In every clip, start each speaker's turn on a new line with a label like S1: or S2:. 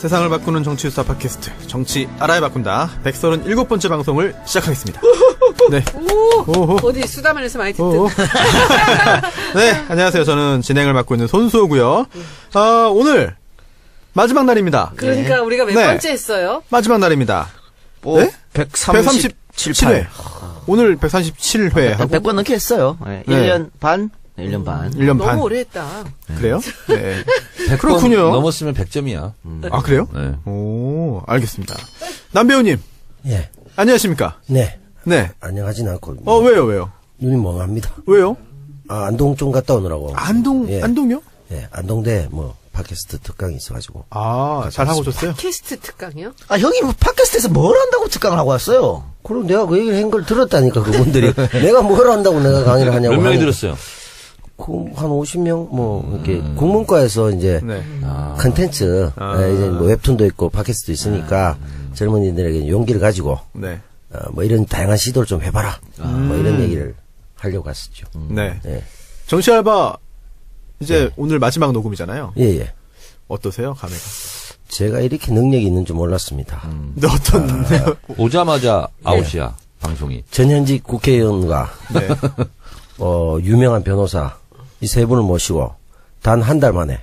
S1: 세상을 바꾸는 정치 수사 팟캐스트 정치 알아야 바꾼다 137번째 방송을 시작하겠습니다. 네.
S2: 어디 수다만에서 많이 듣던.
S1: 네, 안녕하세요. 저는 진행을 맡고 있는 손수호고요. 오늘 마지막 날입니다.
S2: 그러니까 우리가 몇 번째 했어요?
S1: 마지막 날입니다.
S3: 네? 137회.
S1: 오늘 137회 하고
S3: 100번 넘게 했어요. 네. 1년 반? 1년 반.
S1: 1년 반.
S2: 너무 오래 했다.
S1: 그래요? 네.
S4: 100번
S1: 그렇군요.
S4: 넘었으면 100점이야.
S1: 아, 그래요?
S4: 네.
S1: 오, 알겠습니다. 남배우님.
S5: 예.
S1: 안녕하십니까?
S5: 네.
S1: 네.
S5: 안녕하진 않고.
S1: 왜요?
S5: 눈이 멍합니다.
S1: 왜요?
S5: 안동 좀 갔다 오느라고.
S1: 안동요?
S5: 예. 안동대 팟캐스트 특강이 있어가지고.
S1: 잘하고 오셨어요?
S2: 팟캐스트 특강이요?
S3: 형이 뭐 팟캐스트에서 뭘 한다고 특강을 하고 왔어요?
S5: 그럼 내가 그 얘기를 한 걸 들었다니까, 그분들이. 내가 뭘 한다고 내가 강의를 하냐고.
S4: 몇 명이 들었어요?
S5: 한 50명? 이렇게, 국문과에서 이제,
S1: 네.
S5: 컨텐츠, 이제 뭐 웹툰도 있고, 팟캐스트도 있으니까, 젊은이들에게 용기를 가지고,
S1: 네.
S5: 이런 다양한 시도를 좀 해봐라. 이런 얘기를 하려고 갔었죠.
S1: 네.
S5: 예.
S1: 정치 알바, 이제 오늘 마지막 녹음이잖아요.
S5: 예.
S1: 어떠세요, 감회가?
S5: 제가 이렇게 능력이 있는 줄 몰랐습니다.
S1: 근데 어떤,
S4: 오자마자 아웃이야, 방송이.
S5: 전현직 국회의원과,
S1: 네.
S5: 유명한 변호사, 이 세 분을 모시고, 단 한 달 만에,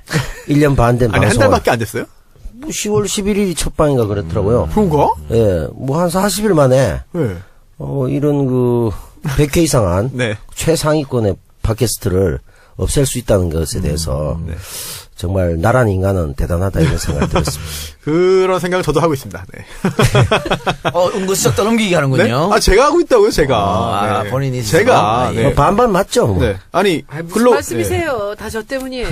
S5: 1년 반 된
S1: 아니,
S5: 방송을.
S1: 한 달밖에 안 됐어요?
S5: 10월 11일이 첫 방인가 그랬더라고요.
S1: 그런가?
S5: 예, 한 40일 만에,
S1: 네.
S5: 이런 100회 이상한
S1: 네.
S5: 최상위권의 팟캐스트를 없앨 수 있다는 것에 대해서,
S1: 네.
S5: 정말 나란 인간은 대단하다 이런 생각을 들었습니다.
S1: 그런 생각을 저도 하고 있습니다. 네.
S3: 은근슬쩍 떠넘기기 하는군요.
S1: 네? 제가 하고 있다고요, 제가. 네.
S3: 본인이
S1: 제가.
S3: 스스로?
S1: 네.
S5: 반반 맞죠? 뭐.
S1: 네. 아니,
S2: 무슨 말씀이세요? 다 저 때문이에요.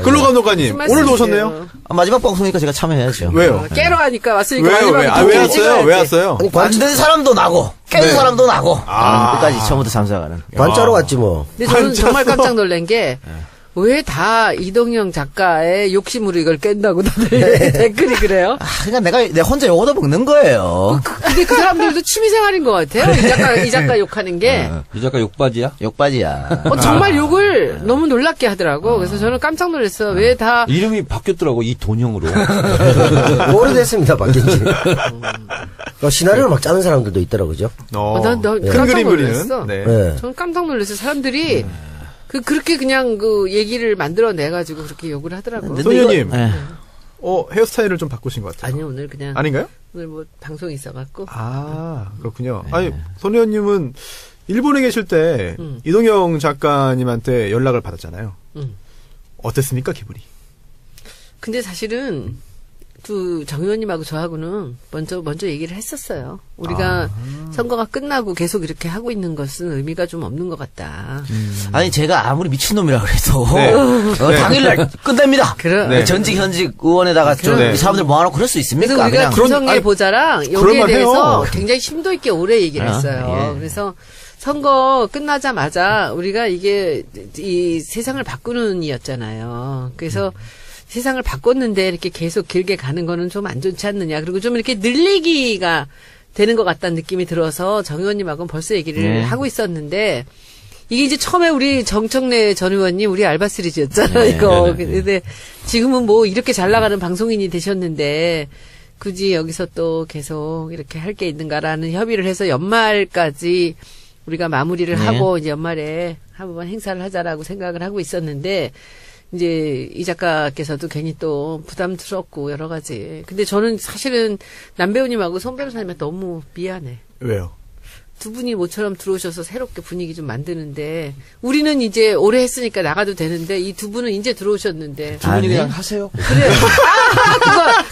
S1: 근로감독관님,
S2: 무슨
S1: 오늘도
S2: 말씀이세요?
S1: 오셨네요?
S3: 마지막 방송이니까 제가 참여해야죠.
S1: 왜요?
S2: 깨러 가니까 왔으니까
S1: 왜요?
S2: 마지막에
S1: 왜
S2: 또
S1: 왔어요? 왜 왔어요?
S5: 아니,
S3: 만든 사람도 나고, 깨는
S1: 네.
S3: 사람도 나고. 끝까지 처음부터 참석하는.
S5: 관짜로 왔지 뭐.
S2: 근데 저는 정말 깜짝 놀란 게, 왜 다 이동영 작가의 욕심으로 이걸 깬다고 다들 댓글이 그래요?
S3: 그러니까 내가 혼자 욕 얻어먹는 거예요.
S2: 근데 그 사람들도 취미생활인 것 같아요. 이 작가 욕하는 게.
S4: 이 작가 욕바지야?
S3: 욕바지야.
S2: 정말 욕을 너무 놀랍게 하더라고. 그래서 저는 깜짝 놀랐어. 왜 다.
S4: 이름이 바뀌었더라고, 이 돈형으로.
S5: 오래됐습니다, 바뀐 지. 시나리오를 막 짜는 사람들도 있더라고요, 그죠?
S2: 난
S1: 큰
S2: 깜짝
S1: 그림
S2: 놀랐어.
S1: 그리는. 네.
S5: 네.
S2: 저는 깜짝 놀랐어요. 사람들이 그렇게 그냥 얘기를 만들어내가지고 그렇게 욕을 하더라고.
S1: 소녀님,
S3: 네.
S1: 헤어스타일을 좀 바꾸신 것 같아요.
S2: 아니요, 오늘 그냥.
S1: 아닌가요?
S2: 오늘 뭐 방송이 있어갖고.
S1: 그렇군요. 아니, 소녀님은 일본에 계실 때 이동영 작가님한테 연락을 받았잖아요. 어땠습니까, 기분이?
S2: 근데 사실은 정 의원님하고 저하고는 먼저 얘기를 했었어요. 우리가 선거가 끝나고 계속 이렇게 하고 있는 것은 의미가 좀 없는 것 같다.
S3: 아니, 제가 아무리 미친놈이라 그래도,
S1: 네.
S3: 당일날 끝냅니다.
S1: 네.
S3: 전직, 현직 의원에다가 좀
S1: 네.
S3: 이 사람들 모아놓고 그럴 수 있습니까?
S2: 그래서 우리가 김성애 보자랑 여기에
S1: 그럴만
S2: 대해서
S1: 해요.
S2: 굉장히 심도 있게 오래 얘기를 했어요.
S3: 예.
S2: 그래서 선거 끝나자마자 우리가 이게 이 세상을 바꾸는 이었잖아요. 그래서 세상을 바꿨는데 이렇게 계속 길게 가는 거는 좀 안 좋지 않느냐. 그리고 좀 이렇게 늘리기가 되는 것 같다는 느낌이 들어서 정 의원님하고는 벌써 얘기를 하고 있었는데 이게 이제 처음에 우리 정청래 전 의원님 우리 알바 시리즈였잖아요. 이거. 근데 지금은 뭐 이렇게 잘 나가는 방송인이 되셨는데 굳이 여기서 또 계속 이렇게 할 게 있는가라는 협의를 해서 연말까지 우리가 마무리를 하고 이제 연말에 한번 행사를 하자라고 생각을 하고 있었는데 이제 이 작가께서도 괜히 또 부담스럽고 여러 가지. 근데 저는 사실은 남 배우님하고 송 변호사님한테 너무 미안해.
S1: 왜요?
S2: 두 분이 모처럼 들어오셔서 새롭게 분위기 좀 만드는데 우리는 이제 오래 했으니까 나가도 되는데 이 두 분은 이제 들어오셨는데
S4: 두 분이 그냥 하세요.
S2: 그래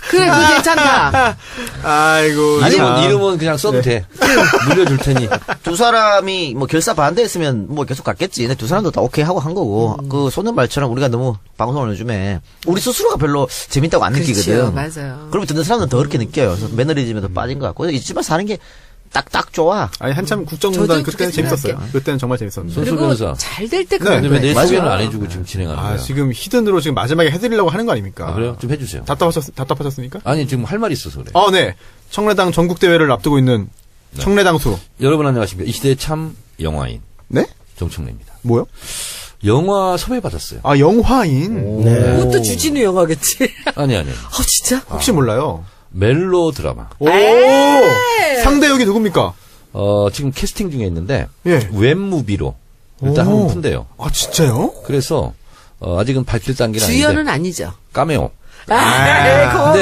S2: 그거 괜찮다.
S1: 아이고.
S4: 이름은 그냥 써도 돼. 물려줄 테니.
S3: 두 사람이 뭐 결사 반대했으면 뭐 계속 갔겠지. 근데 두 사람도 다 오케이 하고 한 거고. 그 소년 말처럼 우리가 너무 방송을 요즘에 우리 스스로가 별로 재밌다고 안 느끼거든.
S2: 그렇죠, 맞아요.
S3: 그러면 듣는 사람은 더 그렇게 느껴요. 그래서 매너리즘에 더 빠진 것 같고. 이집만 사는 게 딱 좋아.
S1: 아니, 한참 국정농단
S2: 저도
S1: 그때는
S2: 그렇게
S1: 재밌었어요.
S2: 생각해.
S1: 그때는 정말 재밌었는데.
S4: 손수
S2: 그리고
S4: 변호사.
S2: 잘 될 때
S1: 네.
S4: 근데 왜 내
S2: 그만둬요.
S4: 소개를 안 해주고 지금 진행하는 거야?
S1: 지금 히든으로 지금 마지막에 해드리려고 하는 거 아닙니까?
S4: 아, 그래요? 좀 해주세요.
S1: 답답하셨습니까?
S4: 아니, 지금 할 말이 있어서 그래.
S1: 네. 청래당 전국대회를 앞두고 있는 청래당수.
S4: 여러분 안녕하십니까. 이 시대의 참 영화인.
S1: 네?
S4: 정청래입니다.
S1: 뭐요?
S4: 영화 섭외 받았어요.
S1: 아, 영화인.
S5: 네.
S2: 그것도 주진우 영화겠지.
S4: 아니.
S2: 진짜?
S1: 혹시 몰라요?
S4: 멜로 드라마.
S1: 오! 상대 역이 누굽니까?
S4: 지금 캐스팅 중에 있는데
S1: 예.
S4: 웹무비로 일단
S1: 오.
S4: 한번 푼대요.
S1: 아, 진짜요?
S4: 그래서 아직은 밝힐 단계는
S2: 주연은
S4: 아닌데
S2: 아니죠.
S4: 까메오.
S2: 그거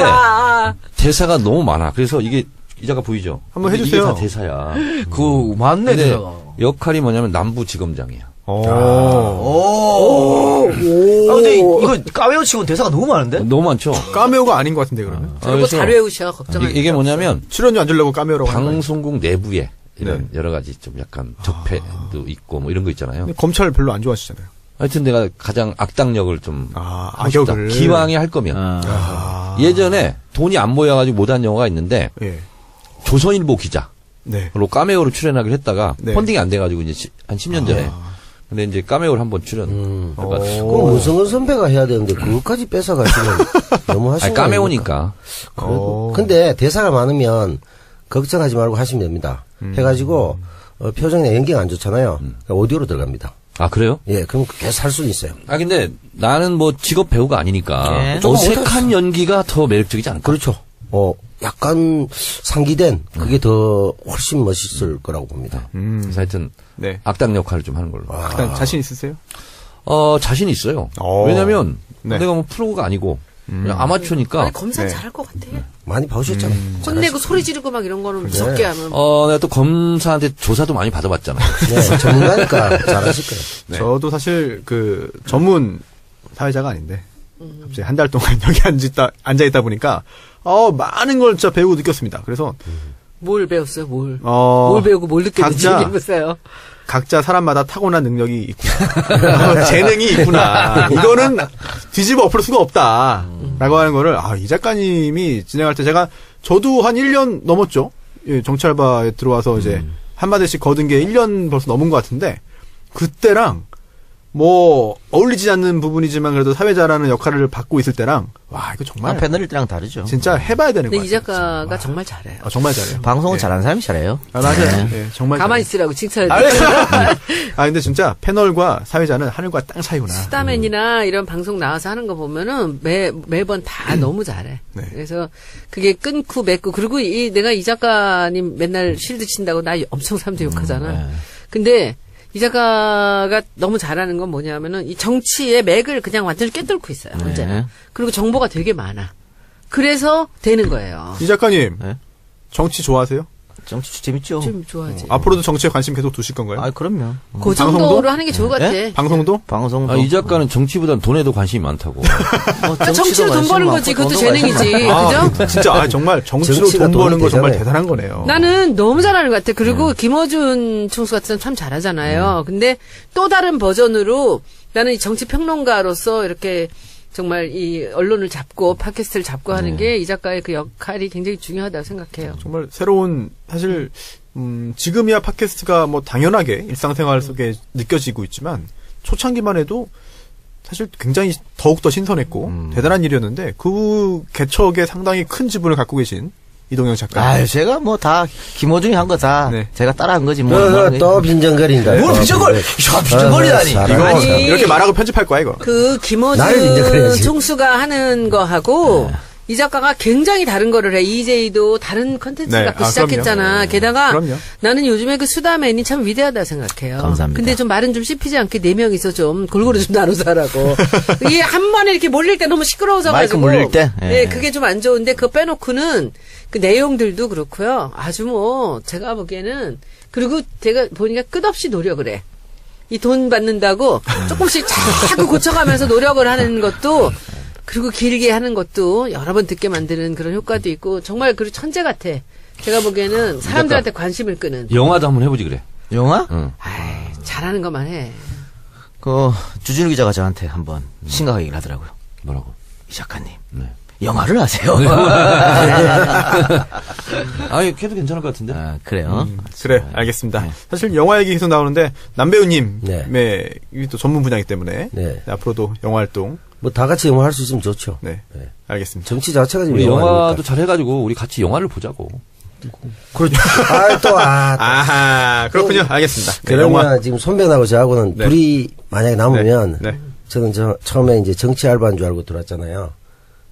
S2: 봐.
S4: 대사가 너무 많아. 그래서 이게 기자가 보이죠?
S1: 한번
S4: 이게
S1: 해주세요.
S4: 다 대사야.
S3: 그 맞네.
S4: 근데
S3: 대사가.
S4: 역할이 뭐냐면 남부지검장이야.
S1: 오.
S3: 오. 아, 근데 이거 까메오 치고는 대사가 너무 많은데?
S4: 너무 많죠?
S1: 까메오가 아닌 것 같은데, 그러면.
S2: 그리고
S4: 그래서
S2: 다 외우셔. 걱정하지
S4: 이게 뭐냐면
S1: 출연료 안 주려고 까메오라고 하는 거예요.
S4: 방송국 내부에 이런
S1: 네.
S4: 여러 가지 좀 약간 적폐도 있고 뭐 이런 거 있잖아요.
S1: 근데 검찰 별로 안 좋아하시잖아요.
S4: 하여튼 내가 가장 악당 역을 좀
S1: 아,
S4: 하고 싶다.
S1: 악역을.
S4: 기왕에 할 거면.
S1: 아.
S4: 예전에 돈이 안 모여가지고 못한 영화가 있는데
S1: 예.
S4: 조선일보 기자로
S1: 네.
S4: 까메오로 출연하기로 했다가
S1: 네.
S4: 펀딩이 안 돼가지고 이제 한 10년 전에 근데 이제 까메오를 한번 출연.
S5: 그럼 문성근 선배가 해야 되는데 그것까지 뺏어가시면 너무 하시는
S4: 아니, 까메오니까.
S5: 그래도. 근데 대사가 많으면 걱정하지 말고 하시면 됩니다. 해가지고 표정이나 연기가 안 좋잖아요. 그러니까 오디오로 들어갑니다.
S4: 아 그래요?
S5: 예, 그럼 계속 할 수는 있어요.
S4: 아 근데 나는 뭐 직업 배우가 아니니까
S3: 네.
S4: 어색한 연기가 더 매력적이지 않을까?
S5: 그렇죠. 약간 상기된 그게 더 훨씬 멋있을 거라고 봅니다.
S4: 그래서 하여튼
S1: 네.
S4: 악당 역할을 좀 하는 걸로.
S1: 일단 자신 있으세요?
S4: 자신 있어요.
S1: 오.
S4: 왜냐면
S1: 네.
S4: 내가 뭐 프로가 아니고 그냥 아마추어니까.
S2: 아니, 검사
S1: 네.
S2: 잘할 것 같아.
S5: 많이 봐오셨잖아요.
S2: 혼내고 소리 지르고 막 이런 거는 무섭게 하면.
S4: 내가 또 검사한테 조사도 많이 받아봤잖아요.
S5: 네, 전문가니까 잘하실 거예요.
S4: 네.
S1: 저도 사실 그 전문 사회자가 아닌데 갑자기 한 달 동안 여기 앉아있다 보니까 많은 걸 진짜 배우고 느꼈습니다. 그래서
S2: 뭘 배웠어요, 뭘? 뭘 배우고 뭘 느꼈는지
S1: 각자-
S2: 얘기해보세요.
S1: 각자 사람마다 타고난 능력이 있구나. 재능이 있구나. 이거는 뒤집어 엎을 수가 없다. 라고 하는 거를, 이 작가님이 진행할 때 저도 한 1년 넘었죠. 예, 정찰바에 들어와서 이제 한마디씩 거둔 게 1년 벌써 넘은 것 같은데, 그때랑 뭐, 어울리지 않는 부분이지만 그래도 사회자라는 역할을 받고 있을 때랑, 와, 이거 정말
S3: 패널일 때랑 다르죠.
S1: 진짜 해봐야 되는 거예요.
S2: 근데 이 작가가 정말 잘해요.
S1: 정말 잘해요.
S3: 방송을
S1: 예.
S3: 잘하는 사람이 잘해요.
S1: 맞아요. 예, 정말.
S2: 가만히
S1: 잘해요.
S2: 있으라고 칭찬을
S1: 근데 진짜 패널과 사회자는 하늘과 땅 차이구나.
S2: 스타맨이나 이런 방송 나와서 하는 거 보면은 매번 다 너무 잘해.
S1: 네.
S2: 그래서 그게 끊고 맺고 그리고 내가 이 작가님 맨날 쉴드 친다고 나 엄청 사람들 욕하잖아. 근데 이 작가가 너무 잘하는 건 뭐냐면은 이 정치의 맥을 그냥 완전히 꿰뚫고 있어요. 언제나. 그리고 정보가 되게 많아. 그래서 되는 거예요.
S1: 이 작가님,
S3: 네?
S1: 정치 좋아하세요?
S3: 정치 재밌죠?
S2: 좀 좋아하지.
S1: 앞으로도 정치에 관심 계속 두실 건가요?
S3: 그럼요.
S2: 그 정도로
S1: 방송도?
S2: 하는 게 좋을 것 같아.
S3: 예?
S1: 방송도?
S3: 방송도.
S4: 이 작가는 정치보다는 돈에도 관심이 많다고.
S2: 정치로 돈 버는 거지. 그것도 재능이지. 그죠?
S1: 진짜 정말 정치로
S5: 정치가
S1: 돈 버는
S5: 돈이
S1: 거 정말
S5: 되잖아요.
S1: 대단한 거네요.
S2: 나는 너무 잘하는 것 같아. 그리고 김어준 총수 같은 사람 참 잘하잖아요. 근데 또 다른 버전으로 나는 이 정치 평론가로서 이렇게 정말 이 언론을 잡고 팟캐스트를 잡고 하는 게 이 작가의 그 역할이 굉장히 중요하다고 생각해요.
S1: 정말 새로운 사실 지금이야 팟캐스트가 뭐 당연하게 일상생활 속에 느껴지고 있지만 초창기만 해도 사실 굉장히 더욱더 신선했고 대단한 일이었는데 그 개척에 상당히 큰 지분을 갖고 계신 이동영 작가.
S3: 제가 뭐 다 김호중이 한 거 다
S1: 네.
S3: 제가 따라한 거지 뭐.
S5: 또 빈정거린다.
S3: 뭘 빈정거려? 빈정거리다니.
S1: 이거
S2: 아니.
S1: 이렇게 말하고 편집할 거야 이거.
S2: 그
S5: 나를
S2: 김어준
S5: 인정해야지.
S2: 총수가 하는 거하고 이 작가가 굉장히 다른 거를 해. EJ도 다른 컨텐츠
S1: 네.
S2: 갖고
S1: 아,
S2: 시작했잖아.
S1: 그럼요.
S2: 게다가
S1: 그럼요.
S2: 나는 요즘에 그 수다맨이 참 위대하다 생각해요.
S3: 감사합니다.
S2: 근데 좀 말은 좀 씹히지 않게 4명이서 좀 골고루 좀 나눠서 하라고. 이게 한 번에 이렇게 몰릴 때 너무 시끄러워서
S3: 마이크
S2: 가지고.
S3: 몰릴 때?
S2: 네,
S3: 예.
S2: 그게 좀 안 좋은데 그거 빼놓고는 그 내용들도 그렇고요. 아주 뭐 제가 보기에는 그리고 제가 보니까 끝없이 노력을 해. 이 돈 받는다고 조금씩 자꾸 고쳐가면서 노력을 하는 것도 그리고 길게 하는 것도 여러 번 듣게 만드는 그런 효과도 있고 정말 그 천재 같아. 제가 보기에는 사람들한테 관심을 끄는.
S4: 영화도 한번 해보지 그래.
S3: 영화?
S4: 응.
S2: 아이, 잘하는 것만 해.
S3: 주진우 기자가 저한테 한번 심각하게 얘기를 하더라고요.
S4: 뭐라고?
S3: 이 작가님.
S4: 네.
S3: 영화를 하세요.
S4: 아니, 걔도 괜찮을 것 같은데?
S3: 그래요.
S1: 그래, 알겠습니다. 사실 영화 얘기 계속 나오는데 남배우님의
S5: 네.
S1: 이게 또 전문 분야이기 때문에
S5: 네.
S1: 앞으로도 영화 활동
S5: 뭐 다 같이 영화 할 수 있으면 좋죠.
S1: 네, 알겠습니다.
S5: 정치 자체가 지금
S4: 우리
S5: 영화
S4: 영화도
S5: 아닙니까?
S4: 잘 해가지고 우리 같이 영화를 보자고.
S5: 그렇죠.
S1: 아하, 그렇군요. 알겠습니다. 네,
S5: 그러면
S1: 영화.
S5: 지금 손변하고 저하고는
S1: 네.
S5: 둘이 만약에 남으면
S1: 네.
S5: 저는 처음에 이제 정치 알바인 줄 알고 들어왔잖아요.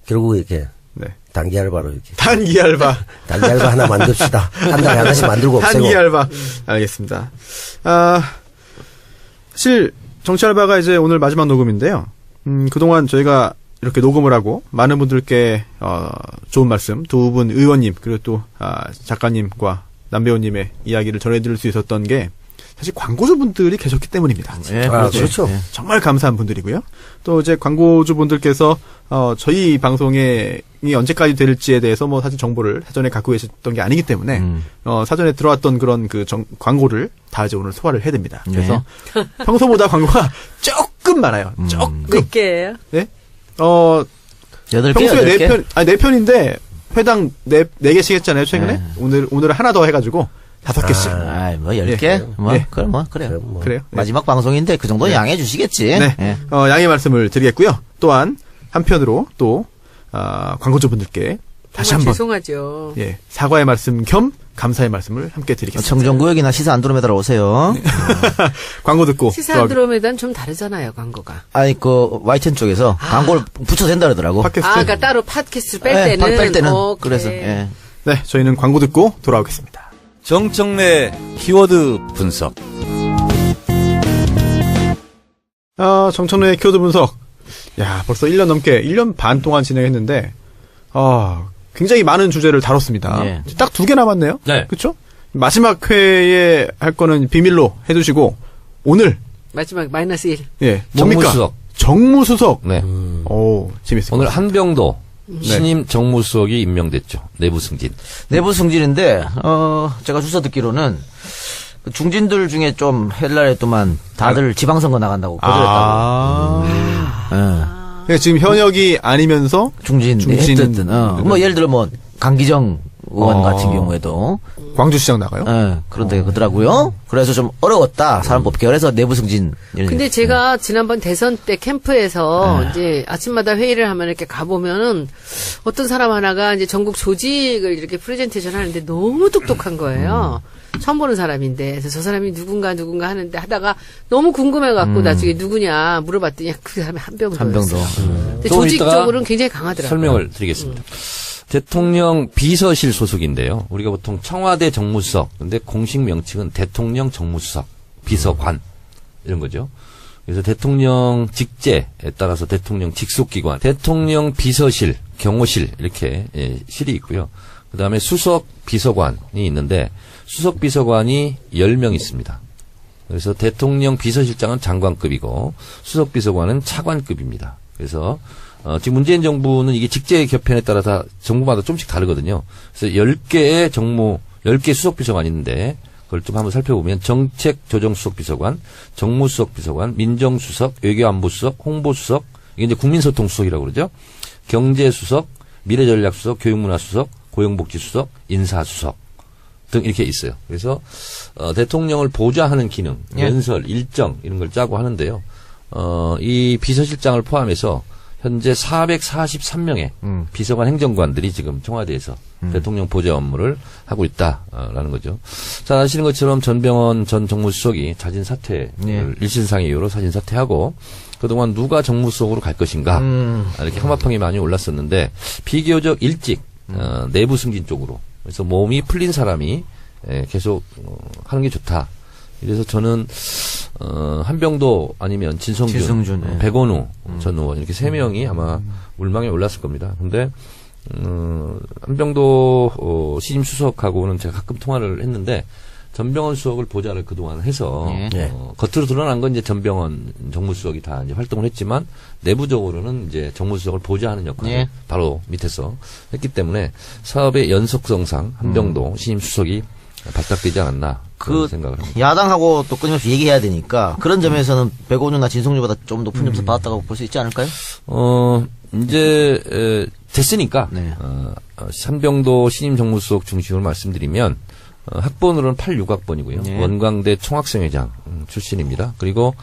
S5: 결국 이렇게
S1: 네.
S5: 단기 알바로 이렇게.
S1: 단기 알바.
S5: 단기 알바 하나 만듭시다. 한 달에 하나씩 만들고 없애고.
S1: 단기 알바. 알겠습니다. 사실 정치 알바가 이제 오늘 마지막 녹음인데요. 그동안 저희가 이렇게 녹음을 하고 많은 분들께 좋은 말씀, 두 분 의원님 그리고 또 작가님과 남배우님의 이야기를 전해드릴 수 있었던 게 사실 광고주분들이 계셨기 때문입니다.
S3: 예,
S5: 그렇죠.
S3: 예.
S1: 정말 감사한 분들이고요. 또 이제 광고주분들께서 저희 방송이 언제까지 될지에 대해서 뭐 사실 정보를 사전에 갖고 계셨던 게 아니기 때문에 사전에 들어왔던 그런 그 광고를 다 이제 오늘 소화를 해야 됩니다. 그래서 평소보다 광고가 조금 많아요. 조금.
S2: 몇 개예요?
S1: 네?
S3: 8개,
S1: 평소에
S3: 8개?
S1: 4편인데 회당 4개씩 했잖아요, 최근에.
S3: 네.
S1: 오늘 하나 더 해가지고 5개씩.
S3: 뭐 10개?
S1: 예.
S3: 뭐,
S1: 예.
S3: 그래요.
S1: 그래요. 네.
S3: 마지막 방송인데 그 정도는 양해해 주시겠지.
S1: 네.
S3: 예.
S1: 양해 말씀을 드리겠고요. 또한 한편으로 또 광고주분들께 다시
S2: 정말
S1: 한번
S2: 죄송하죠.
S1: 사과의 말씀 겸 감사의 말씀을 함께 드리겠습니다.
S3: 청정구역이나 시사 안드로메다로 오세요.
S1: 광고 듣고
S2: 시사
S1: 또
S2: 안드로메다는 좀 다르잖아요, 광고가.
S3: 아니, YTN 쪽에서 광고를 붙여도 된다 그러더라고.
S1: 팟캐스트.
S2: 그러니까 따로 팟캐스트 뺄
S3: 예,
S2: 때는.
S3: 뺄 때는.
S2: 오케이.
S3: 그래서, 예.
S1: 네, 저희는 광고 듣고 돌아오겠습니다.
S4: 정청래 키워드 분석.
S1: 정청래의 키워드 분석. 야, 벌써 1년 넘게 1년 반 동안 진행했는데 굉장히 많은 주제를 다뤘습니다.
S3: 예.
S1: 딱 2개 남았네요.
S4: 네.
S1: 그렇죠? 마지막 회에 할 거는 비밀로 해두시고 오늘
S2: 마지막 -1.
S1: 뭡니까?
S4: 정무수석.
S1: 정무수석.
S4: 네.
S1: 오, 재밌습니다.
S4: 오늘 한병도 신임 정무수석이 임명됐죠. 내부 승진.
S3: 내부 승진인데, 제가 주워 듣기로는 그 중진들 중에 좀 헬랄했더만 다들 지방선거 나간다고 거절했다고.
S1: 그러니까 지금 현역이 아니면서
S3: 중진은
S1: 중진.
S3: 뭐 예를 들어 뭐 강기정 의원 같은 경우에도
S1: 광주시장 나가요?
S3: 그런데 그러더라고요. 그래서 좀 어려웠다 사람 뽑기. 그래서 내부 승진.
S2: 근데 제가 지난번 대선 때 캠프에서 이제 아침마다 회의를 하면 이렇게 가보면은 어떤 사람 하나가 이제 전국 조직을 이렇게 프레젠테이션 하는데 너무 똑똑한 거예요. 처음 보는 사람인데. 그래서 저 사람이 누군가 하는데 하다가 너무 궁금해갖고 나중에 누구냐 물어봤더니 그 사람이 한병도였어요. 근데
S4: 조금
S2: 조직적으로는 굉장히 강하더라고요.
S4: 설명을 드리겠습니다. 대통령 비서실 소속인데요. 우리가 보통 청와대 정무수석, 근데 공식 명칭은 대통령 정무수석, 비서관 이런 거죠. 그래서 대통령 직제에 따라서 대통령 직속기관, 대통령 비서실, 경호실 이렇게 실이 있고요. 그다음에 수석 비서관이 있는데 수석 비서관이 10명 있습니다. 그래서 대통령 비서실장은 장관급이고 수석 비서관은 차관급입니다. 그래서 지금 문재인 정부는 이게 직제 겹편에 따라서 정부마다 좀씩 다르거든요. 그래서 10개의 10개 수석비서관이 있는데 그걸 좀 한번 살펴보면 정책조정수석비서관, 정무수석비서관, 민정수석, 외교안보수석, 홍보수석, 이게 이제 국민소통수석이라고 그러죠. 경제수석, 미래전략수석, 교육문화수석, 고용복지수석, 인사수석 등 이렇게 있어요. 그래서 대통령을 보좌하는 기능, 연설, 일정 이런 걸 짜고 하는데요. 이 비서실장을 포함해서 현재 443명의 비서관 행정관들이 지금 청와대에서 대통령 보좌 업무를 하고 있다라는 거죠. 자, 아시는 것처럼 전병헌 전 정무수석이 자진 사퇴를 일신상의 이유로 자진 사퇴하고 그동안 누가 정무수석으로 갈 것인가 이렇게 항마평이 많이 올랐었는데 비교적 일찍 내부 승진 쪽으로 그래서 몸이 풀린 사람이 계속 하는 게 좋다. 그래서 저는 한병도 아니면 진성준, 백원우 전 의원 이렇게 3명이 아마 물망에 올랐을 겁니다. 근데 한병도 신임 수석하고는 제가 가끔 통화를 했는데 전병헌 수석을 보좌를 그동안 해서 겉으로 드러난 건 이제 전병헌 정무수석이 다 이제 활동을 했지만 내부적으로는 이제 정무수석을 보좌하는 역할을 바로 밑에서 했기 때문에 사업의 연속성상 한병도 신임 수석이 발탁되지 않았나 그런 생각을 합니다.
S3: 야당하고 또 끊임없이 얘기해야 되니까 그런 점에서는 백원우나 진성준보다 좀 높은 점수 받았다고 볼 수 있지 않을까요?
S4: 이제 됐으니까 한병도 신임 정무수석 중심으로 말씀드리면 학번으로는 86학번이고요. 원광대 총학생회장 출신입니다. 그리고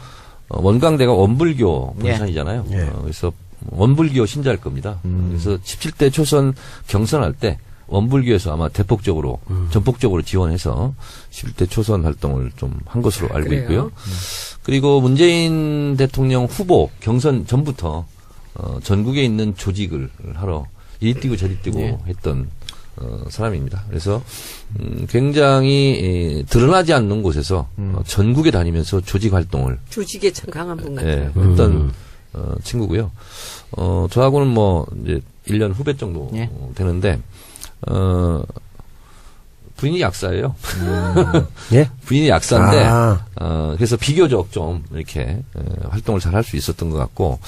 S4: 원광대가 원불교 본산이잖아요. 그래서 원불교 신자일 겁니다. 그래서 17대 초선 경선할 때 원불교에서 아마 대폭적으로 전폭적으로 지원해서 11대 초선 활동을 좀 한 것으로 알고
S2: 그래요?
S4: 있고요. 그리고 문재인 대통령 후보 경선 전부터 전국에 있는 조직을 하러 이리 뛰고 저리 뛰고
S2: 네.
S4: 했던 사람입니다. 그래서 굉장히 드러나지 않는 곳에서 전국에 다니면서 조직 활동을
S2: 조직에 참 강한 분 같아요.
S4: 했던 친구고요. 저하고는 뭐 이제 1년 후배 정도
S3: 예.
S4: 되는데 부인이 약사예요.
S5: 예?
S4: 부인이 약사인데
S5: 아.
S4: 그래서 비교적 좀 이렇게 활동을 잘 할 수 있었던 것 같고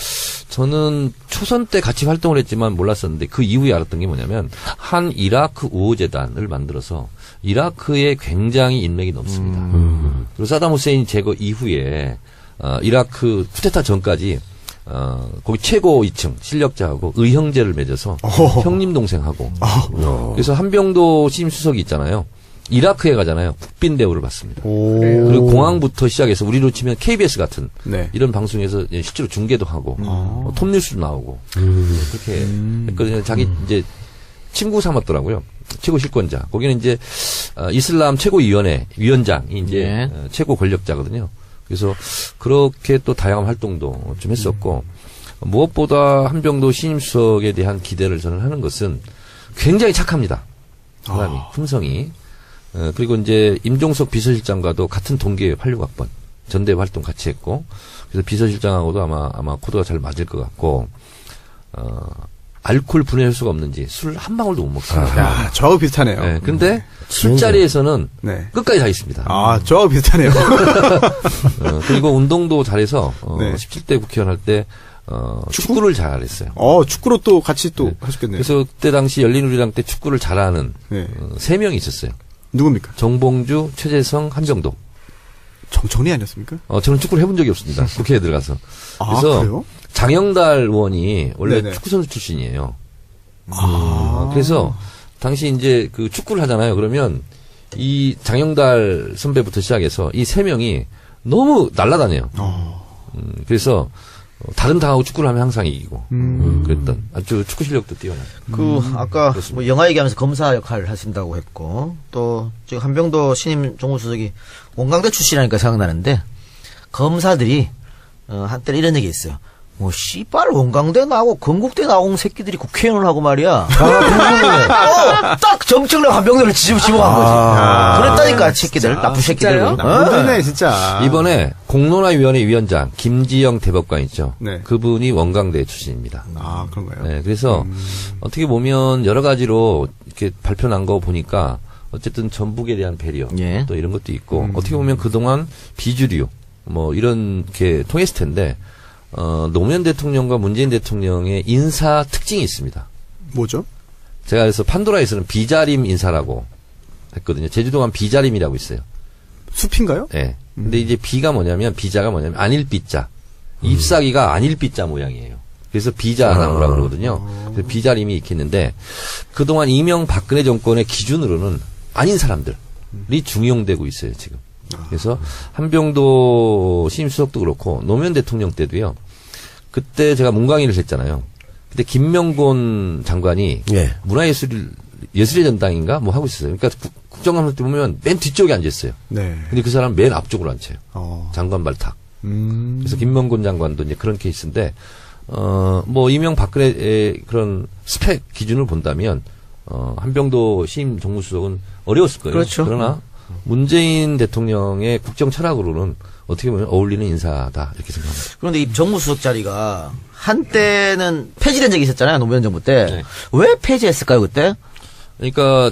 S4: 저는 초선 때 같이 활동을 했지만 몰랐었는데 그 이후에 알았던 게 뭐냐면 한 이라크 우호재단을 만들어서 이라크에 굉장히 인맥이 높습니다. 그리고 사담 후세인 제거 이후에 이라크 쿠데타 전까지 거기 최고 2층 실력자하고 의형제를 맺어서 형님 동생하고 그래서 한병도 신임수석이 있잖아요. 이라크에 가잖아요. 국빈 대우를 받습니다. 그리고 공항부터 시작해서 우리로 치면 KBS 같은
S1: 네.
S4: 이런 방송에서 실제로 중계도 하고 톱뉴스도 나오고 그렇게 했거든요. 자기 이제 친구 삼았더라고요. 최고 실권자. 거기는 이제 이슬람 최고위원회 위원장이 이제
S3: 예.
S4: 최고 권력자거든요. 그래서 그렇게 또 다양한 활동도 좀 했었고 무엇보다 한병도 신임수석에 대한 기대를 저는 하는 것은 굉장히 착합니다. 사람이 품성이. 그리고 이제 임종석 비서실장과도 같은 동기에 86학번 전대 활동 같이 했고 그래서 비서실장하고도 아마 코드가 잘 맞을 것 같고 알코올 분해할 수가 없는지 술 한 방울도 못 먹습니다.
S1: 야, 저하고 비슷하네요.
S4: 네, 근데 술자리에서는
S1: 네.
S4: 끝까지 다 있습니다.
S1: 아, 저하고 비슷하네요.
S4: 그리고 운동도 잘해서
S1: 네.
S4: 17대 국회의원 할 때 축구를 잘했어요.
S1: 축구로 또 같이 또 하셨겠네요.
S4: 그래서 그때 당시 열린우리당 때 축구를 잘하는
S1: 네.
S4: 3명이 있었어요.
S1: 누굽니까?
S4: 정봉주, 최재성, 한병도.
S1: 정청래 아니었습니까?
S4: 저는 축구를 해본 적이 없습니다. 국회에 들어가서. 그래서
S1: 그래요?
S4: 장영달 의원이 원래
S1: 네네.
S4: 축구 선수 출신이에요. 그래서 당시 이제 그 축구를 하잖아요. 그러면 이 장영달 선배부터 시작해서 이 3명이 너무 날아다녀요. 그래서 다른 당하고 축구를 하면 항상 이기고 그랬던 아주 축구 실력도 뛰어나요.
S3: 아까 뭐 영화 얘기하면서 검사 역할을 하신다고 했고 또 지금 한병도 신임 정무수석이 원광대 출신이라니까 생각나는데 검사들이 한때는 이런 얘기 있어요. 뭐 씨발 원광대 나오고 건국대 나온 새끼들이 국회의원을 하고 말이야. 딱 정청래 한병도를 집어간 거지. 그랬다니까 새끼들 나쁜 새끼들.
S2: 진짜요?
S1: 나쁘네 진짜.
S4: 이번에 공론화위원회 위원장 김지영 대법관 있죠.
S1: 네.
S4: 그분이 원광대 출신입니다.
S1: 그런가요?
S4: 네, 그래서 어떻게 보면 여러 가지로 이렇게 발표 난 거 보니까 어쨌든 전북에 대한 배려
S3: 예.
S4: 또 이런 것도 있고 어떻게 보면 그동안 비주류 뭐 이런 게 통했을 텐데 노무현 대통령과 문재인 대통령의 인사 특징이 있습니다.
S1: 뭐죠?
S4: 제가 그래서 판도라에서는 비자림 인사라고 했거든요. 제주도 가면 비자림이라고 있어요.
S1: 숲인가요?
S4: 네. 근데 이제 비자가 뭐냐면 안일비자. 잎사귀가 안일비자 모양이에요. 그래서 비자나무라고 그러거든요. 그래서 비자림이 이렇게 있는데 그동안 이명박근혜 정권의 기준으로는 아닌 사람들이 중용되고 있어요, 지금. 그래서 한병도 신임수석도 그렇고 노무현 대통령 때도요. 그때 제가 문광일을 했잖아요. 그때 김명곤 장관이
S5: 예.
S4: 예술의 전당인가 뭐 하고 있었어요. 그러니까 국정감사 때 보면 맨 뒤쪽에 앉아 있어요.
S1: 네.
S4: 근데 그 사람 맨 앞쪽으로 앉혀요. 장관 발탁.
S1: 음.
S4: 그래서 김명곤 장관도 이제 그런 케이스인데 뭐 이명박근혜의 그런 스펙 기준을 본다면 한병도 신임 정무수석은 어려웠을 거예요.
S3: 그렇죠.
S4: 그러나 문재인 대통령의 국정 철학으로는 어떻게 보면 어울리는 인사다 이렇게 생각합니다.
S3: 그런데 이 정무수석 자리가 한때는 폐지된 적이 있었잖아요. 노무현 정부 때.
S4: 네.
S3: 왜 폐지했을까요 그때?
S4: 그러니까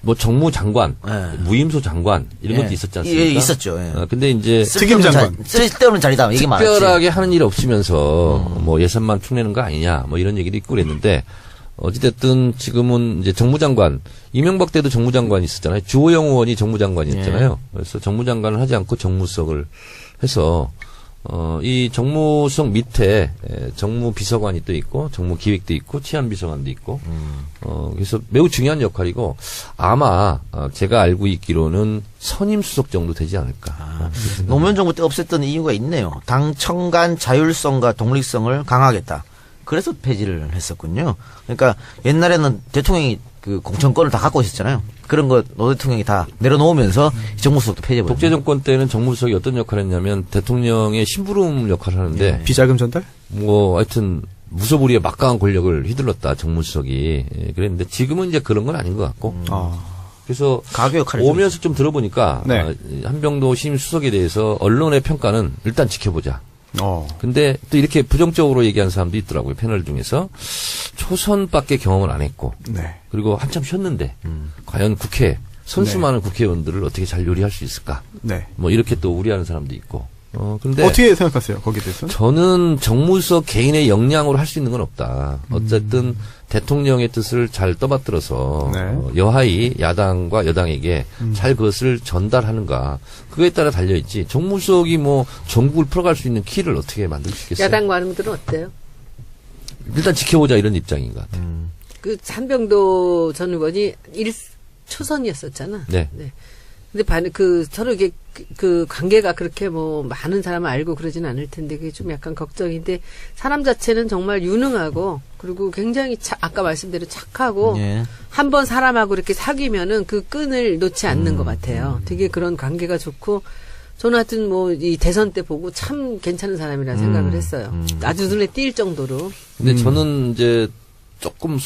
S4: 뭐 정무장관,
S3: 네.
S4: 무임소 장관 이런
S3: 예.
S4: 것도 있었지 않습니까?
S3: 예, 있었죠. 예.
S4: 근데 이제
S1: 특임장관.
S3: 쓸데없는 자리다. 이게 많았지.
S4: 특별하게 하는 일 없으면서 뭐 예산만 축내는 거 아니냐 뭐 이런 얘기도 있고 그랬는데 어찌됐든 지금은 이제 정무장관 이명박 때도 정무장관이 있었잖아요. 주호영 의원이 정무장관이었잖아요. 그래서 정무장관을 하지 않고 정무수석을 해서 이 정무수석 밑에 정무비서관이 또 있고 정무기획도 있고 치안비서관도 있고 그래서 매우 중요한 역할이고 아마 제가 알고 있기로는 선임수석 정도 되지 않을까.
S3: 노무현 정부 때 없앴던 이유가 있네요. 당 청간 자율성과 독립성을 강화하겠다. 그래서 폐지를 했었군요. 그러니까 옛날에는 대통령이 그 공천권을 다 갖고 있었잖아요. 그런 거 노 대통령이 다 내려놓으면서 정무수석도 폐지해버렸어요.
S4: 독재 정권 때는 정무수석이 어떤 역할을 했냐면 대통령의 심부름 역할을 하는데
S1: 비자금 전달?
S4: 뭐 하여튼 무소불위의 막강한 권력을 휘둘렀다 정무수석이. 예, 그랬는데 지금은 이제 그런 건 아닌 것 같고. 그래서
S3: 가교 역할을
S4: 오면서 좀 들어보니까
S1: 네.
S4: 한병도 신임 수석에 대해서 언론의 평가는 일단 지켜보자. 근데 또 이렇게 부정적으로 얘기한 사람도 있더라고요. 패널 중에서 초선밖에 경험을 안 했고
S1: 네.
S4: 그리고 한참 쉬었는데 과연 국회 선수 많은 국회의원들을 어떻게 잘 요리할 수 있을까?
S1: 네.
S4: 뭐 이렇게 또 우려하는 사람도 있고. 근데
S1: 어떻게 생각하세요? 거기에 대해서는?
S4: 저는 정무수석 개인의 역량으로 할 수 있는 건 없다. 어쨌든 대통령의 뜻을 잘 떠받들어서
S1: 네.
S4: 여하이 야당과 여당에게 잘 그것을 전달하는가. 그거에 따라 달려있지. 정무수석이 뭐 전국을 풀어갈 수 있는 키를 어떻게 만들 수 있겠어요?
S2: 야당 관음들은 어때요?
S4: 일단 지켜보자 이런 입장인 것 같아요.
S2: 그 한병도 전 의원이 1초선이었었잖아.
S4: 네.
S2: 근데 서로 이게 그 관계가 그렇게 뭐 많은 사람을 알고 그러진 않을 텐데 그게 좀 약간 걱정인데 사람 자체는 정말 유능하고 그리고 굉장히 아까 말씀대로 착하고
S3: 예.
S2: 한번 사람하고 이렇게 사귀면은 그 끈을 놓지 않는 것 같아요. 되게 그런 관계가 좋고 저는 하여튼 뭐 이 대선 때 보고 참 괜찮은 사람이라 생각을 했어요. 아주 눈에 띌 정도로.
S4: 근데 저는 이제 조금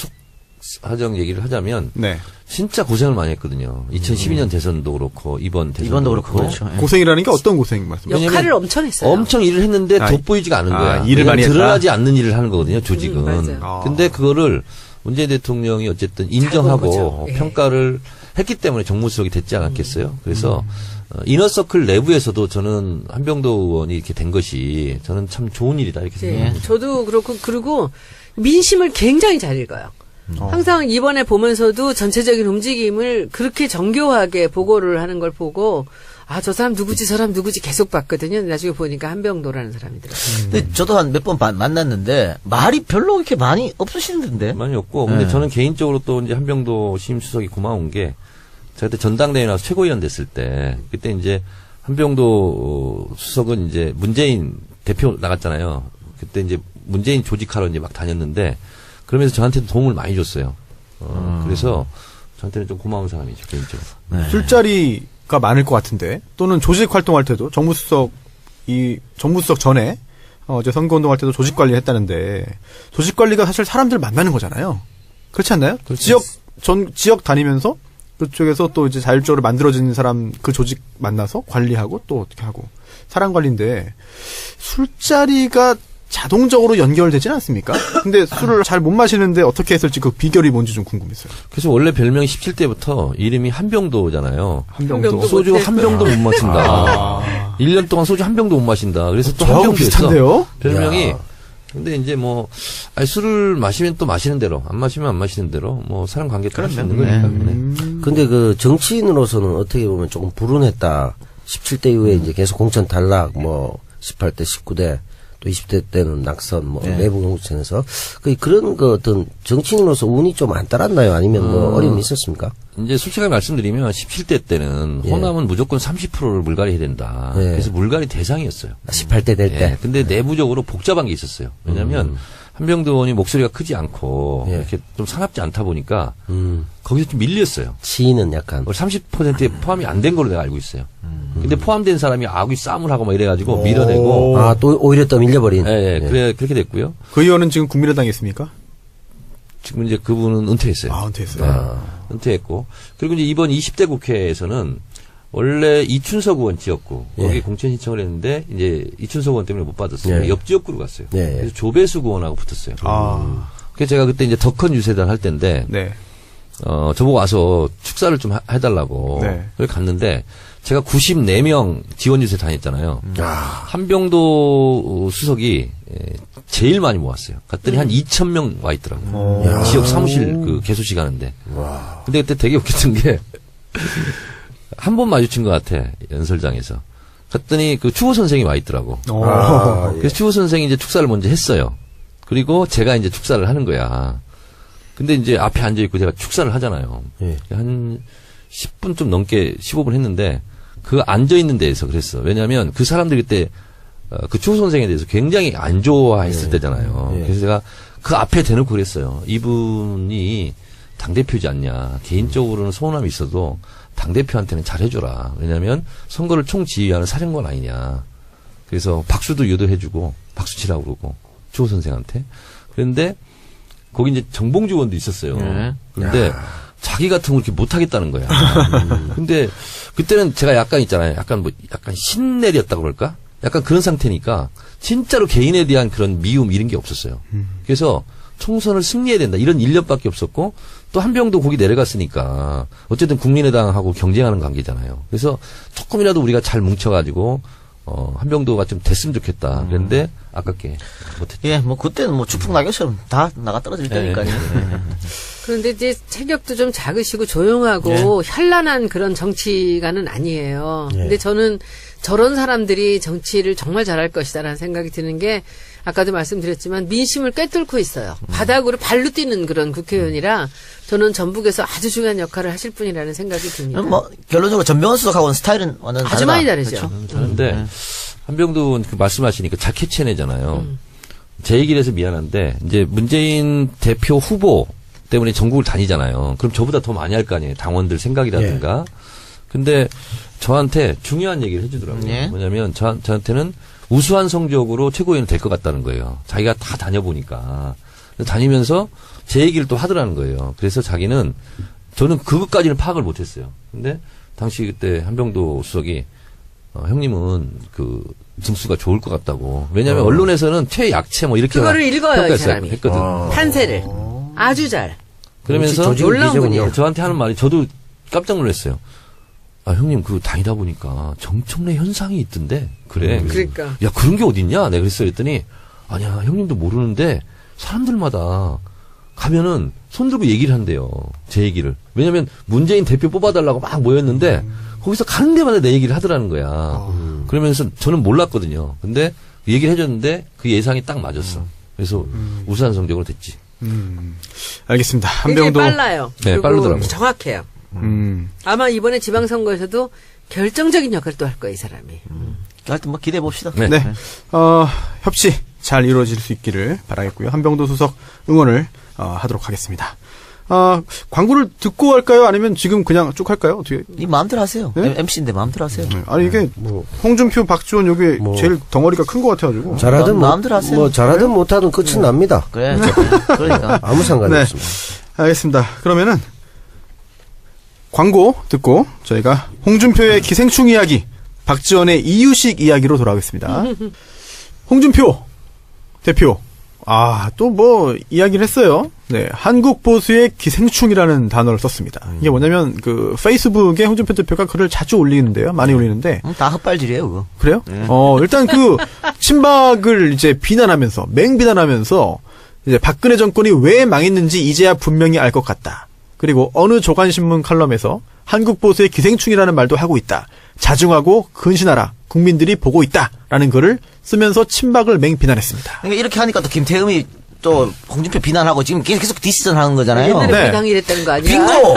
S4: 속하정 얘기를 하자면
S1: 네.
S4: 진짜 고생을 많이 했거든요. 2012년 대선도 그렇고 이번 대선도
S3: 이번도 그렇고 그렇죠. 예.
S1: 고생이라는 게 어떤 고생 말씀이세요?
S2: 역할을 엄청 했어요.
S4: 엄청 일을 했는데
S1: 아,
S4: 돋보이지가 않은 거야.
S1: 일을 많이 했다?
S4: 드러나지 않는 일을 하는 거거든요, 조직은.
S2: 맞아요.
S4: 근데 그거를 문재인 대통령이 어쨌든
S2: 본 거죠.
S4: 인정하고
S2: 예.
S4: 평가를 했기 때문에 정무수석이 됐지 않았겠어요. 그래서 이너서클 내부에서도 저는 한병도 의원이 이렇게 된 것이 저는 참 좋은 일이다 이렇게
S2: 네.
S4: 생각합니다.
S2: 저도 그렇고 그리고 민심을 굉장히 잘 읽어요. 항상 이번에 보면서도 전체적인 움직임을 그렇게 정교하게 보고를 하는 걸 보고 아, 저 사람 누구지 저 사람 누구지 계속 봤거든요. 나중에 보니까 한병도라는 사람이더라고요.
S3: 근데 저도 한 몇 번 만났는데 말이 별로 그렇게 많이 없으시는데.
S4: 많이 없고 근데
S3: 네.
S4: 저는 개인적으로 또 이제 한병도 신임수석이 고마운 게 제가 그때 전당대회 나와서 최고위원 됐을 때 그때 이제 한병도 수석은 이제 문재인 대표 나갔잖아요. 그때 이제 문재인 조직하러 이제 막 다녔는데 그러면서 저한테도 도움을 많이 줬어요. 그래서 저한테는 좀 고마운 사람이죠, 개인적으로.
S3: 네.
S1: 술자리가 많을 것 같은데 또는 조직 활동할 때도 정무수석 전에 어제 선거운동할 때도 조직 관리를 했다는데 조직 관리가 사실 사람들 만나는 거잖아요. 그렇지 않나요?
S4: 그렇죠.
S1: 지역 다니면서 그쪽에서 또 이제 자율적으로 만들어진 사람 그 조직 만나서 관리하고 또 어떻게 하고 사람 관리인데 술자리가 자동적으로 연결되진 않습니까? 근데 술을 잘 못 마시는데 어떻게 했을지 그 비결이 뭔지 좀 궁금했어요.
S4: 그래서 원래 별명이 17대부터 이름이 한병도잖아요.
S1: 한병도.
S4: 소주 한 병도 못 마신다. 1년 동안 소주 한 병도 못 마신다. 그래서 또 한
S1: 저하고
S4: 병도
S1: 비슷한데요?
S4: 별명이.
S5: 야.
S4: 근데 이제 뭐 술을 마시면 또 마시는 대로, 안 마시면 안 마시는 대로 뭐 사람 관계 따라 할 수 있는 거니까. 네.
S5: 근데 그 정치인으로서는 어떻게 보면 조금 불운했다. 17대 이후에 이제 계속 공천 탈락, 뭐 18대, 19대, 또 20대 때는 낙선, 뭐 내부 공천에서 그런 그 어떤 정치인으로서 운이 좀 안 따랐나요? 아니면 뭐 어려움이 있었습니까?
S4: 이제 솔직하게 말씀드리면 17대 때는
S5: 예.
S4: 호남은 무조건 30%를 물갈이해야 된다.
S5: 예.
S4: 그래서 물갈이 대상이었어요.
S5: 18대 될 때.
S4: 예. 근데 내부적으로 복잡한 게 있었어요. 왜냐하면 한병도 의원이 목소리가 크지 않고
S5: 예.
S4: 이렇게 좀 사납지 않다 보니까 거기서 좀 밀렸어요.
S5: 시인은 약간
S4: 30%에 포함이 안 된 걸로 내가 알고 있어요. 근데 포함된 사람이 아귀 싸움을 하고 막 이래가지고 밀어내고.
S5: 아, 또 오히려 또 밀려버린.
S4: 예, 그래 그렇게 됐고요.
S1: 그 의원은 지금 국민의당에 있습니까?
S4: 지금 이제 그분은 은퇴했어요.
S1: 은퇴했어요.
S4: 은퇴했고 그리고 이제 이번 20대 국회에서는 원래 이춘석 의원 지역구 거기에
S5: 예.
S4: 공천 신청을 했는데 이제 이춘석 의원 때문에 못 받았어요.
S5: 예.
S4: 옆 지역구로 갔어요.
S5: 예.
S4: 그래서 조배수 의원하고 붙었어요.
S1: 아,
S4: 그래서 제가 그때 이제 더 큰 유세단 할 때인데
S1: 네.
S4: 저보고 와서 축사를 좀 해달라고
S1: 네.
S4: 그래 갔는데 제가 94명 지원 유세 다녔잖아요. 한병도 수석이 제일 많이 모았어요. 갔더니 한 2,000명 와 있더라고요. 지역 사무실 그 개소식 하는데. 근데 그때 되게 웃겼던 게 한 번 마주친 것 같아 연설장에서. 갔더니 그 추호 선생이 와 있더라고. 그래서 추호 선생이 이제 축사를 먼저 했어요. 그리고 제가 이제 축사를 하는 거야. 근데 이제 앞에 앉아 있고 제가 축사를 하잖아요.
S5: 예.
S4: 한 10분 좀 넘게 15분 했는데 그 앉아 있는 데에서 그랬어. 왜냐하면 그 사람들이 그때 그 추 선생에 대해서 굉장히 안 좋아했을 때잖아요.
S5: 예.
S4: 그래서 제가 그 앞에 대놓고 그랬어요. 이분이 당대표지 않냐. 개인적으로는 서운함이 있어도 당대표한테는 잘해줘라. 왜냐하면 선거를 총지휘하는 사령관 아니냐. 그래서 박수도 유도해주고 박수 치라고 그러고 추 선생한테. 그런데 거기 이제 정봉주 의원도 있었어요.
S3: 네.
S4: 그런데 자기 같은 거 이렇게 못하겠다는 거야. 근데 그때는 제가 약간 있잖아요. 약간 신내렸다고 그럴까? 약간 그런 상태니까 진짜로 개인에 대한 그런 미움 이런 게 없었어요. 그래서 총선을 승리해야 된다. 이런 일념밖에 없었고 또 한병도 거기 내려갔으니까 어쨌든 국민의당하고 경쟁하는 관계잖아요. 그래서 조금이라도 우리가 잘 뭉쳐가지고 한병도가 좀 됐으면 좋겠다. 그런데 아깝게 못했죠.
S3: 예, 뭐 그때는 뭐 추풍낙엽처럼 다 나가 떨어질 때니까요.
S2: 그런데 이제 체격도 좀 작으시고 조용하고 현란한 그런 정치가는 아니에요. 근데 저는 저런 사람들이 정치를 정말 잘할 것이다라는 생각이 드는 게 아까도 말씀드렸지만 민심을 꿰뚫고 있어요. 바닥으로 발로 뛰는 그런 국회의원이라 저는 전북에서 아주 중요한 역할을 하실 분이라는 생각이 듭니다.
S3: 뭐 결론적으로 전병헌 수석하고는 스타일은 완전
S2: 아주
S3: 다르다.
S2: 많이 다르죠.
S4: 그런데 한병도 그 말씀하시니까 잘 캐치해내잖아요. 제 얘기를 해서 미안한데 이제 문재인 대표 후보 때문에 전국을 다니잖아요. 그럼 저보다 더 많이 할 거 아니에요. 당원들 생각이라든가. 근데 저한테 중요한 얘기를 해주더라고요.
S3: 예.
S4: 뭐냐면 저한테는 우수한 성적으로 최고위원 될 것 같다는 거예요. 자기가 다 다녀보니까. 다니면서 제 얘기를 또 하더라는 거예요. 그래서 자기는 저는 그것까지는 파악을 못했어요. 근데 당시 그때 한병도 수석이 형님은 그 등수가 좋을 것 같다고. 왜냐하면 언론에서는 최약체 뭐 이렇게
S2: 그거를 읽어요, 이
S4: 평가했어요.
S2: 사람이.
S4: 했거든.
S2: 판세를 아주 잘.
S4: 그러면서
S5: 조직을
S2: 놀라운
S5: 기재군요.
S2: 분이에요.
S4: 저한테 하는 말이 저도 깜짝 놀랐어요. 아, 형님, 그 다니다 보니까 정청래 현상이 있던데. 그래.
S2: 그러니까.
S4: 야, 그런 게 어딨냐? 내가 그랬어요. 했더니, 아니야, 형님도 모르는데, 사람들마다 가면은 손 들고 얘기를 한대요. 제 얘기를. 왜냐면 문재인 대표 뽑아달라고 막 모였는데, 거기서 가는 데마다 내 얘기를 하더라는 거야. 그러면서 저는 몰랐거든요. 근데 얘기를 해줬는데, 그 예상이 딱 맞았어. 그래서 우수한 성적으로 됐지.
S1: 알겠습니다.
S2: 굉장히
S1: 한병도
S2: 빨라요.
S4: 네,
S2: 그리고
S4: 빠르더라고요.
S2: 정확해요. 아마 이번에 지방선거에서도 결정적인 역할을 또 할 거예요, 이 사람이.
S3: 하여튼 뭐 기대해 봅시다.
S4: 네.
S1: 네. 협치 잘 이루어질 수 있기를 바라겠고요. 한병도 수석 응원을 하도록 하겠습니다. 광고를 듣고 할까요? 아니면 지금 그냥 쭉 할까요? 어떻게?
S3: 이 마음대로 하세요.
S1: 네?
S3: MC인데 마음대로 하세요.
S1: 아니 이게 홍준표, 박지원 요게
S5: 뭐.
S1: 제일 덩어리가 큰 것 같아가지고.
S5: 잘하든
S3: 마음대로 하세요.
S5: 뭐 잘하든 못하든 끝은 납니다.
S3: 그래. 그러니까.
S5: 아무 상관이
S1: 네.
S5: 없습니다.
S1: 알겠습니다. 그러면은 광고 듣고 저희가 홍준표의 기생충 이야기, 박지원의 이유식 이야기로 돌아오겠습니다. 홍준표 대표. 또 뭐 이야기를 했어요. 네, 한국 보수의 기생충이라는 단어를 썼습니다. 이게 뭐냐면 그 페이스북에 홍준표 대표가 글을 자주 올리는데요. 많이 올리는데
S3: 다 헛발질이에요, 그거.
S1: 그래요? 일단 그 친박을 이제 비난하면서 맹비난하면서 이제 박근혜 정권이 왜 망했는지 이제야 분명히 알 것 같다. 그리고 어느 조간신문 칼럼에서 한국 보수의 기생충이라는 말도 하고 있다. 자중하고 근신하라. 국민들이 보고 있다. 라는 글을 쓰면서 친박을 맹비난했습니다.
S3: 그러니까 이렇게 하니까 또 김태흠이 또 홍준표 비난하고 지금 계속 디스전 하는 거잖아요.
S2: 옛날에
S1: 네.
S2: 배당이 이랬다는 거 아니야?
S3: 빙고!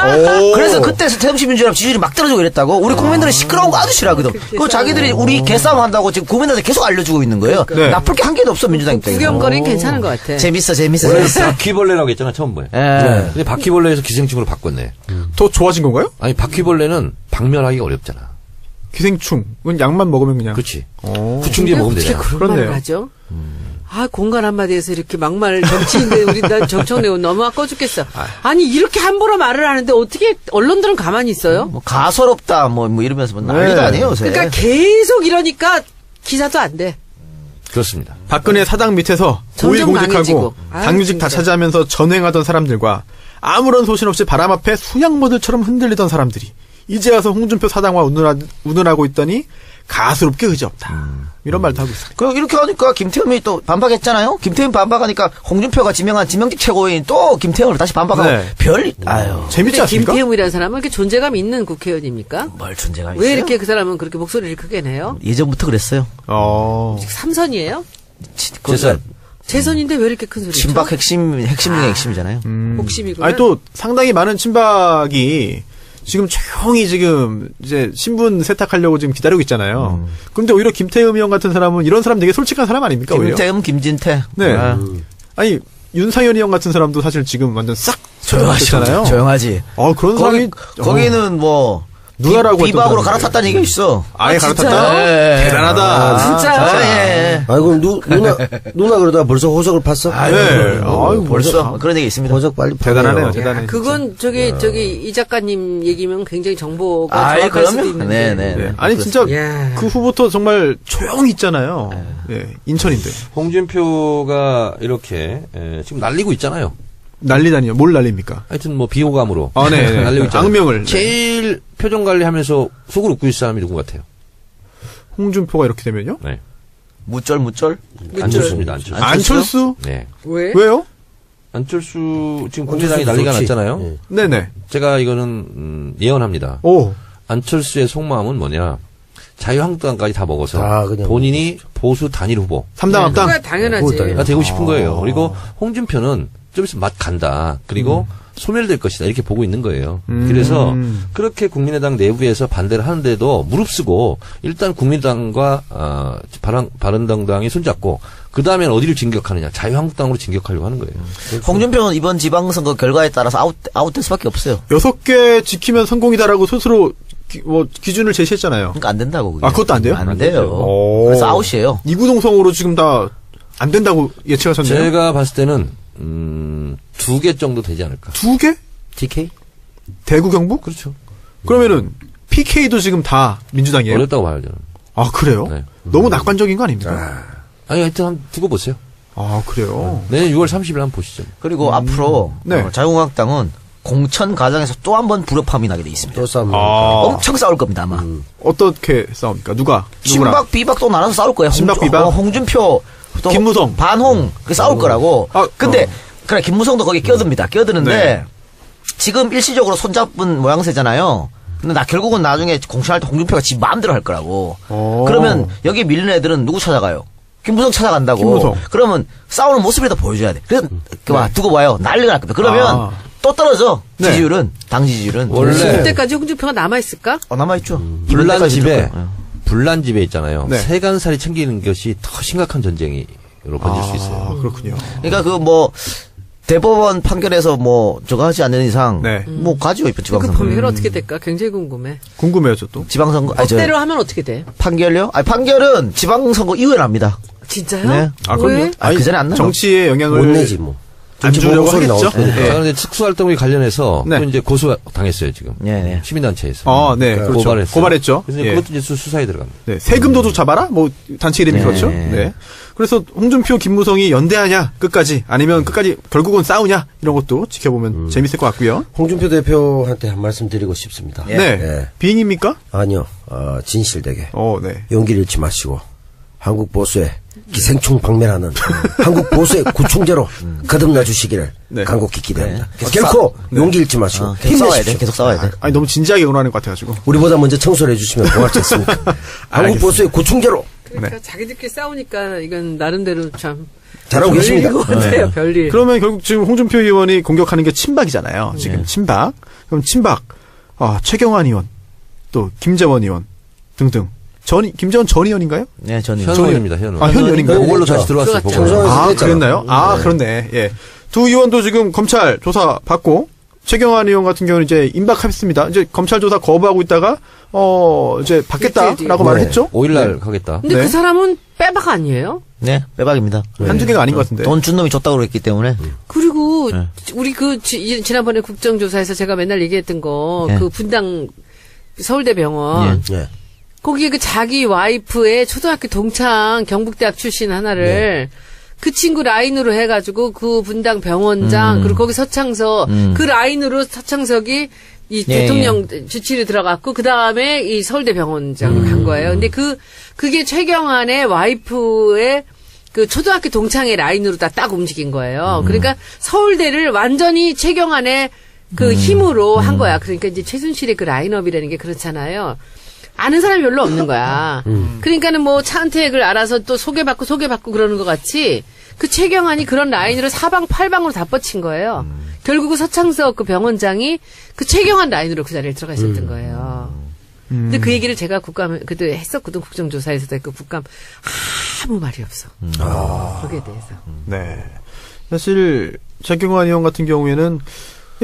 S3: 그래서 그때 새정치민주연합 지지율이 막 떨어지고 이랬다고. 우리 국민들은 시끄러운 거 아주 싫어하거든. 그거 자기들이 우리 개싸움 한다고 지금 국민들한테 계속 알려주고 있는 거예요.
S1: 네.
S3: 나쁠 게 한 개도 없어, 민주당 입장에서.
S2: 구경거리는 괜찮은 것 같아.
S3: 재밌어.
S4: 원래 바퀴벌레라고 했잖아, 처음에.
S3: 예.
S4: 근데 바퀴벌레에서 기생충으로 바꿨네.
S1: 더 좋아진 건가요?
S4: 아니, 바퀴벌레는 박멸하기가 어렵잖아.
S1: 기생충은 약만 먹으면 그냥.
S4: 그렇지. 구충제 먹으면
S2: 어떻게
S4: 되잖아.
S2: 그런
S1: 그렇네요.
S2: 말을 하죠? 공간 한마디에서 이렇게 막말 정치인데 우리 난 정청래 의원 너무 아까워 죽겠어. 아니 이렇게 함부로 말을 하는데 어떻게 언론들은 가만히 있어요?
S3: 뭐 가소롭다, 뭐 이러면서 뭐 난리도
S1: 네.
S3: 아니에요, 요새.
S2: 그러니까 계속 이러니까 기사도 안 돼.
S4: 그렇습니다.
S1: 박근혜 사당 밑에서
S2: 점점
S1: 고위공직하고
S2: 강해지고. 아유,
S1: 당유직 다
S2: 진짜.
S1: 차지하면서 전횡하던 사람들과 아무런 소신 없이 바람 앞에 수양모들처럼 흔들리던 사람들이 이제 와서 홍준표 사당과 운운하고 있더니 가스롭게 의지없다. 이런 말도 하고 있습니다.
S3: 그 이렇게 하니까 김태흠이 또 반박했잖아요. 김태흠 반박하니까 홍준표가 지명한 지명직 최고위원 또 김태흠을 다시 반박하고
S1: 네.
S3: 아유.
S1: 재밌지
S2: 근데
S1: 않습니까?
S2: 김태흠이라는 사람은 이렇게 존재감 있는 국회의원입니까?
S3: 뭘 존재가 있어요?
S2: 왜 이렇게 그 사람은 그렇게 목소리를 크게 내요?
S3: 예전부터 그랬어요.
S2: 삼선이에요?
S4: 재산.
S2: 재선인데 왜 이렇게 큰 소리죠?
S3: 친박 핵심 중에 핵심이잖아요.
S2: 복심이구나.
S1: 아니 또 상당히 많은 친박이 지금 조용히 지금 이제 신분 세탁하려고 지금 기다리고 있잖아요. 그런데 오히려 김태흠 의원 같은 사람은 이런 사람 되게 솔직한 사람 아닙니까? 오히려?
S3: 김태흠, 김진태.
S1: 네.
S3: 아,
S1: 아니 윤상현 의원 같은 사람도 사실 지금 완전 싹 조용하셨잖아요.
S3: 조용하지.
S1: 그런 사람이
S3: 거기는 뭐
S1: 누가라고
S3: 비박으로 갈아탔다는 얘기가 있어.
S1: 아예
S2: 진짜요?
S1: 갈아탔다.
S3: 예.
S1: 대단하다.
S2: 진짜.
S3: 예.
S5: 아이고 누나 그러다가 벌써 호적을 팠어?
S1: 네. 아유,
S3: 벌써 그런 얘기 있습니다.
S5: 호적 빨리
S1: 대단하네요.
S5: 파네요.
S1: 대단해.
S2: 그건 저기 이 작가님 얘기면 굉장히 정보가
S3: 아,
S2: 정확할 수도
S3: 그럼요.
S2: 있는데.
S3: 네네.
S1: 네. 아니 진짜
S2: 야.
S1: 그 후부터 정말 조용히 있잖아요. 예, 인천인데
S4: 홍준표가 이렇게 지금 날리고 있잖아요.
S1: 난리다니요. 뭘 난립니까?
S4: 하여튼 뭐 비호감으로
S1: 네.
S4: 날리고 있잖아요.
S1: 악명을.
S4: 제일 표정 관리하면서 속을 웃고 있을 사람이 누구 같아요?
S1: 홍준표가 이렇게 되면요?
S4: 네.
S3: 무쩔.
S4: 안철수입니다. 안철수.
S1: 안철수?
S4: 네.
S2: 왜?
S1: 왜요?
S4: 안철수 지금 국민의당이 난리가
S5: 좋지.
S4: 났잖아요.
S5: 예.
S1: 네네.
S4: 제가 이거는 예언합니다.
S1: 오.
S4: 안철수의 속마음은 뭐냐? 자유한국당까지 다 먹어서
S5: 아, 그냥
S4: 본인이 보수 단일 후보가
S1: 3당 합당?
S2: 그거야 당연하지.
S5: 그거
S4: 되고 싶은 거예요. 그리고 홍준표는 좀 있으면 맛 간다. 그리고 소멸될 것이다. 이렇게 보고 있는 거예요. 그래서 그렇게 국민의당 내부에서 반대를 하는데도 무릅쓰고 일단 국민의당과 바른정당이 손잡고 그 다음엔 어디를 진격하느냐. 자유한국당으로 진격하려고 하는 거예요.
S3: 홍준표는 이번 지방선거 결과에 따라서 아웃될 수밖에 없어요.
S1: 6개 지키면 성공이다라고 스스로 기준을 제시했잖아요.
S3: 그러니까 안 된다고. 그게.
S1: 아, 그것도 안 돼요?
S3: 안 돼요.
S1: 오.
S3: 그래서 아웃이에요.
S1: 이구동성으로 지금 다 안 된다고 예측하셨네요.
S4: 제가 봤을 때는 2개 정도 되지 않을까.
S1: 2개?
S5: TK?
S1: 대구 경북?
S4: 그렇죠.
S1: 그러면은 PK도 지금 다 민주당이에요?
S4: 어렵다고 봐요, 저는.
S1: 아, 그래요?
S4: 네.
S1: 너무 낙관적인 거 아닙니까?
S4: 아니, 하여튼 한번 두고 보세요.
S1: 아, 그래요?
S4: 내년 6월 30일 한번 보시죠.
S3: 그리고 앞으로
S1: 네.
S3: 자유한국당은 공천 과정에서 또 한 번 불협화음이 나게 돼 있습니다.
S5: 또 싸움.
S3: 엄청 싸울 겁니다 아마.
S1: 어떻게 싸웁니까? 누구랑?
S3: 친박 비박 또 나눠서 싸울 거예요.
S1: 친박, 비박?
S3: 홍준표 또
S1: 김무성.
S3: 반홍 그 싸울 거라고.
S1: 아,
S3: 근데 그래 김무성도 거기 끼어듭니다. 끼어드는데 지금 일시적으로 손잡은 모양새잖아요. 근데 결국은 나중에 공천할 때 홍준표가 지 마음대로 할 거라고. 그러면 여기 밀린 애들은 누구 찾아가요? 김무성 찾아간다고.
S1: 김무성.
S3: 그러면 싸우는 모습이라도 보여줘야 돼. 그래서 두고 봐요. 난리가 날 겁니다. 그러면 또 떨어져.
S1: 네.
S3: 지지율은 당 지지율은
S4: 원래
S2: 그때까지 홍준표가 남아있을까?
S3: 남아있죠.
S4: 불난 집에
S3: 이럴 거예요.
S4: 불난 집에 있잖아요.
S1: 네.
S4: 세간살이 챙기는 것이 더 심각한 전쟁으로 번질 수 있어요.
S1: 아, 그렇군요.
S3: 그러니까 대법원 판결에서 저거 하지 않는 이상
S1: 네.
S3: 가지고 있죠
S2: 그
S3: 지방선거.
S2: 범위가 어떻게 될까? 굉장히 궁금해.
S1: 궁금해요, 저도.
S3: 지방선거
S2: 법대로 하면 어떻게 돼?
S3: 판결요? 판결은 지방선거 이후에 납니다.
S2: 진짜요?
S3: 네.
S1: 아,
S2: 왜?
S1: 그럼요.
S3: 그 전에 안 나요.
S1: 정치에 영향을
S5: 못 내지 뭐.
S1: 안 주려고
S5: 소리
S1: 하겠죠.
S5: 나올 테니까.
S1: 네.
S4: 자, 그런데 특수활동에 관련해서
S1: 네.
S4: 또 이제 고소 당했어요, 지금.
S3: 네.
S4: 시민단체에서.
S1: 네, 그렇죠.
S4: 고발했어요.
S1: 고발했죠.
S4: 그래서
S1: 예.
S4: 그것도 이제 수사에 들어갑니다.
S1: 네, 세금도 잡아라? 단체 이름이
S3: 네.
S1: 그렇죠? 네. 그래서 홍준표, 김무성이 연대하냐, 끝까지. 아니면 끝까지 결국은 싸우냐, 이런 것도 지켜보면 재밌을 것 같고요.
S5: 홍준표 대표한테 한 말씀 드리고 싶습니다.
S3: 예.
S1: 네.
S5: 예.
S1: 비행입니까?
S5: 아니요. 진실되게
S1: 네.
S5: 용기를 잃지 마시고 한국 보수의 기생충 박멸하는 한국 보수의 구충제로 거듭나 주시기를
S1: 네.
S5: 간곡히 기대합니다.
S3: 계속
S5: 결코 용기 잃지 마시고
S3: 계속 싸워야 돼.
S5: 힘내십시오.
S3: 계속 싸워야 돼.
S1: 아니, 너무 진지하게 응원하는 것 같아가지고.
S5: 우리보다 먼저 청소를 해주시면 고맙지 않습니까? 한국 보수의 구충제로
S2: 그러니까 자기들끼리 싸우니까 이건 나름대로 참
S5: 잘하고 계십니다.
S2: 별일인 것 같아요. 별일.
S1: 그러면 결국 지금 홍준표 의원이 공격하는 게 친박이잖아요. 지금 친박. 그럼 친박, 최경환 의원, 또 김재원 의원 등등. 김재원 전 의원인가요?
S3: 네, 저는
S4: 현 의원입니다, 현 의원.
S1: 현 의원인가요?
S4: 그걸로 다시 들어왔어요,
S2: 그렇죠.
S4: 보고.
S5: 청소년-
S1: 아,
S5: 했잖아.
S1: 그랬나요? 그렇네. 예. 두 의원도 지금 검찰 조사 받고, 최경환 의원 같은 경우는 이제 임박했습니다. 이제 검찰 조사 거부하고 있다가, 이제 받겠다라고 말을
S5: 네.
S1: 했죠?
S4: 5일날 가겠다.
S2: 근데
S1: 네.
S2: 그 사람은 빼박 아니에요?
S3: 네, 빼박입니다.
S1: 한두 개가 아닌 것 같은데.
S3: 돈 준 놈이 줬다고 그랬기 때문에.
S2: 그리고 우리 지난번에 국정조사에서 제가 맨날 얘기했던 거,
S3: 예.
S2: 그 분당 서울대병원.
S5: 예.
S2: 거기에 그 자기 와이프의 초등학교 동창 경북대학 출신 하나를 그 친구 라인으로 해가지고 그 분당 병원장 그리고 거기 서창석 그 라인으로 서창석이 이
S3: 예,
S2: 대통령 주치를 들어갔고 그 다음에 이 서울대 병원장으로 간 거예요. 근데 그게 최경환의 와이프의 그 초등학교 동창의 라인으로 다 딱 움직인 거예요. 그러니까 서울대를 완전히 최경환의 그 힘으로 한 거야. 그러니까 이제 최순실의 그 라인업이라는 게 그렇잖아요. 아는 사람이 별로 없는 거야. 그러니까는 차은택을 알아서 또 소개받고 그러는 것 같이 그 최경환이 그런 라인으로 사방팔방으로 다 뻗친 거예요. 결국은 서창석 그 병원장이 그 최경환 라인으로 그 자리에 들어가 있었던 거예요. 근데 그 얘기를 제가 국감 그때 했었거든. 국정조사에서도 했고 국감 아무 말이 없어. 거기에 대해서.
S1: 네. 사실 최경환 의원 같은 경우에는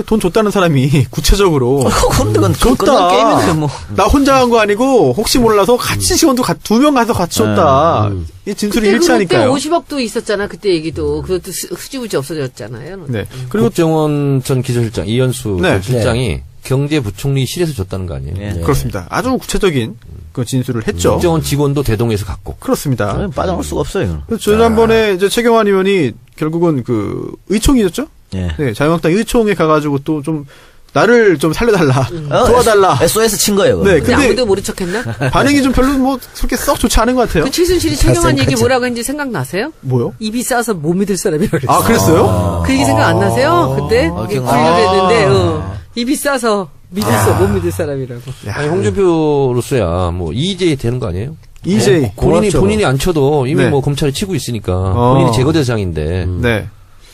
S1: 돈 줬다는 사람이 구체적으로
S3: 근데 그건
S1: 줬다.
S3: 게임인데 뭐.
S1: 나 혼자 한 거 아니고 혹시 몰라서 같이 직원도 2명 가서 같이 줬다. 이 진술이
S2: 그때
S1: 일치하니까요.
S2: 50억도 있었잖아. 그때 얘기도. 그것도 흐지부지 없어졌잖아요.
S1: 네. 그리고
S4: 국정원 전 기조실장 이현수
S1: 네.
S4: 전 실장이 경제부총리실에서 줬다는 거 아니에요?
S3: 네.
S1: 그렇습니다. 아주 구체적인 그 진술을 했죠.
S4: 국정원 직원도 대동에서 갖고.
S1: 그렇습니다.
S3: 빠져나올 수가 없어요.
S1: 그래서 지난번에 이제 최경환 의원이 결국은 그 의총이었죠?
S3: 예.
S1: 네, 자유한국당 의총에 가가지고 또 좀 나를 좀 살려달라, 도와달라.
S3: SOS 친 거예요.
S1: 네,
S2: 근데
S1: 근데
S2: 아무도 모른 척했나?
S1: 반응이 좀 별로 뭐 그렇게 썩 좋지 않은 것 같아요.
S2: 그 최순실이 최경환 얘기 뭐라고 했는지 생각나세요?
S1: 뭐요?
S2: 입이 싸서 못 믿을 사람이라고 그랬어.
S1: 아, 그랬어요?
S2: 그 얘기 생각 안 나세요? 그때? 분류했는데, 입이 싸서 못 믿을 사람이라고.
S4: 아니, 홍준표로서야 뭐 이재 되는 거 아니에요?
S1: 이제
S4: 본인이 안 쳐도 이미
S1: 네.
S4: 뭐 검찰이 치고 있으니까 본인이 제거 대상인데
S1: 네.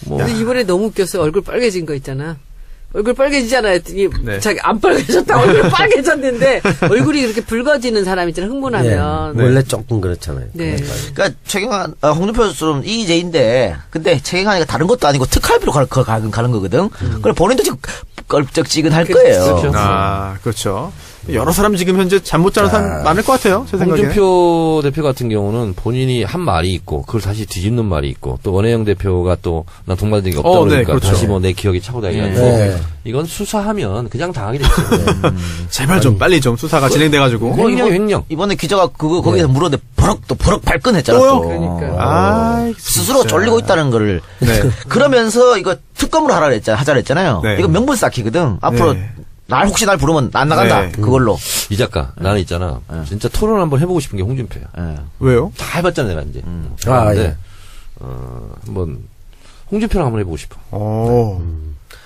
S4: 뭐
S2: 근데 이번에 너무 웃겼어. 얼굴 빨개진 거 있잖아. 얼굴 빨개지잖아요.
S1: 네.
S2: 자기 안 빨개졌다. 얼굴 빨개졌는데 얼굴이 그렇게 붉어지는 사람 있잖아. 흥분하면.
S1: 네.
S5: 원래 조금 그렇잖아요.
S2: 네.
S3: 그러니까 최경환, 홍준표처럼 이재인데, 근데 최경환이가 다른 것도 아니고 특활비로 가는 거거든. 그래 본인도 지금 껄쩍지근할 거예요.
S4: 그렇죠.
S1: 아, 그렇죠. 여러 사람 지금 현재 잠 못 자는 사람 많을 것 같아요. 제 생각에.
S4: 홍준표 대표 같은 경우는 본인이 한 말이 있고 그걸 다시 뒤집는 말이 있고 또 원혜영 대표가 또 난 동반된 게 없다 그러니까
S1: 네, 그렇죠.
S4: 다시 뭐 내 기억이 차고 다니고
S5: 네.
S4: 이건 수사하면 그냥 당하게 되죠.
S1: 제발 좀 빨리 좀 수사가 진행돼가지고.
S4: 횡령.
S3: 이번에 기자가 거기서 물었는데 버럭 발끈했잖아.
S1: 또요?
S3: 또.
S2: 그러니까.
S1: 아,
S3: 스스로 쫄리고 있다는 거를.
S1: 네.
S3: 그러면서 이거 특검으로 하자 그랬잖아요.
S1: 네.
S3: 이거 명분 쌓기거든. 앞으로
S1: 네.
S3: 혹시 날 부르면 안 나간다.
S1: 네.
S3: 그걸로.
S4: 이 작가 나는 있잖아. 진짜 토론 한번 해보고 싶은 게 홍준표야.
S3: 예.
S1: 왜요?
S4: 다 해봤잖아 내가 이제.
S5: 아,
S4: 근데
S5: 예.
S4: 한번 홍준표랑 한번 해보고 싶어.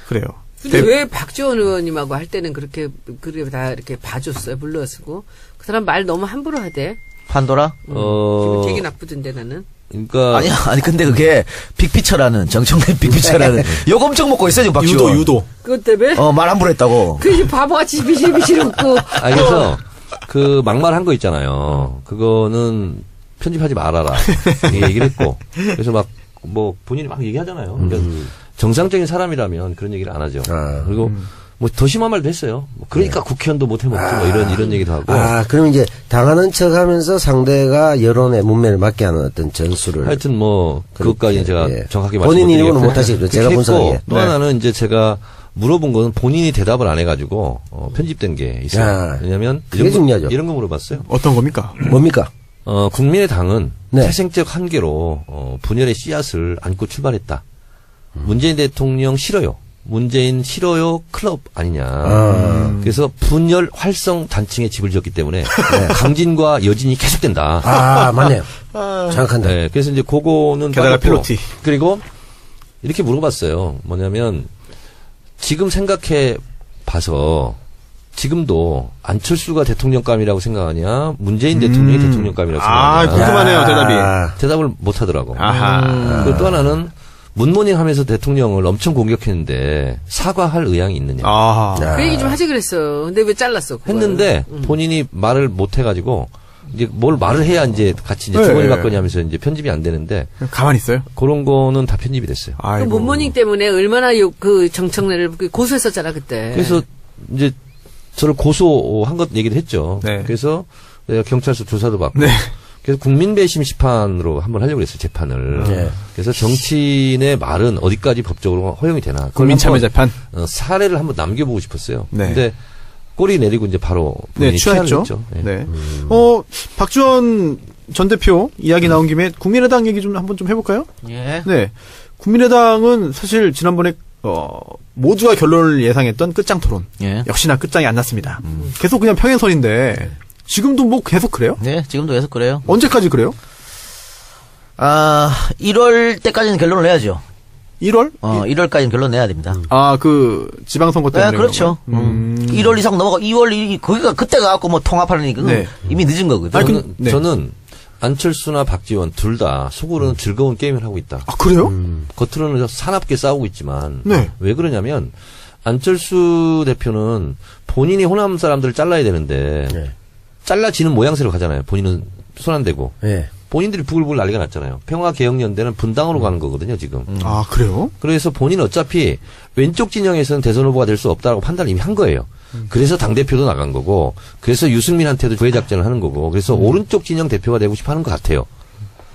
S1: 그래요.
S2: 근데 왜 박지원 의원님하고 할 때는 그렇게 다 이렇게 봐줬어요. 불러쓰고. 그 사람 말 너무 함부로 하대.
S3: 판도라?
S2: 기분 되게 나쁘던데 나는.
S4: 그러니까
S3: 아니 근데 그게 빅피처라는 정청래 빅피처라는 욕 엄청 먹고 있어요 지금 박지원.
S1: 유도.
S2: 그것 때문에?
S3: 말 함부로 했다고.
S2: 그 이제 바보같이 비실비실 웃고.
S4: 그래서 그 막말한 거 있잖아요. 그거는 편집하지 말아라. 이렇게 얘기를 했고. 그래서 막 뭐 본인이 막 얘기하잖아요. 그러니까 정상적인 사람이라면 그런 얘기를 안 하죠. 그리고 뭐 더 심한 말도 했어요. 뭐 그러니까 국회의원도 못 해먹지 뭐 이런 얘기도 하고.
S5: 그럼 이제 당하는 척 하면서 상대가 여론의 문매를 맞게 하는 어떤 전술을.
S4: 하여튼 뭐 그것까지 제가
S5: 예.
S4: 정확하게
S5: 본인
S4: 말씀드리겠고
S5: 이름은 못 하시죠. 제가
S4: 그렇게
S5: 분석하기에.
S4: 했고 또
S1: 네.
S4: 하나는 이제 제가 물어본 거는 본인이 대답을 안 해가지고 편집된 게 있어요.
S5: 야,
S4: 왜냐하면
S5: 그게 중요하죠.
S4: 이런 거 물어봤어요.
S1: 어떤 겁니까?
S5: 뭡니까?
S4: 국민의당은
S5: 네.
S4: 태생적 한계로 분열의 씨앗을 안고 출발했다. 문재인 대통령 싫어요. 문재인 싫어요 클럽 아니냐. 그래서 분열 활성 단층에 집을 지었기 때문에 강진과 여진이 계속된다.
S5: 맞네요. 정확한다.
S4: 네, 그래서 이제 그거는
S1: 게다가
S4: 빠졌고,
S1: 필로티.
S4: 그리고 이렇게 물어봤어요. 뭐냐면 지금 생각해 봐서 지금도 안철수가 대통령감이라고 생각하냐, 문재인 대통령이 대통령감이라고 생각하냐.
S1: 궁금하네요, 대답이.
S4: 대답을 못 하더라고.
S1: 아하.
S4: 그리고 또 하나는 문모닝 하면서 대통령을 엄청 공격했는데 사과할 의향이 있느냐.
S1: 아하.
S2: 그 얘기 좀 하지 그랬어. 근데 왜 잘랐어? 그걸?
S4: 했는데 본인이 말을 못 해가지고 이제 뭘 말을 해야 이제 같이 이제
S1: 네.
S4: 주거니 받거니 하면서 이제 편집이 안 되는데
S1: 가만히 있어요?
S4: 그런 거는 다 편집이 됐어요.
S2: 그
S1: 아이고.
S2: 문모닝 때문에 얼마나 그 정청래를 고소했었잖아 그때.
S4: 그래서 이제 저를 고소한 것 얘기를 했죠.
S1: 네.
S4: 그래서 내가 경찰서 조사도 받고.
S1: 네.
S4: 그래서 국민배심 시판으로 한번 하려고 했어요, 재판을.
S5: 네.
S4: 그래서 정치인의 말은 어디까지 법적으로 허용이 되나. 그걸
S1: 국민참여재판.
S4: 한번, 사례를 한번 남겨보고 싶었어요.
S1: 네.
S4: 근데 꼬리 내리고 이제 바로
S1: 네,
S4: 본인이
S1: 취하했죠.
S4: 취하를 했죠.
S1: 네. 박지원 전 대표 이야기 나온 김에 국민의당 얘기 좀 한번 좀 해볼까요?
S3: 예.
S1: 네. 국민의당은 사실 지난번에 모두가 결론을 예상했던 끝장 토론.
S3: 예.
S1: 역시나 끝장이 안 났습니다. 계속 그냥 평행선인데 지금도 뭐 계속 그래요?
S3: 네, 지금도 계속 그래요.
S1: 언제까지 그래요?
S3: 1월 때까지는 결론을 내야죠.
S1: 1월?
S3: 1월까지는 결론 내야 됩니다.
S1: 그 지방선거 때문에.
S3: 네, 그렇죠.
S1: 그런가요?
S3: 1월 이상 넘어가 2월 거기가 그때가 갖고 뭐 통합하는 얘기는
S1: 네.
S3: 이미 늦은 거거든요.
S1: 아니,
S4: 저는 안철수나 박지원 둘 다 속으로는 즐거운 게임을 하고 있다.
S1: 아, 그래요?
S4: 겉으로는 사납게 싸우고 있지만
S1: 네.
S4: 왜 그러냐면 안철수 대표는 본인이 호남 사람들을 잘라야 되는데
S5: 네.
S4: 잘라지는 모양새로 가잖아요. 본인은 손 안 대고.
S5: 예.
S4: 본인들이 부글부글 난리가 났잖아요. 평화개혁연대는 분당으로 가는 거거든요, 지금.
S1: 아, 그래요?
S4: 그래서 본인은 어차피 왼쪽 진영에서는 대선 후보가 될 수 없다고 판단을 이미 한 거예요. 그래서 당대표도 나간 거고, 그래서 유승민한테도 구애작전을 하는 거고, 그래서 오른쪽 진영 대표가 되고 싶어 하는 것 같아요.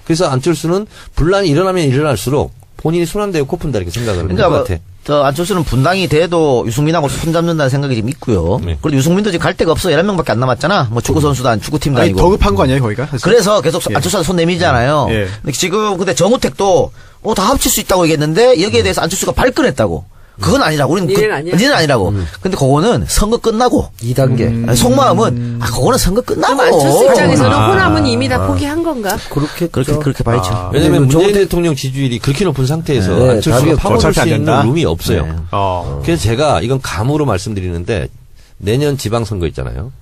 S4: 그래서 안철수는 분란이 일어나면 일어날수록 본인이 손 안 대고 코 푼다 이렇게 생각을 하는 것 같아.
S3: 저 안철수는 분당이 돼도 유승민하고 손잡는다는 생각이 좀 있고요.
S4: 네.
S3: 그리고 유승민도 지금 갈 데가 없어. 11명밖에 안 남았잖아. 뭐 축구선수도 아니고 축구팀도
S1: 아니,
S3: 아니고.
S1: 더 급한 거 아니에요, 거기가? 사실?
S3: 그래서 계속
S1: 예.
S3: 안철수한테 손 내밀잖아요.
S1: 예.
S3: 근데 지금 근데 정우택도 다 합칠 수 있다고 얘기했는데 여기에 대해서 안철수가 발끈했다고. 그건 아니라고. 우리는
S2: 니는 아니야.
S3: 니는 아니라고. 근데 그거는 선거 끝나고
S5: 2단계.
S3: 아니, 속마음은 그거는 선거 끝나고.
S2: 그럼 안철수 입장에서는 호남은 이미 다 포기한 건가?
S5: 그렇겠죠.
S3: 그렇게 봐야죠.
S4: 왜냐면
S5: 근데
S4: 문재인 대통령 지지율이 그렇게 높은 상태에서
S5: 네,
S4: 안철수가
S5: 답이
S4: 파고들
S1: 어차피
S4: 수
S1: 안
S4: 있는
S1: 된다.
S4: 룸이 없어요.
S3: 네.
S4: 그래서 제가 이건 감으로 말씀드리는데 내년 지방선거 있잖아요.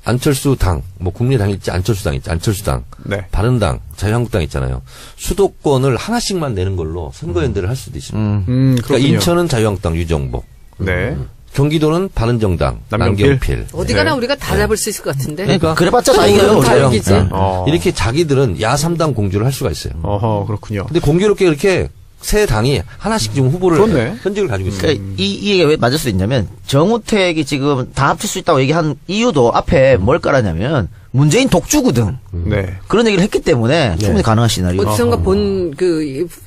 S4: 안철수 당, 뭐 국민의당일지 안철수당 있지, 안철수당,
S1: 네.
S4: 바른당, 자유한국당 있잖아요. 수도권을 하나씩만 내는 걸로 선거연대를 할 수도 있습니다.
S1: 그렇군요.
S4: 그러니까 인천은 자유한국당 유정복,
S1: 네.
S4: 경기도는 바른정당
S1: 남경필.
S4: 남경필.
S2: 어디 가나 우리가 다 잡을 수 있을 것 같은데.
S3: 그러니까 그래봤자 다 이겨요.
S2: 다
S3: 우리가.
S2: 이기지.
S3: 네.
S4: 이렇게 자기들은 야3당 공주를 할 수가 있어요.
S1: 어허, 그렇군요.
S4: 근데 공교롭게 이렇게 세 당이 하나씩 지금 후보를
S1: 그렇네.
S4: 현직을 가지고 있어요.
S3: 그러니까 이 얘기가 왜 맞을 수 있냐면 정우택이 지금 다 합칠 수 있다고 얘기한 이유도 앞에 뭘 깔았냐면 문재인 독주거든.
S1: 네.
S3: 그런 얘기를 했기 때문에 충분히 가능한 시나리오.
S2: 어디선가 본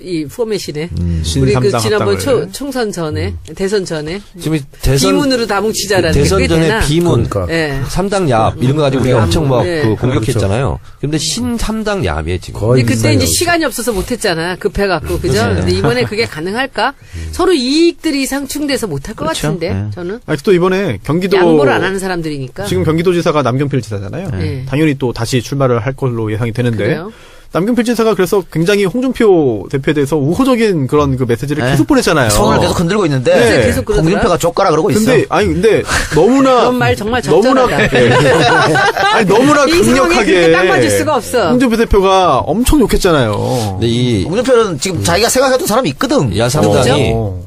S2: 이 포맷이네.
S1: 신
S2: 우리 그
S1: 삼당
S2: 지난번
S1: 합당을.
S2: 총선 전에 대선 전에
S4: 지금 대선
S2: 비문으로 다 뭉치자라는 게
S4: 대선
S2: 그게
S4: 전에
S2: 되나?
S4: 비문
S5: 그러니까.
S2: 예.
S4: 3당 야합 이런 거 가지고 우리가 엄청 막
S2: 네.
S4: 그 공격했잖아요. 근데 신 3당 야합이에요 지금.
S5: 거의
S2: 근데 그때 이제
S5: 비슷해요.
S2: 시간이 없어서 못했잖아. 급해갖고 그죠? 근데 이번에 그게 가능할까? 서로 이익들이 상충돼서 못할 것
S3: 그렇죠.
S2: 같은데
S3: 네.
S2: 저는
S1: 아니, 또 이번에 경기도.
S2: 양보를 안 하는 사람들이니까.
S1: 지금 경기도지사가 남경필 지사잖아요.
S2: 네.
S1: 당연히 또 다시 출마를 할 걸로 예상이 되는데.
S2: 그래요?
S1: 남경필 지사가 그래서 굉장히 홍준표 대표에 대해서 우호적인 그런 그 메시지를
S3: 네.
S1: 계속 보냈잖아요.
S3: 손을 계속 흔들고 있는데
S1: 네.
S2: 계속 그러더라.
S3: 홍준표가 족가라 그러고 있어.
S1: 근데 너무나
S2: 그런 말 정말
S1: 너무나
S2: 적절하다.
S1: 아니 너무나
S2: 이 상황에 그렇게
S1: 강력하게
S2: 딱 맞을 수가 없어.
S1: 홍준표 대표가 엄청 욕했잖아요.
S4: 근데 이
S3: 홍준표는 지금 자기가 생각했던 사람이 있거든.
S4: 야3당이
S1: 어.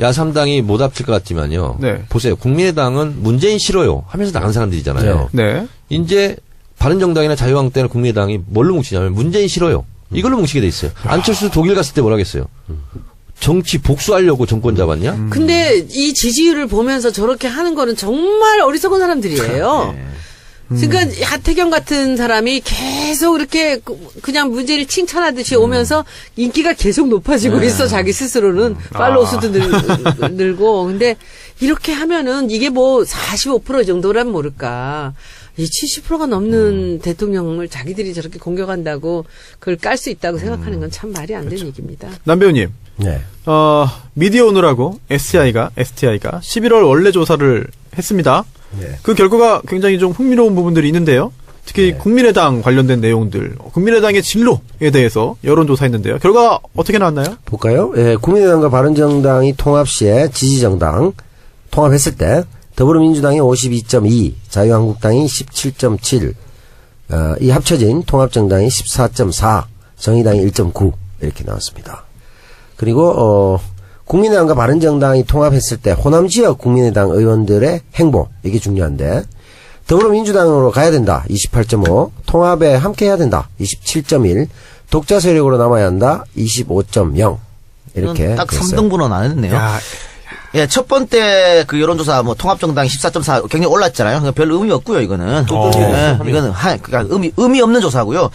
S4: 야3당이 못 합칠 것 같지만요.
S1: 네.
S4: 보세요. 국민의당은 문재인 싫어요 하면서 나간 사람들이잖아요.
S1: 네.
S4: 이제 바른정당이나 자유한국당이나 국민의당이 뭘로 뭉치냐면 문재인 싫어요. 이걸로 뭉치게 돼 있어요. 안철수 독일 갔을 때 뭐라겠어요. 정치 복수하려고 정권 잡았냐?
S2: 근데 이 지지율을 보면서 저렇게 하는 거는 정말 어리석은 사람들이에요. 그러니까 하태경 같은 사람이 계속 이렇게 그냥 문재인을 칭찬하듯이 오면서 인기가 계속 높아지고 있어 자기 스스로는 팔로우 수도 늘고 근데 이렇게 하면은 이게 뭐 45% 정도란 모를까 이 70%가 넘는 대통령을 자기들이 저렇게 공격한다고 그걸 깔 수 있다고 생각하는 건 참 말이 안 되는 얘기입니다.
S1: 남 배우님,
S5: 네.
S1: 미디어 오늘하고 STI가 11월 원래 조사를 했습니다.
S5: 네.
S1: 그 결과가 굉장히 좀 흥미로운 부분들이 있는데요. 특히 국민의당 관련된 내용들, 국민의당의 진로에 대해서 여론조사했는데요. 결과 어떻게 나왔나요?
S5: 볼까요? 예, 국민의당과 바른정당이 통합 시에 지지정당 통합했을 때 더불어민주당이 52.2, 자유한국당이 17.7, 이 합쳐진 통합정당이 14.4, 정의당이 1.9 이렇게 나왔습니다. 그리고 국민의당과 바른정당이 통합했을 때 호남 지역 국민의당 의원들의 행보 이게 중요한데 더불어민주당으로 가야 된다 28.5, 통합에 함께해야 된다 27.1, 독자 세력으로 남아야 한다 25.0 이렇게
S3: 딱
S5: 됐어요.
S3: 3등분은 안 했네요.
S1: 야,
S3: 예, 첫 번째 그 여론조사 뭐 통합정당이 14.4 굉장히 올랐잖아요. 그러니까 별 의미 없고요, 이거는. 예, 이거는 그러니까 의미 없는 조사고요.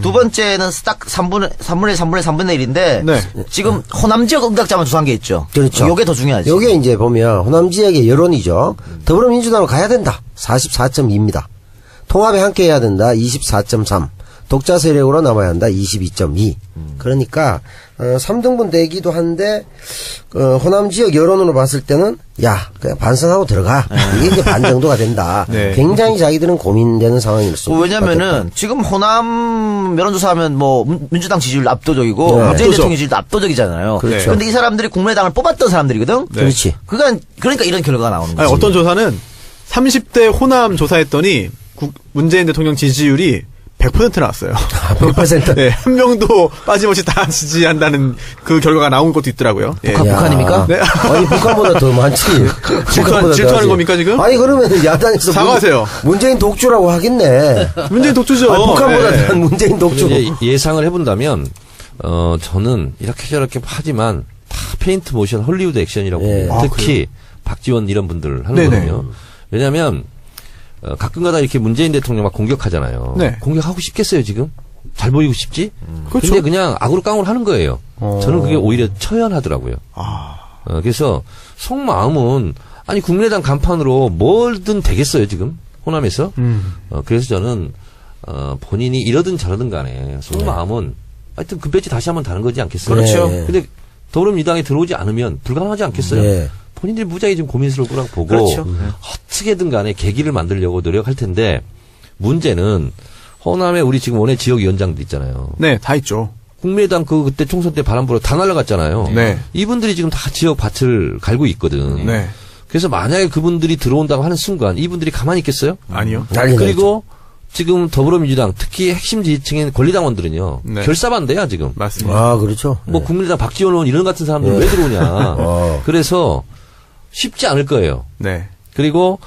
S3: 두 번째는 딱 3분의 1인데
S1: 네.
S3: 지금 호남 지역 응답자만 조사한 게 있죠.
S5: 그렇죠.
S3: 요게 더 중요하지.
S5: 요게 이제 보면 호남 지역의 여론이죠. 더불어민주당으로 가야 된다. 44.2입니다. 통합에 함께 해야 된다. 24.3. 독자 세력으로 남아야 한다. 22.2. 그러니까 3등분 되기도 한데 호남 지역 여론으로 봤을 때는 야 그냥 반성하고 들어가. 이게 이제 반 정도가 된다.
S1: 네.
S5: 굉장히 자기들은 고민되는 상황일 수 있다.
S3: 왜냐면은 지금 호남 여론조사하면 뭐 민주당 지지율 압도적이고
S5: 네.
S3: 문재인
S1: 압도적.
S3: 대통령 지지율 압도적이잖아요.
S1: 그렇죠.
S3: 그런데 이 사람들이 국민의당을 뽑았던 사람들이거든.
S1: 네.
S5: 그렇지.
S3: 그러니까 이런 결과가 나오는 거지.
S1: 아니, 어떤 조사는 30대 호남 조사했더니 문재인 대통령 지지율이 100% 나왔어요.
S5: 100%?
S1: 네, 한 명도 빠짐없이 다 지지한다는 그 결과가 나온 것도 있더라고요. 예.
S3: 북한입니까?
S1: 네.
S5: 아니, 북한보다 더 많지. 북한보다
S1: 질투하는
S5: 더 하지.
S1: 겁니까, 지금?
S5: 아니, 그러면 야당에서.
S1: 사과하세요.
S5: 문재인 독주라고 하겠네.
S1: 문재인 독주죠.
S5: 아니, 북한보다
S1: 네.
S5: 더 문재인 독주.
S4: 이제 예상을 해본다면 저는 이렇게 저렇게 하지만 다 페인트 모션 헐리우드 액션이라고
S5: 예.
S4: 봅니다.
S1: 아,
S4: 특히 박지원 이런 분들
S1: 네네.
S4: 하는거든요. 왜냐하면 가끔가다 이렇게 문재인 대통령 막 공격하잖아요.
S1: 네.
S4: 공격하고 싶겠어요 지금? 잘 보이고 싶지?
S1: 그렇죠.
S4: 근데 그냥 악으로 깡으로 하는 거예요. 저는 그게 오히려 처연하더라고요.
S1: 아.
S4: 그래서 속마음은 아니 국민의당 간판으로 뭐든 되겠어요 지금 호남에서. 그래서 저는 본인이 이러든 저러든 간에 속마음은 하여튼 그 배지 다시 한번 다는 거지 않겠어요?
S5: 그렇죠.
S4: 근데 더불어민주당에 들어오지 않으면 불가능하지 않겠어요?
S5: 네.
S4: 본인들이 무지하게 좀 고민스러울 거라고 보고
S1: 그렇죠.
S4: 어떻게든 간에 계기를 만들려고 노력할 텐데 문제는 호남에 우리 지금 원외 지역위원장들 있잖아요.
S1: 네, 다 있죠.
S4: 국민의당 그때 총선 때 바람 불어 다 날아갔잖아요.
S1: 네.
S4: 이분들이 지금 다 지역 밭을 갈고 있거든.
S1: 네.
S4: 그래서 만약에 그분들이 들어온다고 하는 순간 이분들이 가만히 있겠어요?
S1: 아니요.
S5: 난리
S4: 그리고 지금 더불어민주당 특히 핵심 지지층인 권리당원들은요.
S1: 네.
S4: 결사반대야 지금.
S1: 맞습니다.
S5: 아, 그렇죠.
S4: 뭐 국민의당 박지원 의원 이런 같은 사람들
S5: 네.
S4: 왜 들어오냐. 그래서 쉽지 않을 거예요.
S1: 네.
S4: 그리고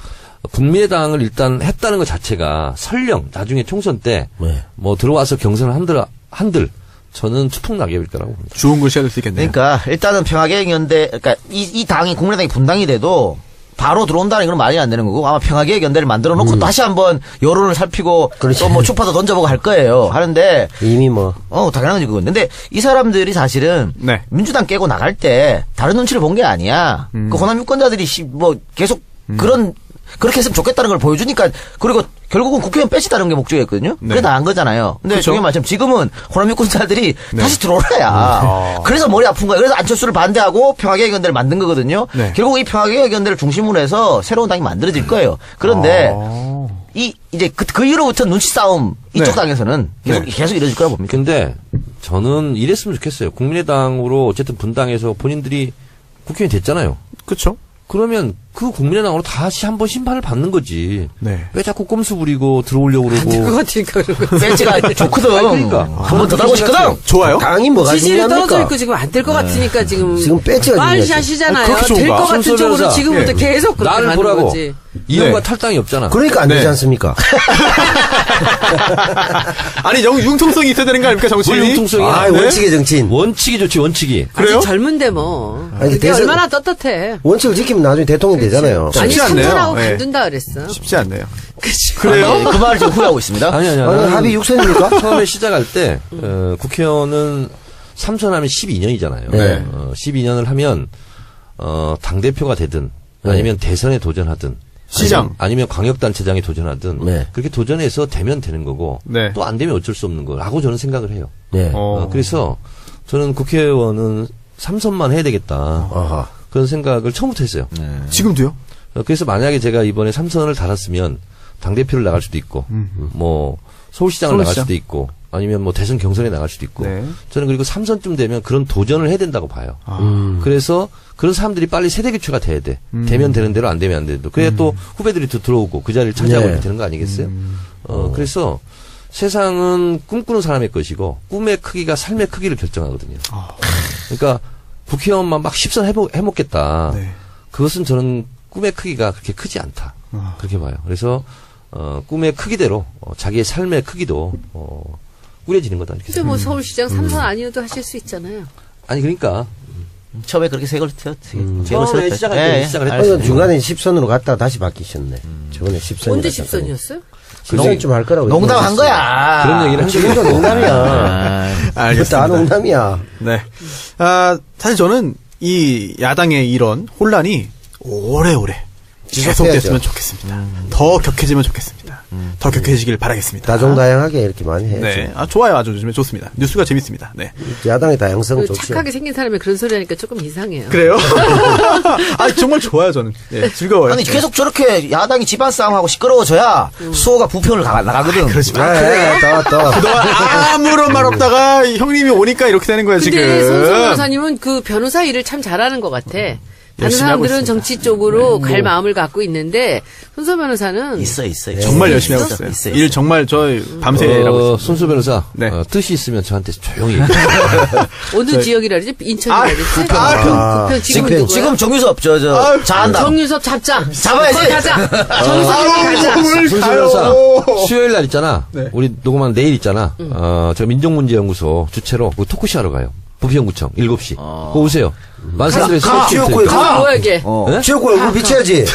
S4: 국민의당을 일단 했다는 것 자체가 설령 나중에 총선 때 뭐
S5: 네.
S4: 들어와서 경선을 한들 저는 추풍낙엽일 거라고 봅니다.
S1: 좋은 글씨가 될 수 있겠네요.
S3: 그러니까 일단은 평화개혁연대, 그러니까 이 당이 국민의당이 분당이 돼도 바로 들어온다는 건 말이 안 되는 거고 아마 평화개혁연대를 만들어 놓고 다시 한번 여론을 살피고
S5: 그렇지.
S3: 또 뭐 추파도 던져보고 할 거예요. 하는데
S5: 이미 뭐.
S3: 당연하지 그건. 근데 이 사람들이 사실은
S1: 네.
S3: 민주당 깨고 나갈 때 다른 눈치를 본 게 아니야. 그 호남 유권자들이 뭐 계속 그렇게 했으면 좋겠다는 걸 보여주니까 그리고 결국은 국회의원 빼시다는 게 목적이었거든요.
S1: 네.
S3: 그게 나은 거잖아요. 근데
S1: 그쵸?
S3: 중요한 말씀 지금은 호남 유권자들이
S1: 네.
S3: 다시 들어오라야. 그래서 머리 아픈 거야. 그래서 안철수를 반대하고 평화개혁연대를 만든 거거든요.
S1: 네.
S3: 결국 이 평화개혁연대를 중심으로 해서 새로운 당이 만들어질 거예요. 그런데
S1: 아.
S3: 이제 그 이후로부터 눈치 싸움 이쪽
S1: 네.
S3: 당에서는 계속
S1: 네.
S3: 계속 이뤄질 거라 봅니다.
S4: 근데 저는 이랬으면 좋겠어요. 국민의당으로 어쨌든 분당해서 본인들이 국회의원이 됐잖아요.
S1: 그렇죠.
S4: 그러면 그 국민의당으로 다시 한번 심판을 받는 거지.
S1: 네.
S4: 왜 자꾸 꼼수 부리고 들어오려고
S2: 그거
S4: 그러고.
S2: 같으니까 그러고.
S3: 배지가 좋거든.
S4: 그러니까.
S3: 한 번 더 달고 싶거든.
S1: 좋아요.
S5: 당이 뭐가
S2: 지지율이 떨어져
S5: 중요합니까?
S2: 있고 지금 안 될 것 같으니까 지금
S5: 배지가 중요하지.
S2: 말샷이잖아요.
S1: 그렇게 좋은가?
S2: 될 것 같은
S4: 손소변호사.
S2: 쪽으로 지금부터
S1: 예.
S2: 계속 그렇게
S4: 나를
S2: 가는
S4: 보라고.
S2: 거지.
S4: 이용과
S1: 네.
S4: 탈당이 없잖아.
S5: 그러니까 안
S1: 네.
S5: 되지 않습니까?
S1: 아니, 융통성이 있어야 되는 거 아닙니까, 정치인이?
S4: 뭘 융통성이야?
S5: 아,
S1: 네?
S5: 원칙의 정치인.
S4: 원칙이 좋지, 원칙이.
S1: 그래요?
S2: 아직 젊은데 뭐.
S5: 아니,
S2: 그게
S5: 대선-
S2: 얼마나 떳떳해.
S5: 원칙을 지키면 나중에 대통령 되잖아요.
S2: 아니
S1: 쉽지 않네요.
S2: 참선하고
S1: 네.
S2: 간둔다 그랬어.
S1: 쉽지 않네요.
S2: 그치.
S1: 그래요?
S3: 그 말을 지금 후회하고 있습니다.
S4: 아니.
S5: 아니,
S4: 나는
S5: 합의 6선입니까?
S4: 처음에 시작할 때, 국회의원은 3선하면 12년이잖아요.
S5: 네.
S4: 12년을 하면, 당대표가 되든, 아니면 대선에 도전하든,
S1: 시장.
S4: 아니면 광역단체장에 도전하든,
S5: 네.
S4: 그렇게 도전해서 되면 되는 거고,
S1: 네.
S4: 또 안 되면 어쩔 수 없는 거라고 저는 생각을 해요.
S5: 네.
S4: 그래서 저는 국회의원은 3선만 해야 되겠다.
S5: 아하.
S4: 그런 생각을 처음부터 했어요.
S1: 지금도요?
S4: 그래서 만약에 제가 이번에 3선을 달았으면 당대표를 나갈 수도 있고, 뭐, 서울시장을 나갈
S1: 서울시장.
S4: 수도 있고, 아니면 뭐 대선 경선에 나갈 수도 있고,
S1: 네.
S4: 저는 그리고 3선쯤 되면 그런 도전을 해야 된다고 봐요. 그래서 그런 사람들이 빨리 세대 교체가 돼야 돼. 되면 되는 대로 안 되면 안 되는 대로. 그래야 또 후배들이 또 들어오고 그 자리를 차지하고
S5: 네.
S4: 이렇게 되는 거 아니겠어요? 그래서 세상은 꿈꾸는 사람의 것이고 꿈의 크기가 삶의 크기를 결정하거든요. 그러니까 국회의원만 막 10선 해먹겠다.
S1: 네.
S4: 그것은 저는 꿈의 크기가 그렇게 크지 않다. 그렇게 봐요. 그래서 꿈의 크기대로 자기의 삶의 크기도 꾸려지는 거다. 이렇게
S2: 근데 뭐 서울시장 3선 아니어도 하실 수 있잖아요.
S4: 아니 그러니까
S3: 처음에 그렇게 색을 튀었지.
S4: 처음에 시작할 때 시작을
S5: 아니,
S4: 했어요.
S5: 중간에 10선으로 갔다가 다시 바뀌셨네. 저번에 10선이.
S2: 언제 10선이었어요?
S5: 10선 할 거라고.
S3: 농담한 거야.
S4: 그런 얘기를 한 적이
S5: 지금도
S4: 없고.
S5: 농담이야.
S1: 알겠습니다.
S5: 다 농담이야.
S1: 네. 사실 저는 이 야당의 이런 혼란이 오래오래 계속됐으면 좋겠습니다. 더 격해지면 좋겠습니다. 더 격해지길 바라겠습니다.
S5: 다종다양하게 이렇게 많이 해야지.
S1: 네. 좋아요. 아주 요즘에 좋습니다. 뉴스가 재밌습니다. 네.
S5: 야당의 다양성은
S2: 그
S5: 좋죠.
S2: 착하게 생긴 사람이 그런 소리 하니까 조금 이상해요.
S1: 그래요? 정말 좋아요, 저는. 네, 즐거워요.
S3: 아니 계속 저렇게 야당이 집안 싸움하고 시끄러워져야 수호가 부평을 나가거든.
S1: 그러지 마.
S5: 그래, 또.
S1: 그동안 아무런 말 없다가 형님이 오니까 이렇게 되는 거야, 지금.
S2: 근데 손수 변호사님은 그 변호사 일을 참 잘하는 것 같아. 다른
S1: 열심히 하고
S2: 사람들은
S1: 있습니다.
S2: 정치 쪽으로 갈 마음을 갖고 있는데 손소 변호사는
S3: 있어요.
S1: 정말 열심히 하고 있어요. 일 정말 저 밤새 일하고 있어요.
S4: 손수 변호사
S1: 네.
S4: 뜻이 있으면 저한테 조용히 얘기해.
S2: 어느 지역이라 그러지? 인천이라 그러지? 부평 지금 누구야?
S3: 지금 정유섭 자한다.
S2: 정유섭 잡자.
S3: 잡아야지.
S2: 거기 가자. 정유섭 가자.
S4: 손수 변호사 수요일 날 있잖아.
S1: 네.
S4: 우리 녹음한 내일 있잖아. 저 민족문제연구소 주최로 그 토크쇼 하러 가요. 부평구청 7시. 그거 오세요. 만사들의
S5: 지역구에
S2: 뭐야 이게?
S4: 네?
S5: 지역구에 얼굴 비춰야지.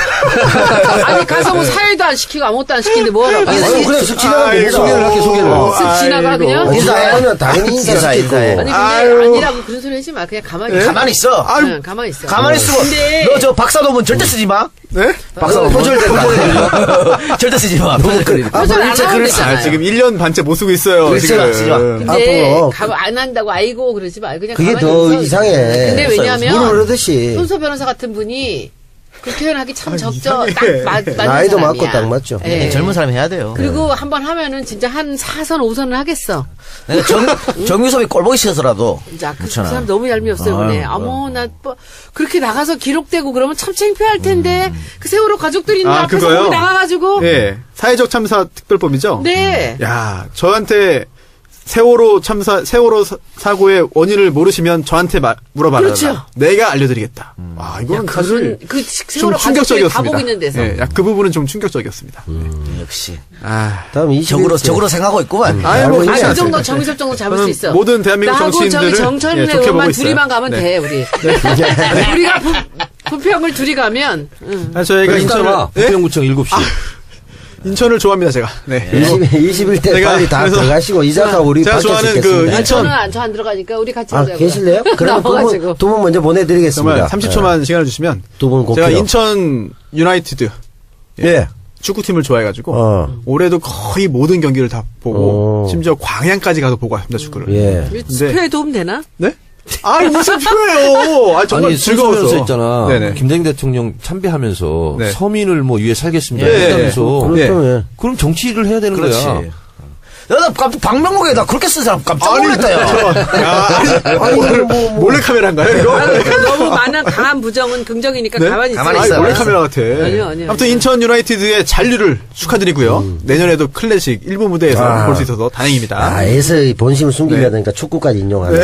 S2: 아니 가서 뭐 사회도 안 시키고 아무것도 안 시키는데 뭐 하라고?
S5: 아니, 그냥 슥 지나가면 됩니다.
S4: 소개를 할게 소개를.
S2: 쓱 지나가 그냥?
S5: 인사하면 당연히
S3: 인사해.
S5: 인사시키고.
S2: 아니 근데 아니라고 그런 소리 하지 마. 그냥 가만히 있어.
S3: 가만히 있어.
S2: 응, 가만히 있어.
S3: 가만히 있어.
S2: 근데
S3: 너 저 박사논문 절대 쓰지 마.
S1: 네?
S3: 표절된다. 절대 쓰지 마. 표절거리.
S2: 표절 안
S3: 일체
S2: 하면
S3: 글을
S2: 되잖아요.
S1: 지금 1년 반째 못 쓰고 있어요.
S3: 글쎄,
S1: 지금.
S3: 쓰지 마.
S2: 근데
S5: 앞으로
S2: 안 한다고 아이고 그러지 말고 그냥
S5: 그게
S2: 가만히
S5: 더
S2: 있어.
S5: 이상해.
S2: 근데
S5: 물을
S2: 왜냐면
S5: 흐르듯이.
S2: 손소 변호사 같은 분이 그 표현하기 참 적죠.
S1: 이상해.
S2: 딱 맞는
S5: 나이도
S2: 사람이야.
S5: 맞고 딱 맞죠.
S2: 예.
S3: 젊은 사람이 해야 돼요.
S2: 그리고 한번 하면은 진짜 한 4선 5선은 하겠어.
S3: 그러니까 정유섭이 꼴보기 싫어서라도.
S2: 이제 그
S3: 그렇잖아.
S2: 사람 너무 얄미웠어요, 오늘. 어머, 나, 뭐, 그렇게 나가서 기록되고 그러면 참 창피할 텐데, 그 세월호 가족들이 있는
S1: 아,
S2: 앞에서
S1: 그거요?
S2: 거기 나가가지고.
S1: 예. 사회적 참사 특별법이죠?
S2: 네.
S1: 야, 저한테 세월호 사고의 원인을 모르시면 저한테 물어봐라.
S2: 그렇죠.
S1: 내가 알려드리겠다. 아, 이거는 사실
S2: 그
S1: 좀
S2: 세월호 가족들이
S1: 충격적이었습니다.
S2: 가보고 있는 데서.
S1: 예, 그 부분은 좀 충격적이었습니다.
S3: 역시.
S1: 아,
S5: 다음 21대.
S3: 적으로 생각하고 있구만.
S1: 아유, 뭐,
S5: 알고 있네.
S2: 그 정도, 정의섭 정도 잡을 수
S1: 저는
S2: 있어.
S1: 모든 대한민국
S2: 나하고
S1: 정치인들을
S2: 저기 정철래
S1: 예, 좋게 보고
S2: 의원만
S1: 있어요.
S2: 둘이만 가면
S1: 네.
S2: 돼, 우리. 우리가 부평을 둘이 가면, 응.
S1: 아, 저희가 인천을, 예?
S4: 부평구청 7시.
S1: 인천을 좋아합니다, 제가. 네.
S5: 21대
S1: 내가
S5: 빨리 다
S1: 그래서
S5: 들어가시고 이자가 우리
S1: 제가
S5: 밖에
S1: 좋아하는
S5: 있겠습니다.
S1: 그 인천-
S2: 저 안 들어가니까 우리 같이
S5: 아,
S2: 가자고요.
S5: 계실래요? 그러면
S2: 나와가지고.
S5: 두 분 먼저 보내드리겠습니다.
S1: 정말 30초만 시간을 주시면
S5: 두 분 꼭
S1: 제가
S5: 필요.
S1: 인천 유나이티드
S5: 예.
S1: 축구팀을 좋아해가지고 올해도 거의 모든 경기를 다 보고 심지어 광양까지 가서 보고 왔습니다, 축구를.
S5: 예.
S2: 스표에 도움 되나?
S1: 네? 아니 무슨 표예요? 아 정말
S4: 아니
S1: 즐거웠어.
S4: 즐거워서 있잖아.
S1: 네네.
S4: 김대중 대통령 참배하면서
S1: 네.
S4: 서민을 뭐 위해 살겠습니다.
S1: 네.
S4: 했다면서.
S1: 네.
S5: 예.
S4: 그럼 정치를 해야 되는
S3: 그렇지.
S4: 거야.
S3: 나 박명록에 나 그렇게 쓴 사람 깜짝 놀랐다, 야.
S1: 몰래카메라인가요, 이거?
S2: 너무 많은 강한 부정은 긍정이니까
S1: 네?
S2: 가만히 있어.
S3: 가만히
S1: 아니,
S3: 있어요.
S1: 몰래카메라 같아.
S2: 아니요.
S1: 아무튼 인천 유나이티드의 잔류를 축하드리고요. 내년에도 클래식 일부 무대에서 볼 수 있어서 다행입니다.
S5: 아, 에서 본심을 숨기려야 되니까 축구까지 인용하네.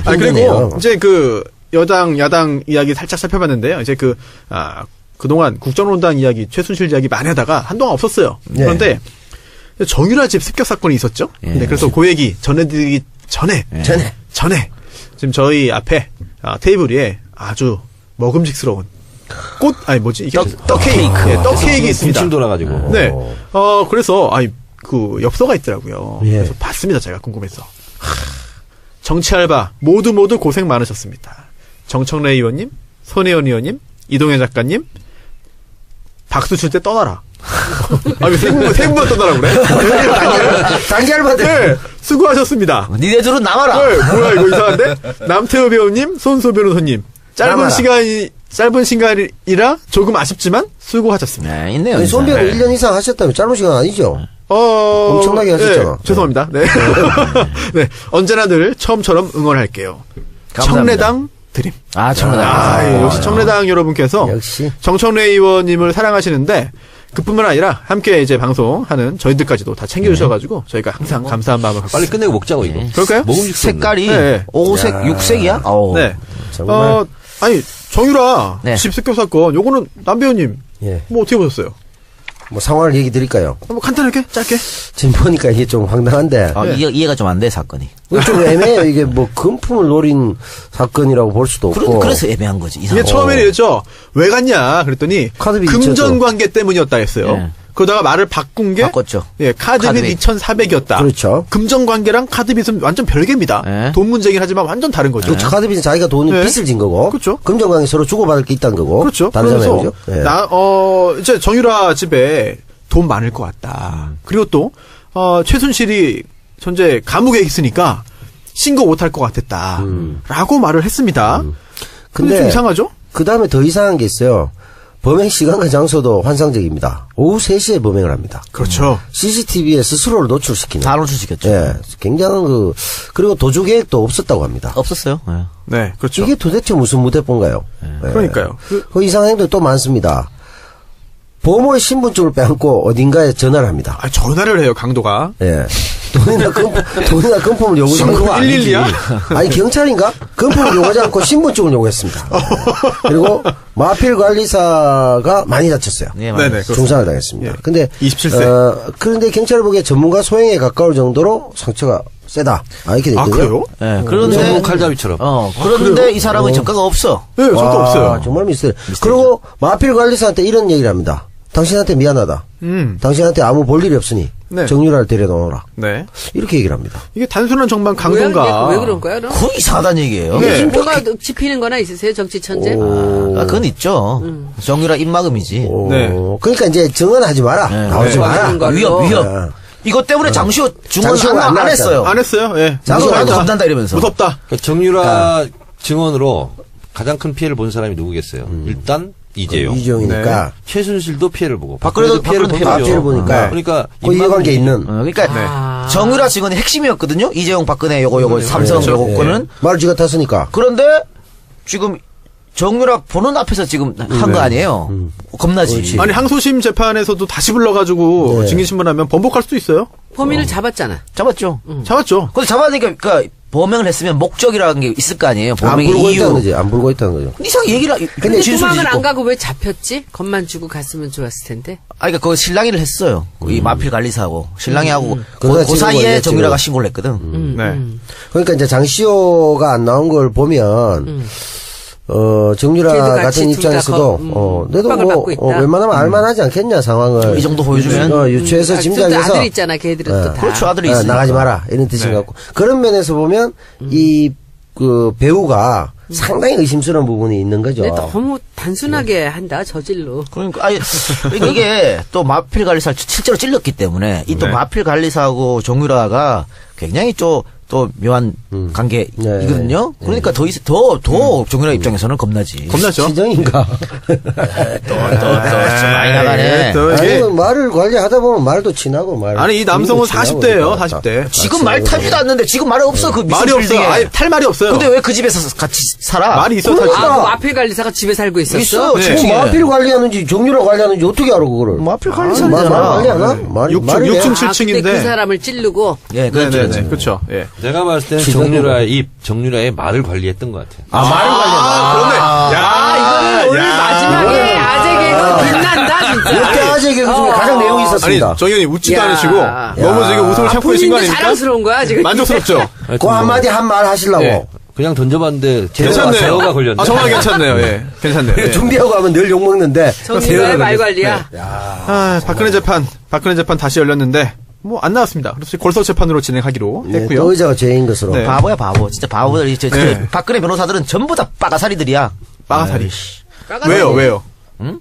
S1: 아, 그리고 이제 그 여당, 야당 이야기 살짝 살펴봤는데요. 이제 그동안 국정농단 이야기, 최순실 이야기 많이 하다가 한동안 없었어요.
S5: 네.
S1: 그런데 정유라 집 습격 사건이 있었죠. 네, 그래서 그 얘기 전해드리기 전에 지금 저희 앞에 테이블 위에 아주 먹음직스러운 이게 떡 케이크. 예, 떡 케이크 있습니다.
S4: 군침 돌아가지고.
S1: 네. 그래서 그 엽서가 있더라고요.
S5: 예.
S1: 그래서 봤습니다. 제가 궁금해서. 정치 알바 모두 고생 많으셨습니다. 정청래 의원님, 손혜원 의원님, 이동현 작가님, 박수 칠 때 떠나라. 왜 세 분만 떠나라 그래?
S5: 단기 알바들.
S1: 네, 수고하셨습니다.
S3: 니네 둘은 남아라.
S1: 네, 뭐야 이거 이상한데? 남태우 배우님, 손소 변호사님,
S5: 남아라.
S1: 짧은 시간이라 조금 아쉽지만 수고하셨습니다.
S3: 네, 있네요.
S5: 아니, 손배우 1년 이상 하셨다면 짧은 시간 아니죠? 엄청나게 하셨잖아.
S1: 네, 죄송합니다. 네. 네. 언제나 늘 처음처럼 응원할게요.
S3: 감사합니다.
S1: 청래당 드림.
S3: 청래당.
S1: 역시 청래당 여러분께서
S5: 역시.
S1: 정청래 의원님을 사랑하시는데 그뿐만 아니라 함께 이제 방송하는 저희들까지도 다 챙겨주셔가지고 저희가 항상 감사한 마음을 갖고
S4: 빨리
S1: 있습니다.
S4: 끝내고 먹자고 이거.
S1: 그럴까요?
S4: 먹음직스럽네.
S3: 색깔이
S1: 네.
S3: 5색, 6색이야?
S1: 네.
S5: 정말.
S1: 정유라
S3: 네.
S1: 집 습격 사건 요거는 남 배우님
S5: 예.
S1: 뭐 어떻게 보셨어요?
S5: 뭐 상황을 얘기 드릴까요?
S1: 뭐 간단하게 짧게.
S5: 지금 보니까 이게 좀 황당한데.
S3: 이해가 좀 안 돼, 사건이.
S5: 이거 좀 애매해요. 이게 뭐 금품을 노린 사건이라고 볼 수도 없고.
S3: 그래서 애매한 거지.
S1: 이게 처음에는 이랬죠. 왜 갔냐 그랬더니
S5: 카드비
S1: 금전 관계 때문이었다 했어요.
S3: 네.
S1: 그러다가 말을 바꾼 게
S3: 바꿨죠.
S1: 예, 카드빚
S3: 카드빚.
S1: 2,400이었다.
S5: 그렇죠.
S1: 금전 관계랑 카드빚은 완전 별개입니다.
S3: 네.
S1: 돈 문제긴 하지만 완전 다른 거죠.
S5: 그렇죠. 카드빚은 자기가 돈을
S1: 네.
S5: 빚을 진 거고.
S1: 그렇죠.
S5: 금전관계 서로 주고받을 게 있다는 거고.
S1: 그렇죠.
S5: 다르잖아요.
S1: 그래서
S5: 그죠? 예.
S1: 이제 정유라 집에 돈 많을 것 같다. 그리고 또 최순실이 현재 감옥에 있으니까 신고 못할 것 같았다. 라고 말을 했습니다. 근데 좀 이상하죠?
S5: 그 다음에 더 이상한 게 있어요. 범행 시간과 장소도 환상적입니다. 오후 3시에 범행을 합니다.
S1: 그렇죠.
S5: CCTV에 스스로를 노출시키는.
S3: 다 노출시켰죠.
S5: 예. 굉장한 그리고 도주 계획도 없었다고 합니다.
S3: 없었어요. 예.
S1: 네, 그렇죠.
S5: 이게 도대체 무슨 무대폰가요? 예.
S1: 그러니까요.
S5: 그 이상한 행동이 또 많습니다. 보모의 신분증을 빼앗고 어딘가에 전화를 합니다.
S1: 아, 전화를 해요, 강도가.
S5: 예. 돈이나 금품을 요구하는 거
S1: 112야?
S5: 아니, 경찰인가? 금품을 요구하지 않고 신분증을 요구했습니다. 그리고 마필 관리사가 많이 다쳤어요.
S3: 네,
S1: 네네.
S3: 맞아요.
S5: 중상을 당했습니다.
S1: 예.
S5: 근데
S1: 27세.
S5: 그런데 경찰을 보기에 전문가 소행에 가까울 정도로 상처가 세다. 이렇게
S1: 아,
S5: 됐거든요.
S1: 그래요?
S3: 예, 그런데
S4: 전문 칼잡이처럼.
S3: 그런데 이 사람은 전과가 없어.
S1: 네, 저도 없어요.
S5: 정말 미스터리. 그리고 마필 관리사한테 이런 얘기를 합니다. 당신한테 미안하다. 당신한테 아무 볼 일이 없으니
S1: 네.
S5: 정유라를 데려놓으라.
S1: 네.
S5: 이렇게 얘기를 합니다.
S1: 이게 단순한 정말 강도인가.
S2: 왜 그런 거야? 그럼?
S3: 거의 이상하다는 얘기예요.
S1: 네.
S2: 지금 뭐가 짚히는 거나 있으세요? 정치 천재?
S3: 그건 있죠. 정유라 입막음이지.
S1: 네.
S5: 그러니까 이제 증언하지 마라.
S3: 네.
S5: 나오지
S1: 네.
S5: 마라.
S2: 걸로.
S3: 위협.
S5: 네.
S3: 이것 때문에 장시호 증언
S5: 장시호가
S3: 안
S5: 안
S3: 했어요.
S1: 안 했어요. 예.
S3: 장시호 나도
S5: 무섭다.
S3: 겁난다 이러면서.
S1: 무섭다.
S4: 그러니까 정유라 증언으로 가장 큰 피해를 본 사람이 누구겠어요? 일단 이재용.
S5: 이재용이니까.
S4: 최순실도 피해를 보고.
S3: 박근혜도
S4: 피해를
S3: 박근혜도
S4: 보죠.
S5: 피해를 보니까.
S4: 그러니까
S5: 그 이해관계 있는.
S3: 그러니까
S2: 네.
S3: 정유라 증언이 핵심이었거든요. 이재용 박근혜 요거 삼성
S1: 그렇죠.
S3: 요거 거는.
S5: 말을 쥐가 탔으니까.
S3: 그런데 지금 정유라 보는 앞에서 지금 한 거 아니에요. 겁나지.
S1: 아니, 항소심 재판에서도 다시 불러가지고
S5: 네.
S1: 증인신문하면 번복할 수도 있어요.
S2: 범인을 잡았잖아.
S3: 잡았죠.
S1: 잡았죠.
S3: 근데 잡아내니까 그러니까 범행을 했으면 목적이라는 게 있을 거 아니에요.
S5: 안
S3: 범행의
S5: 불고
S3: 이유.
S5: 있다는 거지. 안 불고 있다는 거죠.
S3: 이상 얘기를
S2: 근데
S3: 진술을
S2: 도망을
S3: 짓고.
S2: 안 가고 왜 잡혔지? 겁만 주고 갔으면 좋았을 텐데.
S3: 그러니까 그 신랑이를 했어요. 이 마필 관리사하고 신랑이하고
S5: 그러다
S3: 그
S5: 지금
S3: 사이에
S5: 걸렸지,
S3: 정유라가
S5: 지금.
S3: 신고를 했거든.
S1: 네.
S5: 그러니까 이제 장시호가 안 나온 걸 보면, 정유라
S2: 걔도 같이
S5: 같은
S2: 둘
S5: 입장에서도,
S2: 다
S5: 내도
S2: 협박을
S5: 뭐,
S2: 받고 있다.
S5: 웬만하면 알만하지 않겠냐, 상황을.
S3: 이 정도 보여주면.
S5: 유추해서
S2: 또
S5: 짐작해서.
S2: 아들 있잖아. 걔들은 또 다.
S3: 그렇죠. 아들이 있으니까.
S5: 나가지 마라. 이런 뜻인
S1: 네.
S5: 것 같고. 그런 면에서 보면, 배우가 상당히 의심스러운 부분이 있는 거죠.
S2: 근데 너무 단순하게 한다. 저질로.
S3: 그러니까, 그러니까 이게 또 마필 관리사를 실제로 찔렀기 때문에 이 또
S1: 네.
S3: 마필 관리사하고 정유라가 굉장히 또 묘한 관계이거든요.
S5: 네.
S3: 그러니까 더 정유라 입장에서는 겁나지.
S1: 겁나죠.
S5: 시정인가?
S3: 좀 많이 나가네.
S1: 또
S5: 아니,
S1: 이게
S5: 말을 관리하다 보면 말도 친하고 말.
S1: 아니, 이 남성은
S5: 친하고
S1: 40대예요.
S5: 그러니까.
S1: 40대.
S3: 지금 말 타지도 않는데 지금 말이 없어. 그
S1: 말이
S3: 미술
S1: 없어요.
S3: 빌딩에.
S1: 아니, 탈 말이 없어요.
S3: 근데 왜 그 집에서 같이 살아?
S1: 말이 있어
S5: 그러니까.
S1: 탈.
S2: 아, 그 마필 관리사가 집에 살고 있었어?
S3: 있어.
S1: 네.
S3: 지금
S5: 뭐 마필 관리하는지 정유라 관리하는지 어떻게 알아 그거를?
S3: 마필
S5: 말
S3: 관리사잖아.
S5: 관리하나? 말이
S1: 6층
S2: 아,
S1: 7층인데.
S2: 근데 그 사람을 찌르고.
S3: 예,
S1: 네네네. 그렇죠. 예.
S4: 제가 봤을 때는 정유라의 말을 관리했던 것 같아요.
S1: 말을 관리한다. 그러네.
S2: 이거는 오늘 마지막에 아재 개그 빛난다, 진짜.
S5: 역대 아재 개그 중에 가장 내용이
S1: 아니,
S5: 있었습니다.
S1: 정 의원님 웃지도
S2: 야.
S1: 않으시고 너무 지금 웃음을 참고 계신 거
S2: 본인도
S1: 아닙니까?
S2: 자랑스러운 거야, 지금.
S1: 만족스럽죠?
S5: 그 한마디 한 말 하시려고.
S1: 예.
S4: 그냥 던져봤는데
S1: 괜찮네요.
S4: 제어가 걸렸네.
S1: 정말 괜찮네요. 예. 괜찮네요. 예.
S5: 준비하고 하면 늘 욕먹는데.
S2: 정유라의 말 관리야.
S1: 아, 박근혜 재판 다시 열렸는데 뭐 안 나왔습니다. 그래서 골서 재판으로 진행하기로
S5: 네,
S1: 했고요.
S5: 또 의자가 죄인 것으로.
S1: 네.
S3: 바보야, 바보. 진짜 바보들.
S1: 네.
S3: 박근혜 변호사들은 전부 다 빠가사리들이야.
S1: 빠가사리.
S2: 까가지고.
S1: 왜요?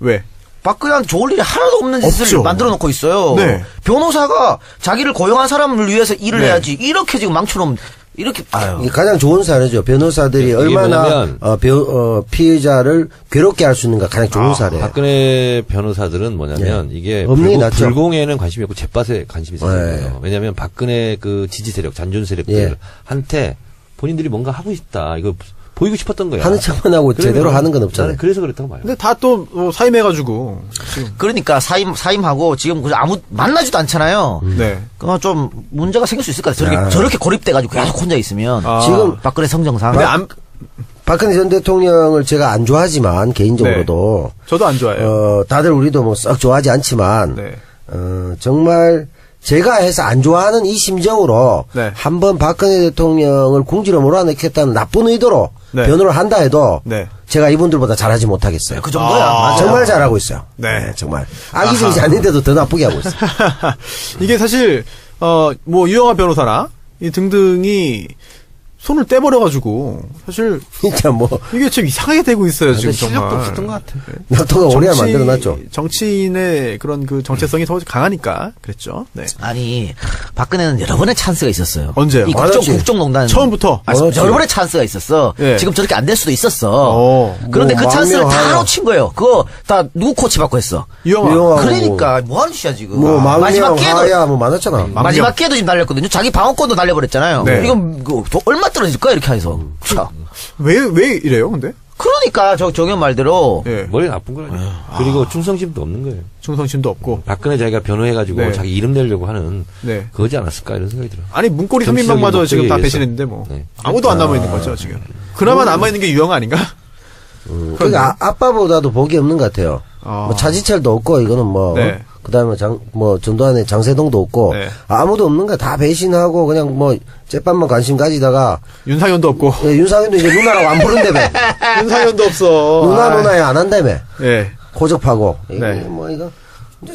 S1: 왜?
S3: 박근혜한테 좋을 일이 하나도 없는 짓을
S1: 없죠.
S3: 만들어 놓고 있어요.
S1: 네.
S3: 변호사가 자기를 고용한 사람을 위해서 일을
S1: 네.
S3: 해야지. 이렇게 지금 망쳐놓으면, 이렇게,
S5: 이게 가장 좋은 사례죠. 변호사들이
S4: 이게
S5: 얼마나
S4: 뭐냐면
S5: 피해자를 괴롭게 할 수 있는가 가장 좋은 사례.
S4: 박근혜 변호사들은 뭐냐면 이게
S5: 없는 게 낫죠.
S4: 불공에는 관심이 없고 재팟에 관심이 있어요.
S5: 네.
S4: 왜냐하면 박근혜 그 지지 세력, 잔존 세력들한테 본인들이 뭔가 하고 싶다. 이거 보이고 싶었던 거야.
S5: 하는 척만 하고 제대로 하는 건 없잖아요.
S4: 나는 그래서 그랬다고 봐요.
S1: 근데 다 또 사임해가지고 지금
S3: 그러니까 사임하고 지금 만나지도 않잖아요.
S1: 네.
S3: 그건 좀 문제가 생길 수 있을 것 같아요. 저렇게 고립돼가지고 계속 혼자 있으면.
S5: 지금
S3: 박근혜 성정상.
S1: 근데
S5: 박근혜 전 대통령을 제가 안 좋아하지만 개인적으로도
S1: 저도 안 좋아해요.
S5: 다들 우리도 뭐 썩 좋아하지 않지만
S1: 네.
S5: 정말 제가 해서 안 좋아하는 이 심정으로
S1: 네.
S5: 한번 박근혜 대통령을 궁지로 몰아넣겠다는 나쁜 의도로
S1: 네.
S5: 변호를 한다 해도
S1: 네.
S5: 제가 이분들보다 잘하지 못하겠어요.
S3: 그 정도야. 맞아요.
S5: 정말 잘하고 있어요.
S1: 네.
S5: 정말 악의적이지 않는데도 더 나쁘게 하고 있어요.
S1: 이게 사실 뭐 유영하 변호사나 이 등등이 손을 떼버려가지고 사실
S5: 진짜 뭐
S1: 이게 좀 이상하게 되고 있어요 지금
S4: 실력도
S1: 정말.
S4: 없었던 것 같아.
S5: 낙토가 오래야 만들어놨죠.
S1: 정치인의 그런 그 정체성이 더 강하니까 그랬죠. 네.
S3: 아니 박근혜는 여러 번의 찬스가 있었어요.
S1: 언제요?
S3: 이
S5: 많았지.
S3: 국정농단
S1: 처음부터.
S5: 많았지.
S3: 여러 번의 찬스가 있었어.
S1: 예.
S3: 지금 저렇게 안 될 수도 있었어. 그런데
S5: 뭐
S3: 그 찬스를 다
S5: 망명하여.
S3: 놓친 거예요. 그거 다 누구 코치 받고 했어.
S1: 유영아.
S5: 유영아.
S3: 그러니까 뭐 하는 짓이야 지금.
S5: 뭐
S3: 마지막
S5: 망명,
S3: 기회도
S5: 하야 뭐 많았잖아.
S3: 마지막 기회도 지금 날렸거든요. 자기 방어권도 날려버렸잖아요.
S1: 네.
S3: 이건 얼마 떨어질까 이렇게 해서. 자.
S1: 왜 이래요 근데?
S3: 그러니까 정현 말대로
S1: 예.
S4: 머리 나쁜 거라니까. 그리고 충성심도 없는 거예요.
S1: 충성심도 없고.
S4: 박근혜 자기가 변호해가지고
S1: 네.
S4: 자기 이름 내려고 하는
S1: 네.
S4: 그거지 않았을까 이런 생각이 들어요.
S1: 아니 문고리
S4: 정치적인
S1: 3인방마저 지금 다
S4: 목적에
S1: 배신했는데 뭐
S4: 네.
S1: 아무도 안 남아 있는 거죠 지금. 그나마 남아 있는 게 유영아 아닌가?
S5: 그러니까 아빠보다도 복이 없는 것 같아요.
S1: 아.
S5: 뭐 차지철도 없고 이거는 뭐
S1: 네.
S5: 그다음에 전두환의 장세동도 없고
S1: 네.
S5: 아무도 없는 거야. 다 배신하고 그냥 뭐 째밥만 관심 가지다가
S1: 윤상현도 없고.
S5: 윤상현도 이제 누나라고 안 부른다며.
S1: 윤상현도 없어.
S5: 누나에 안 한다며.
S1: 예.
S5: 고접하고.
S1: 네.
S5: 뭐 이거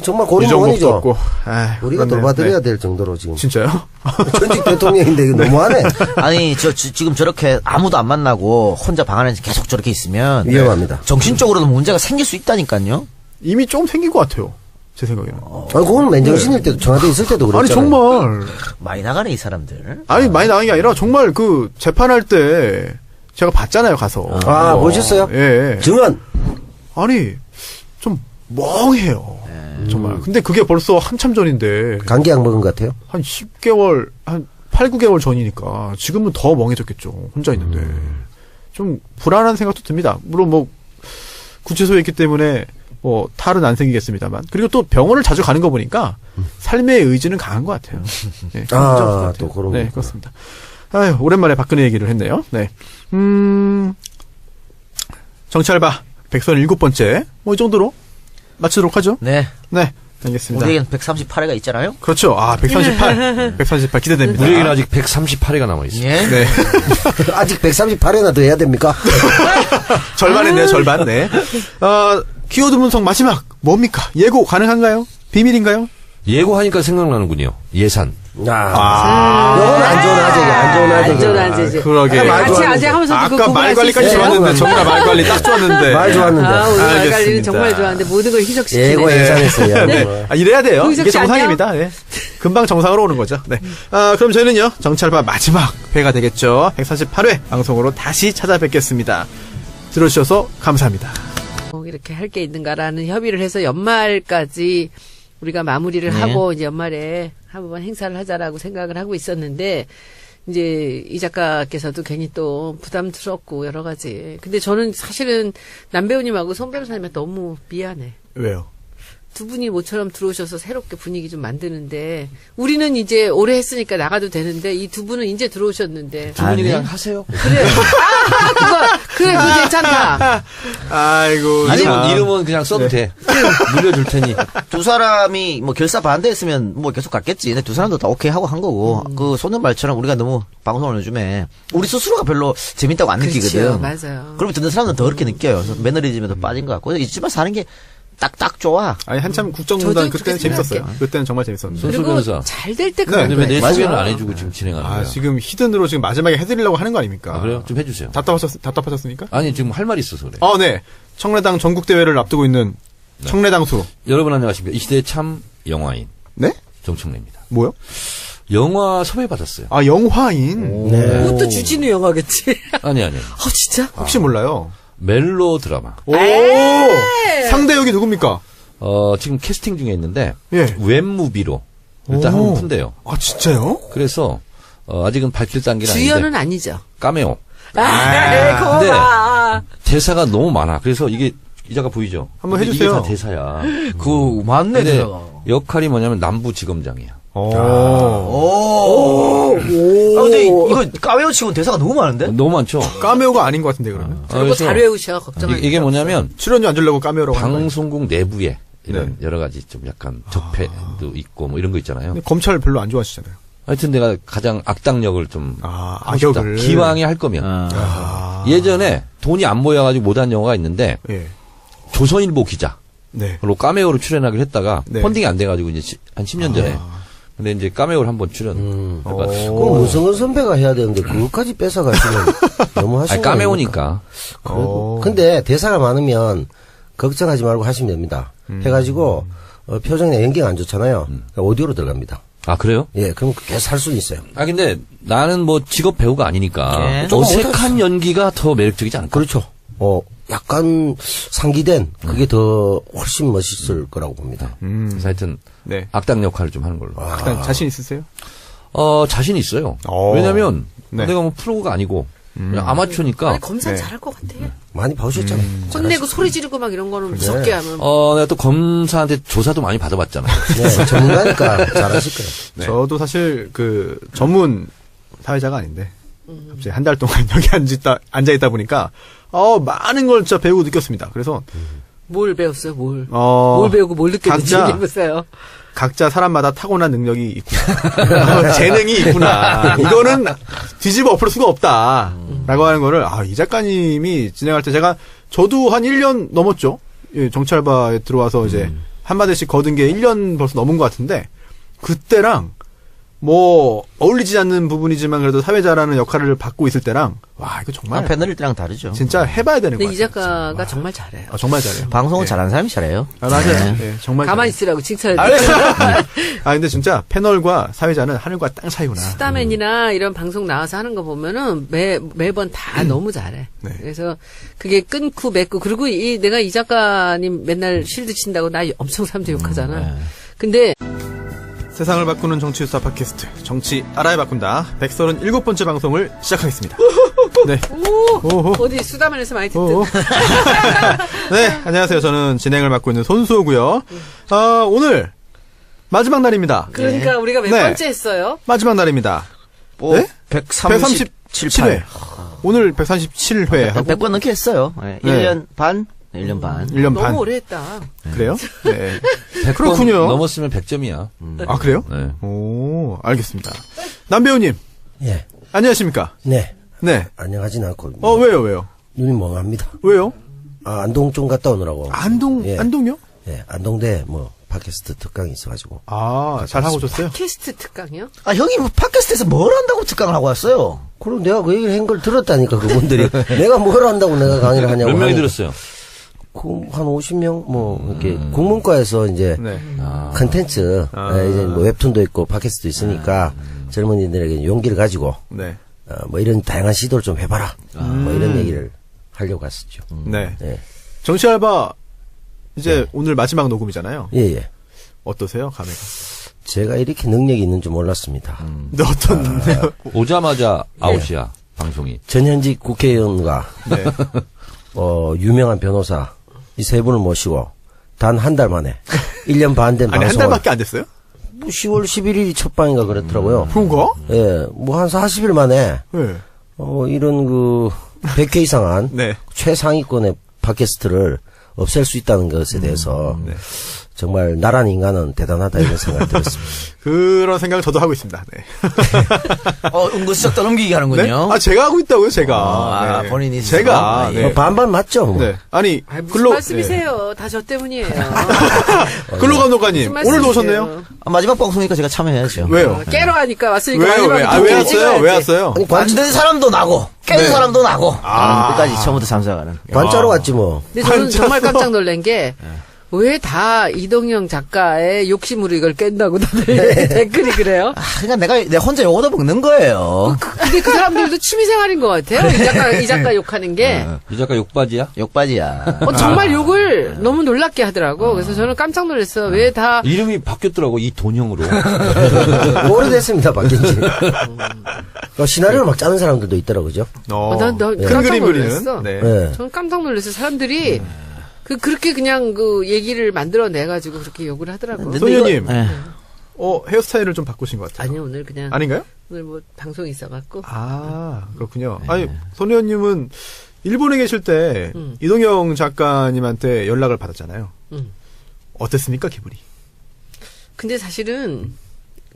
S5: 정말
S1: 유정복도
S5: 고리무원이죠.
S1: 없고. 아,
S5: 우리가
S1: 그렇네요.
S5: 돌봐드려야
S1: 네.
S5: 될 정도로 지금.
S1: 진짜요?
S5: 전직 대통령인데 이거 너무하네.
S3: 아니 지금 저렇게 아무도 안 만나고 혼자 방 안에서 계속 저렇게 있으면
S5: 위험합니다.
S3: 정신적으로도 문제가 생길 수 있다니까요.
S1: 이미 좀 생긴 것 같아요. 제 생각에는.
S5: 아니, 그건 맨정신일 때도 청와대에 있을 때도 그랬잖아요.
S1: 아니 정말.
S3: 많이 나가네 이 사람들.
S1: 아니 많이 나간 게 아니라 정말 그 재판할 때 제가 봤잖아요 가서.
S5: 아, 보셨어요?
S1: 예.
S5: 증언.
S1: 아니 좀 멍해요. 정말. 근데 그게 벌써 한참 전인데
S5: 감기약 먹은 것 같아요.
S1: 한 10개월 한 8, 9개월 전이니까 지금은 더 멍해졌겠죠. 혼자 있는데. 좀 불안한 생각도 듭니다. 물론 뭐 구치소에 있기 때문에 뭐 탈은 안 생기겠습니다만. 그리고 또 병원을 자주 가는 거 보니까 삶의 의지는 강한 것 같아요. 네,
S5: 아, 또 그런
S1: 네,
S5: 거.
S1: 그렇습니다. 아유, 오랜만에 박근혜 얘기를 했네요. 네. 정치알바 137번째. 뭐 이 정도로 마치도록 하죠.
S3: 네.
S1: 네. 알겠습니다.
S3: 우리에겐 138회가 있잖아요.
S1: 그렇죠. 아, 138. 138 기대됩니다.
S4: 우리에게는 아직 138회가 남아있어요.
S3: 예.
S1: 네.
S5: 아직 138회나 더 해야 됩니까?
S1: 절반 했네요, 절반. 네. 키워드 분석 마지막. 뭡니까? 예고 가능한가요? 비밀인가요?
S4: 예고하니까 생각나는군요. 예산.
S5: 이건 안 좋은 아재가, 안 좋은 아재가.
S2: 안 좋은 아재지.
S1: 그러게.
S5: 아까 말
S2: 같이 아재 하면서도
S1: 아까
S2: 그거
S1: 말 관리까지
S2: 구분할 수 있어요?
S1: 좋았는데, 정말 말 관리 딱 좋았는데.
S5: 말 좋았는데.
S2: 아, 오늘 말
S1: 알겠습니다.
S2: 관리는 정말 좋아하는데 모든 걸 희석시키네.
S5: 예고 예산했어요.
S1: 네. 아, 이래야 돼요.
S2: 거기서
S1: 이게
S2: 씨 안녕?
S1: 정상입니다. 네. 금방 정상으로 오는 거죠. 네. 그럼 저희는요, 정찰바 마지막 회가 되겠죠. 148회 방송으로 다시 찾아뵙겠습니다. 들어주셔서 감사합니다.
S2: 이렇게 할 게 있는가라는 협의를 해서 연말까지 우리가 마무리를 하고 이제 연말에 한번 행사를 하자라고 생각을 하고 있었는데 이제 이 작가께서도 괜히 또 부담스럽고 여러 가지. 근데 저는 사실은 남 배우님하고 송 변호사님한테 너무 미안해.
S1: 왜요?
S2: 두 분이 모처럼 들어오셔서 새롭게 분위기 좀 만드는데 우리는 이제 오래 했으니까 나가도 되는데 이 두 분은 이제 들어오셨는데
S4: 두 분이 그냥 하세요.
S2: 그래 그거 괜찮다.
S1: 아이고.
S4: 이름은 그냥 써도 돼. 물려줄 테니.
S3: 두 사람이 뭐 결사 반대했으면 뭐 계속 갔겠지. 근데 두 사람도 다 오케이 하고 한 거고. 그 소년 말처럼 우리가 너무 방송을 요즘에 우리 스스로가 별로 재밌다고 안 느끼거든.
S2: 맞아요.
S3: 그러면 듣는 사람들은 더 그렇게 느껴요. 그래서 매너리즘에 더 빠진 것 같고. 이쯤에 사는 게 딱 좋아.
S1: 아니, 한참 국정농단
S2: 저도
S1: 그때는
S2: 그렇게
S1: 재밌었어요.
S2: 생각해요.
S1: 그때는 정말 재밌었는데.
S4: 손수
S2: 그리고
S4: 변호사.
S2: 잘 될 때
S1: 네.
S4: 근데 왜 내
S3: 맞아요.
S4: 소개는 안 해주고 지금 진행하는 거야?
S1: 지금 히든으로 지금 마지막에 해드리려고 하는 거 아닙니까?
S4: 아, 그래요? 좀 해주세요.
S1: 답답하셨습니까?
S4: 아니, 지금 할 말이 있어서 그래.
S1: 네. 청래당 전국대회를 앞두고 있는 청래당수.
S4: 여러분 안녕하십니까. 이 시대의 참 영화인.
S1: 네?
S4: 정청래입니다.
S1: 뭐요?
S4: 영화 섭외 받았어요.
S1: 아, 영화인.
S5: 네.
S2: 그것도 주진우 영화겠지.
S4: 아니.
S2: 진짜?
S1: 혹시 몰라요?
S4: 멜로 드라마.
S1: 오! 상대 역이 누굽니까?
S4: 지금 캐스팅 중에 있는데,
S1: 예.
S4: 웹무비로 일단
S1: 오.
S4: 한번 푼대요.
S1: 아, 진짜요?
S4: 그래서, 아직은 밝힐 단계는
S2: 주연은
S4: 아닌데,
S2: 아니죠.
S4: 까메오.
S2: 그거 봐.
S4: 대사가 너무 많아. 그래서 이게, 기자가 보이죠?
S1: 한번
S4: 근데
S1: 해주세요.
S4: 이게 다 대사야.
S3: 그 맞네.
S4: 근데
S3: 대사가.
S4: 역할이 뭐냐면 남부지검장이야.
S3: 오. 근데 이거 까메오 치고는 대사가 너무 많은데?
S4: 너무 많죠?
S1: 까메오가 아닌 것 같은데, 그러면.
S2: 그리고
S4: 그래서
S2: 잘 외우셔. 걱정하지
S4: 이게 뭐냐면,
S1: 출연료 안 주려고 까메오라고 하는 거예요.
S4: 방송국 내부에 이런
S1: 네.
S4: 여러 가지 좀 약간 적폐도 있고 뭐 이런 거 있잖아요.
S1: 근데 검찰 별로 안 좋아하시잖아요.
S4: 하여튼 내가 가장 악당역을 좀 하고 싶다.
S1: 악역을.
S4: 기왕에 할 거면.
S1: 아.
S4: 예전에 돈이 안 모여가지고 못한 영화가 있는데
S1: 예.
S4: 조선일보 기자
S1: 네.
S4: 로 까메오로 출연하기로 했다가
S1: 네.
S4: 펀딩이 안 돼가지고 이제 한 10년 전에 근데 이제 까메오를 한번 출연.
S5: 그럼 문성근 선배가 해야 되는데 그것까지 뺏어가시면 너무 하신
S4: 아니,
S5: 거
S4: 까메오니까.
S5: 근데 대사가 많으면 걱정하지 말고 하시면 됩니다. 해가지고 표정이나 연기가 안 좋잖아요. 그러니까 오디오로 들어갑니다.
S4: 아, 그래요?
S5: 예, 그럼 계속 할 수는 있어요.
S4: 아, 근데 나는 뭐 직업 배우가 아니니까
S3: 네.
S4: 어색한 연기가 더 매력적이지 않을까?
S5: 그렇죠. 약간 상기된 그게 더 훨씬 멋있을 거라고 봅니다.
S4: 그래서 하여튼
S1: 네.
S4: 악당 역할을 좀 하는 걸로.
S1: 일단 자신 있으세요?
S4: 자신 있어요.
S1: 오.
S4: 왜냐면
S1: 네.
S4: 내가 뭐 프로가 아니고 그냥 아마추어니까.
S2: 아니, 검사
S1: 네.
S2: 잘할 것 같아.
S5: 많이 봐주셨잖아요.
S2: 혼내고 소리 지르고 막 이런 거는 무섭게 하면.
S4: 내가 또 검사한테 조사도 많이 받아봤잖아요.
S5: 네, 전문가니까 잘하실 거예요.
S1: 네. 저도 사실 그 전문 사회자가 아닌데 갑자기 한 달 동안 여기 앉아 있다 보니까 많은 걸 진짜 배우고 느꼈습니다. 그래서
S2: 뭘 배웠어요, 뭘? 뭘 배우고 뭘 느꼈는지
S1: 각자-
S2: 얘기해보세요.
S1: 각자 사람마다 타고난 능력이 있구나. 재능이 있구나. 이거는 뒤집어 엎을 수가 없다. 라고 하는 거를, 이 작가님이 진행할 때 저도 한 1년 넘었죠. 예, 정치알바에 들어와서 이제 한마디씩 거둔 게 1년 벌써 넘은 것 같은데, 그때랑 뭐, 어울리지 않는 부분이지만 그래도 사회자라는 역할을 받고 있을 때랑, 와, 이거 정말
S3: 패널일 때랑 다르죠.
S1: 진짜 해봐야 되는 것
S2: 근데
S1: 같아요.
S2: 이 작가가 정말 잘해요.
S1: 정말 잘해요.
S3: 방송을
S1: 네.
S3: 잘하는 사람이 잘해요.
S1: 맞아요. 네, 정말.
S2: 가만히
S1: 잘해요.
S2: 있으라고 칭찬해.
S1: 근데 진짜 패널과 사회자는 하늘과 땅 차이구나.
S2: 스타맨이나 이런 방송 나와서 하는 거 보면은 매번 다 너무 잘해.
S1: 네.
S2: 그래서 그게 끊고 맺고 그리고 내가 이 작가님 맨날 실드 친다고 나 엄청 사람들 욕하잖아. 근데
S1: 세상을 바꾸는 정치 수사 팟캐스트 정치 알아야 바꾼다 137번째 방송을 시작하겠습니다. 네. 오호.
S2: 어디 수다맨에서 많이 듣던
S1: 오호. 네, 안녕하세요. 저는 진행을 맡고 있는 손수호고요. 오늘 마지막 날입니다.
S2: 그러니까 우리가 몇
S1: 네.
S2: 번째 했어요?
S1: 마지막 날입니다. 네?
S3: 137회.
S1: 오늘 137회 하고
S3: 100번 넘게 했어요. 네.
S1: 네.
S3: 1년 반? 1년 반.
S1: 1년
S2: 너무
S1: 반.
S2: 오래 했다.
S1: 그래요? 네.
S4: 100번
S1: 그렇군요.
S4: 넘었으면 100점이야.
S1: 아, 그래요?
S4: 네.
S1: 오, 알겠습니다. 남배우님,
S5: 예.
S1: 안녕하십니까?
S5: 네.
S1: 네.
S5: 안녕하진 않고.
S1: 왜요?
S5: 눈이 멍합니다.
S1: 왜요?
S5: 안동 좀 갔다 오느라고. 예.
S1: 안동요?
S5: 예, 안동대 팟캐스트 특강이 있어가지고.
S1: 잘 하고 오셨어요?
S2: 팟캐스트 특강이요?
S3: 형이 뭐 팟캐스트에서 뭘 한다고 특강을 하고 왔어요?
S5: 그럼 내가 그 얘기를 한 걸 들었다니까, 그분들이. 내가 뭘 한다고 내가 강의를 하냐고.
S4: 몇 명이
S5: 하니까.
S4: 들었어요?
S5: 한 50명? 이렇게, 국문과에서 이제,
S1: 네.
S5: 컨텐츠, 이제 뭐 웹툰도 있고, 팟캐스트도 있으니까, 젊은이들에게 용기를 가지고,
S1: 네.
S5: 이런 다양한 시도를 좀 해봐라. 이런 얘기를 하려고 했었죠.
S1: 네.
S5: 예.
S1: 정치 알바, 이제 오늘 마지막 녹음이잖아요.
S5: 예, 예.
S1: 어떠세요, 감회가?
S5: 제가 이렇게 능력이 있는 줄 몰랐습니다.
S1: 근데 어떤,
S4: 오자마자 아웃이야, 방송이.
S5: 전현직 국회의원과,
S1: 네.
S5: 유명한 변호사, 이 세 분을 모시고, 단 한 달 만에, 1년 반 된
S1: 아니, 한
S5: 방송을.
S1: 달밖에 안 됐어요?
S5: 10월 11일이 첫 방인가 그랬더라고요.
S1: 그런가?
S5: 예, 한 40일 만에,
S1: 네.
S5: 이런 100회 이상한
S1: 네.
S5: 최상위권의 팟캐스트를 없앨 수 있다는 것에 대해서
S1: 네.
S5: 정말 나란 인간은 대단하다 이런 생각이 들었습니다.
S1: 그런 생각을 저도 하고 있습니다. 네.
S3: 은근슬쩍 떠넘기기
S1: 네?
S3: 하는군요.
S1: 제가 하고 있다고요, 제가. 네.
S3: 본인이 스스로?
S1: 제가.
S3: 아, 예.
S1: 네.
S5: 반반 맞죠? 뭐.
S1: 네. 아니,
S2: 무슨 말씀이세요? 다 저 때문이에요.
S1: 근로감독관님,
S2: 무슨
S1: 오늘도
S2: 말씀이세요?
S1: 오셨네요?
S3: 마지막 방송이니까 제가 참여해야죠.
S1: 왜요?
S2: 깨러 가니까 왔으니까
S1: 왜요?
S2: 마지막에
S1: 왜? 왜
S2: 찍어야지.
S1: 왔어요? 왜 왔어요?
S5: 아니,
S3: 만든 사람도 나고, 깬
S1: 네.
S3: 사람도 나고, 끝까지 처음부터 참석하는.
S5: 관짜로 왔지 뭐.
S2: 근데 저는 정말 깜짝 놀란 게, 왜 다 이동영 작가의 욕심으로 이걸 깬다고 다들 댓글이 그래요?
S3: 그러니까 내가 혼자 욕 얻어먹는 거예요.
S2: 근데 그 사람들도 취미생활인 것 같아요. 이 작가 욕하는 게.
S4: 이 작가 욕바지야?
S3: 욕바지야.
S2: 정말 욕을 너무 놀랍게 하더라고. 그래서 저는 깜짝 놀랐어. 왜 다.
S4: 이름이 바뀌었더라고, 이돈형으로.
S5: 오래됐습니다, 바뀐 지. 시나리오를 막 짜는 사람들도 있더라고요, 그죠?
S2: 난
S1: 큰
S2: 깜짝
S1: 그림
S2: 놀랐어.
S1: 그리는. 네.
S5: 네.
S2: 저는 깜짝 놀랐어. 사람들이 그렇게 그냥 얘기를 만들어내가지고 그렇게 욕을 하더라고.
S1: 소녀님,
S3: 예.
S1: 헤어스타일을 좀 바꾸신 것 같아요.
S2: 아니요, 오늘 그냥.
S1: 아닌가요?
S2: 오늘 뭐 방송이 있어갖고.
S1: 그렇군요. 아니, 손혜원님은 일본에 계실 때 이동영 작가님한테 연락을 받았잖아요. 어땠습니까, 기분이?
S2: 근데 사실은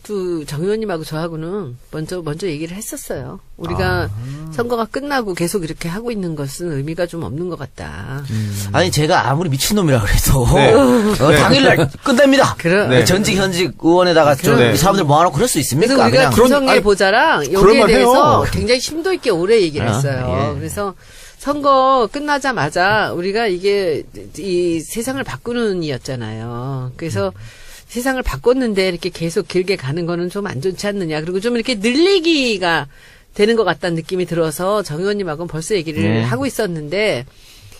S2: 정 의원님하고 저하고는 먼저 얘기를 했었어요. 우리가 선거가 끝나고 계속 이렇게 하고 있는 것은 의미가 좀 없는 것 같다.
S3: 아니 제가 아무리 미친놈이라 그래도
S1: 네.
S3: 당일날 끝냅니다.
S2: 그래.
S3: 전직 현직 의원에다가 좀
S1: 네.
S3: 이 사람들 모아놓고 그럴 수 있습니까?
S2: 그래서 우리가 김성애
S1: 아니,
S2: 보좌랑 여기에
S1: 그럴만
S2: 대해서
S1: 해요.
S2: 굉장히 심도 있게 오래 얘기를 했어요.
S3: 예.
S2: 그래서 선거 끝나자마자 우리가 이게 이 세상을 바꾸는 이었잖아요. 그래서 세상을 바꿨는데 이렇게 계속 길게 가는 거는 좀 안 좋지 않느냐. 그리고 좀 이렇게 늘리기가 되는 것 같다는 느낌이 들어서 정 의원님하고는 벌써 얘기를 하고 있었는데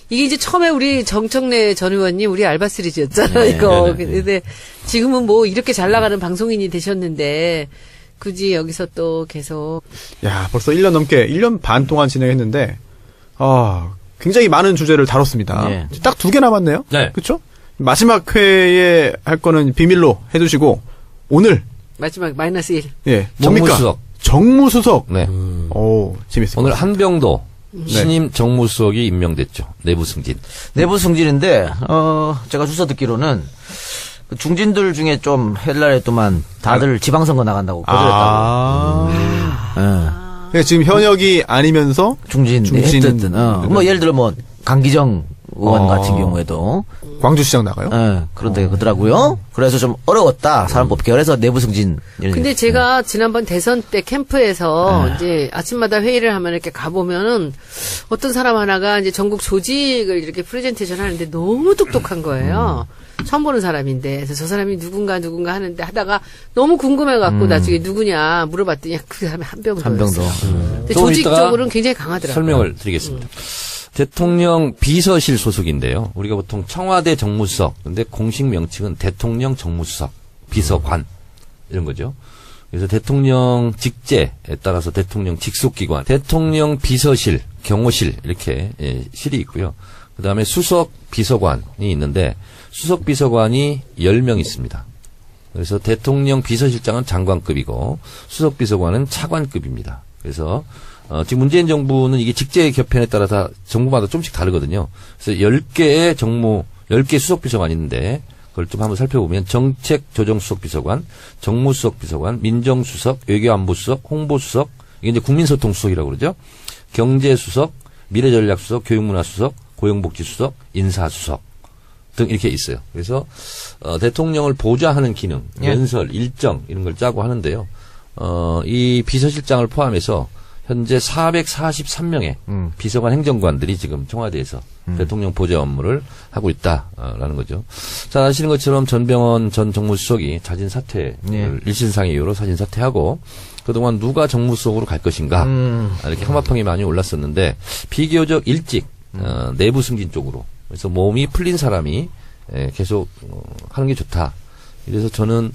S2: 이게 이제 처음에 우리 정청래 전 의원님 우리 알바 시리즈였잖아요. 이거. 근데 지금은 뭐 이렇게 잘 나가는 방송인이 되셨는데 굳이 여기서 또 계속
S1: 야, 벌써 1년 넘게, 1년 반 동안 진행했는데, 굉장히 많은 주제를 다뤘습니다.
S3: 네.
S1: 딱 2개 남았네요?
S4: 네.
S1: 그쵸? 마지막 회에 할 거는 비밀로 해두시고, 오늘,
S2: 마지막 -1.
S1: 예, 뭡니까?
S4: 정무수석.
S1: 정무수석.
S4: 네.
S1: 오, 재밌습니다.
S4: 오늘 한병도 신임 정무수석이 임명됐죠. 내부 승진.
S3: 내부 승진인데 제가 주워 듣기로는 그 중진들 중에 좀 헬라했더만 다들 지방선거 나간다고 거절했다고.
S1: 네, 지금 현역이 아니면서
S3: 중진은 뭐 예를 들어 뭐 강기정 의원 같은 경우에도
S1: 광주시장 나가요?
S3: 그런데 그러더라고요. 그래서 좀 어려웠다 사람 뽑기. 그래서 내부 승진.
S2: 근데 제가 지난번 대선 때 캠프에서 이제 아침마다 회의를 하면 이렇게 가보면은 어떤 사람 하나가 이제 전국 조직을 이렇게 프레젠테이션 하는데 너무 똑똑한 거예요. 처음 보는 사람인데. 그래서 저 사람이 누군가 하는데 하다가 너무 궁금해갖고 나중에 누구냐 물어봤더니 그 사람이 한병도. 근데
S4: 조금
S2: 조직적으로는 굉장히 강하더라고요.
S4: 설명을 드리겠습니다. 대통령 비서실 소속인데요. 우리가 보통 청와대 정무수석, 근데 공식 명칭은 대통령 정무수석, 비서관 이런 거죠. 그래서 대통령 직제에 따라서 대통령 직속기관, 대통령 비서실, 경호실 이렇게 실이 있고요. 그다음에 수석 비서관이 있는데 수석 비서관이 10명 있습니다. 그래서 대통령 비서실장은 장관급이고 수석 비서관은 차관급입니다. 그래서 지금 문재인 정부는 이게 직제 겹편에 따라서 정부마다 좀씩 다르거든요. 그래서 10개 수석비서관이 있는데 그걸 좀 한번 살펴보면 정책조정수석비서관, 정무수석비서관, 민정수석, 외교안보수석, 홍보수석, 이게 이제 국민소통수석이라고 그러죠. 경제수석, 미래전략수석, 교육문화수석, 고용복지수석, 인사수석 등 이렇게 있어요. 그래서 대통령을 보좌하는 기능, 연설, 일정 이런 걸 짜고 하는데요. 이 비서실장을 포함해서 현재 443명의 비서관 행정관들이 지금 청와대에서 대통령 보좌 업무를 하고 있다라는 거죠. 자, 아시는 것처럼 전병헌 전 정무수석이 자진 사퇴를 일신상의 이유로 자진 사퇴하고 그동안 누가 정무수석으로 갈 것인가 이렇게 혐오평이 많이 올랐었는데 비교적 일찍 내부 승진 쪽으로 그래서 몸이 풀린 사람이 계속 하는 게 좋다. 그래서 저는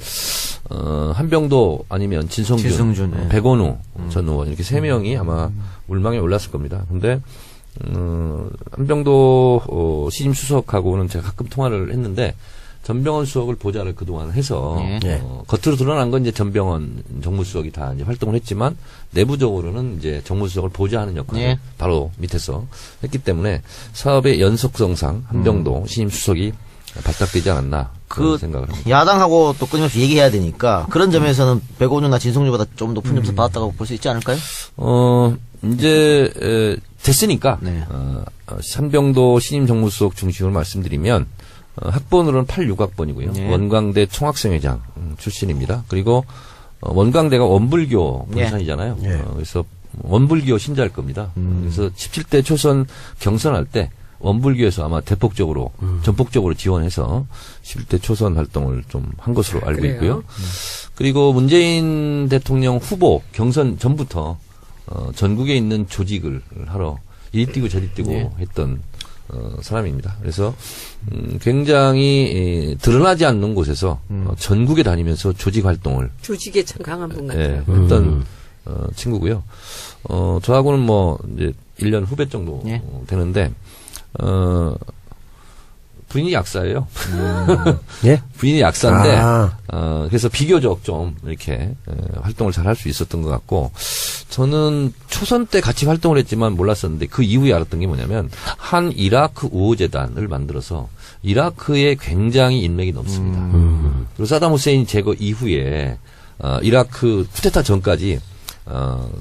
S4: 한병도 아니면 진성준, 백원우 전 의원 이렇게 3명이 아마 물망에 올랐을 겁니다. 근데 한병도 신임 수석하고는 제가 가끔 통화를 했는데 전병헌 수석을 보좌를 그동안 해서 겉으로 드러난 건 이제 전병헌 정무수석이 다 이제 활동을 했지만 내부적으로는 이제 정무수석을 보좌하는 역할을 바로 밑에서 했기 때문에 사업의 연속성상 한병도 신임 수석이 발탁되지 않았나 그런 생각을 합니다.
S3: 야당하고 또 끊임없이 얘기해야 되니까 그런 점에서는 백오준이나 진성준보다 좀 높은 점수 받았다고 볼 수 있지 않을까요?
S4: 이제 됐으니까 한병도 신임 정무수석 중심으로 말씀드리면 학번으로는 86학번이고요. 원광대 총학생회장 출신입니다. 그리고 원광대가 원불교 본산이잖아요. 그래서 원불교 신자일 겁니다. 그래서 17대 초선 경선할 때 원불교에서 아마 대폭적으로 전폭적으로 지원해서 11대 초선 활동을 좀 한 것으로 알고 있고요. 그리고 문재인 대통령 후보 경선 전부터 전국에 있는 조직을 하러 이리 뛰고 저리 뛰고 했던 사람입니다. 그래서 굉장히 드러나지 않는 곳에서 전국에 다니면서 조직 활동을
S2: 조직에 참 강한 분 같아요.
S4: 했던 친구고요. 저하고는 뭐 이제 1년 후배 정도 되는데 부인이 약사예요.
S5: 예?
S4: 부인이 약사인데, 그래서 비교적 좀 이렇게 활동을 잘 할 수 있었던 것 같고, 저는 초선 때 같이 활동을 했지만 몰랐었는데 그 이후에 알았던 게 뭐냐면, 한 이라크 우호재단을 만들어서 이라크에 굉장히 인맥이 넘습니다. 그리고 사담 후세인 제거 이후에 이라크 쿠데타 전까지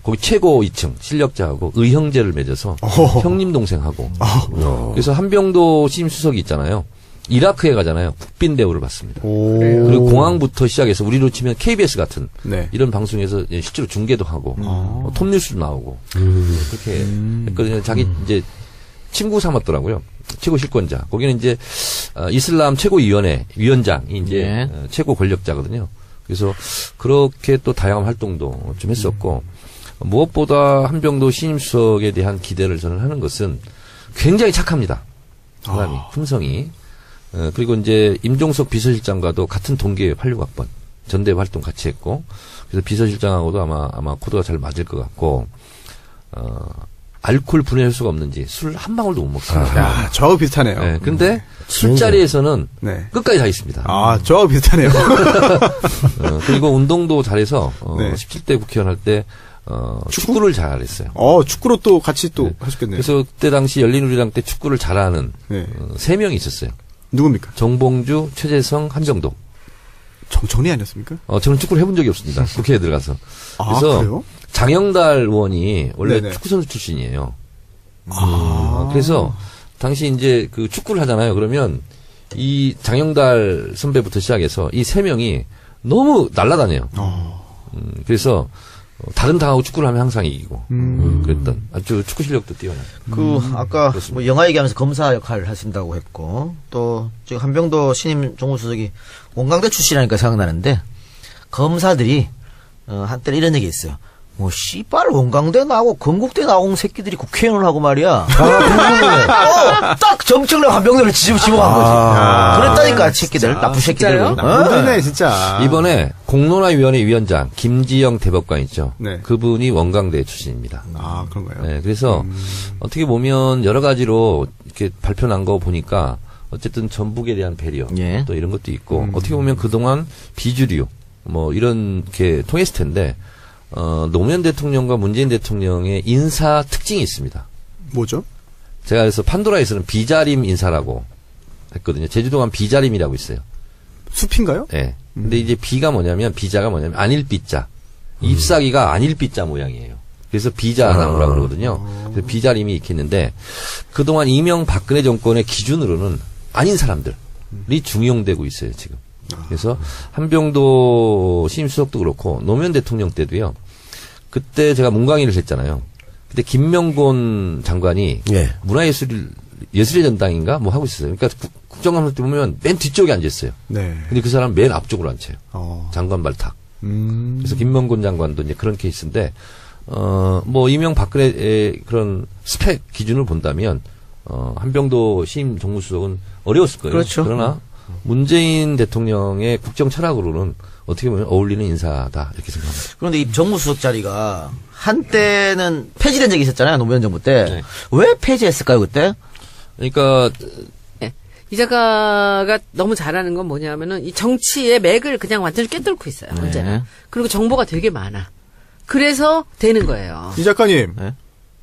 S4: 거기 최고 2층 실력자하고 의형제를 맺어서 형님 동생하고 그래서 한병도 신임 수석이 있잖아요. 이라크에 가잖아요. 국빈 대우를 받습니다. 그리고 공항부터 시작해서 우리로 치면 KBS 같은
S1: 네.
S4: 이런 방송에서 실제로 중계도 하고 톱뉴스도 나오고 그렇게 했거든요. 자기 이제 친구 삼았더라고요. 최고 실권자. 거기는 이제 이슬람 최고위원회 위원장이 이제 최고 권력자거든요. 그래서 그렇게 또 다양한 활동도 좀 했었고 무엇보다 한병도 신임 수석에 대한 기대를 저는 하는 것은 굉장히 착합니다. 사람이 품성이. 그리고 이제 임종석 비서실장과도 같은 동기에 86학번 전대 활동 같이 했고 그래서 비서실장하고도 아마 코드가 잘 맞을 것 같고 알코올 분해할 수가 없는지 술 한 방울도 못 먹습니다.
S1: 야, 저하고 비슷하네요.
S4: 네, 근데 술자리에서는
S1: 네.
S4: 끝까지 다 있습니다.
S1: 아, 저하고 비슷하네요.
S4: 그리고 운동도 잘해서
S1: 네.
S4: 17대 국회의원 할 때 축구를 잘했어요.
S1: 축구로 또 같이 또 하셨겠네요.
S4: 그래서 그때 당시 열린우리당 때 축구를 잘하는
S1: 네.
S4: 3명이 있었어요.
S1: 누굽니까?
S4: 정봉주, 최재성, 한병도.
S1: 정청래 아니었습니까?
S4: 저는 축구를 해본 적이 없습니다. 국회에 들어가서. 그래서
S1: 그래요?
S4: 장영달 의원이 원래
S1: 네네.
S4: 축구 선수 출신이에요. 그래서 당시 이제 그 축구를 하잖아요. 그러면 이 장영달 선배부터 시작해서 이 3명이 너무 날아다녀요. 그래서 다른 당하고 축구를 하면 항상 이기고 그랬던 아주 축구 실력도 뛰어나요.
S3: 아까 뭐 영화 얘기하면서 검사 역할을 하신다고 했고 또 지금 한병도 신임 정무수석이 원광대 출신이라니까 생각나는데 검사들이 한때 이런 얘기 있어요. 뭐 씨발 원광대 나오고 건국대 나온 새끼들이 국회의원을 하고 말이야. 딱 정청래 한병도를 집어간 거지. 그랬다니까 새끼들 나쁜 새끼들.
S1: 나쁘네 진짜.
S4: 이번에 공론화위원회 위원장 김지영 대법관 있죠.
S1: 네.
S4: 그분이 원광대 출신입니다.
S1: 아 그런가요?
S4: 네, 그래서 어떻게 보면 여러 가지로 이렇게 발표 난 거 보니까 어쨌든 전북에 대한 배려
S3: 예.
S4: 또 이런 것도 있고 어떻게 보면 그동안 비주류 뭐 이런 게 통했을 텐데 노무현 대통령과 문재인 대통령의 인사 특징이 있습니다.
S1: 뭐죠?
S4: 제가 그래서 판도라에서는 비자림 인사라고 했거든요. 제주도 가면 비자림이라고 있어요.
S1: 숲인가요?
S4: 네. 근데 이제 비자가 뭐냐면 안일비자. 잎사귀가 안일비자 모양이에요. 그래서 비자나무라고 그러거든요. 그래서 비자림이 이렇게 있는데 그동안 이명박근혜 정권의 기준으로는 아닌 사람들이 중용되고 있어요, 지금. 그래서 한병도 신임수석도 그렇고 노무현 대통령 때도요. 그때 제가 문광일을 했잖아요. 그때 김명곤 장관이
S5: 예.
S4: 예술의 전당인가 뭐 하고 있었어요. 그러니까 국정감사 때 보면 맨 뒤쪽에 앉아 있어요.
S1: 네.
S4: 근데 그 사람 맨 앞쪽으로 앉혀요. 장관 발탁.
S1: 음.
S4: 그래서 김명곤 장관도 이제 그런 케이스인데 뭐 이명박근혜의 그런 스펙 기준을 본다면 한병도 신임 정무수석은 어려웠을 거예요.
S3: 그렇죠.
S4: 그러나 문재인 대통령의 국정 철학으로는 어떻게 보면 어울리는 인사다 이렇게 생각합니다.
S3: 그런데 이 정무수석 자리가 한때는 폐지된 적이 있었잖아요. 노무현 정부 때.
S4: 네.
S3: 왜 폐지했을까요 그때?
S4: 그러니까
S2: 이 작가가 너무 잘하는 건 뭐냐면은 이 정치의 맥을 그냥 완전히 꿰뚫고 있어요. 언제나.
S3: 네.
S2: 그리고 정보가 되게 많아. 그래서 되는 거예요.
S1: 이 작가님
S3: 네.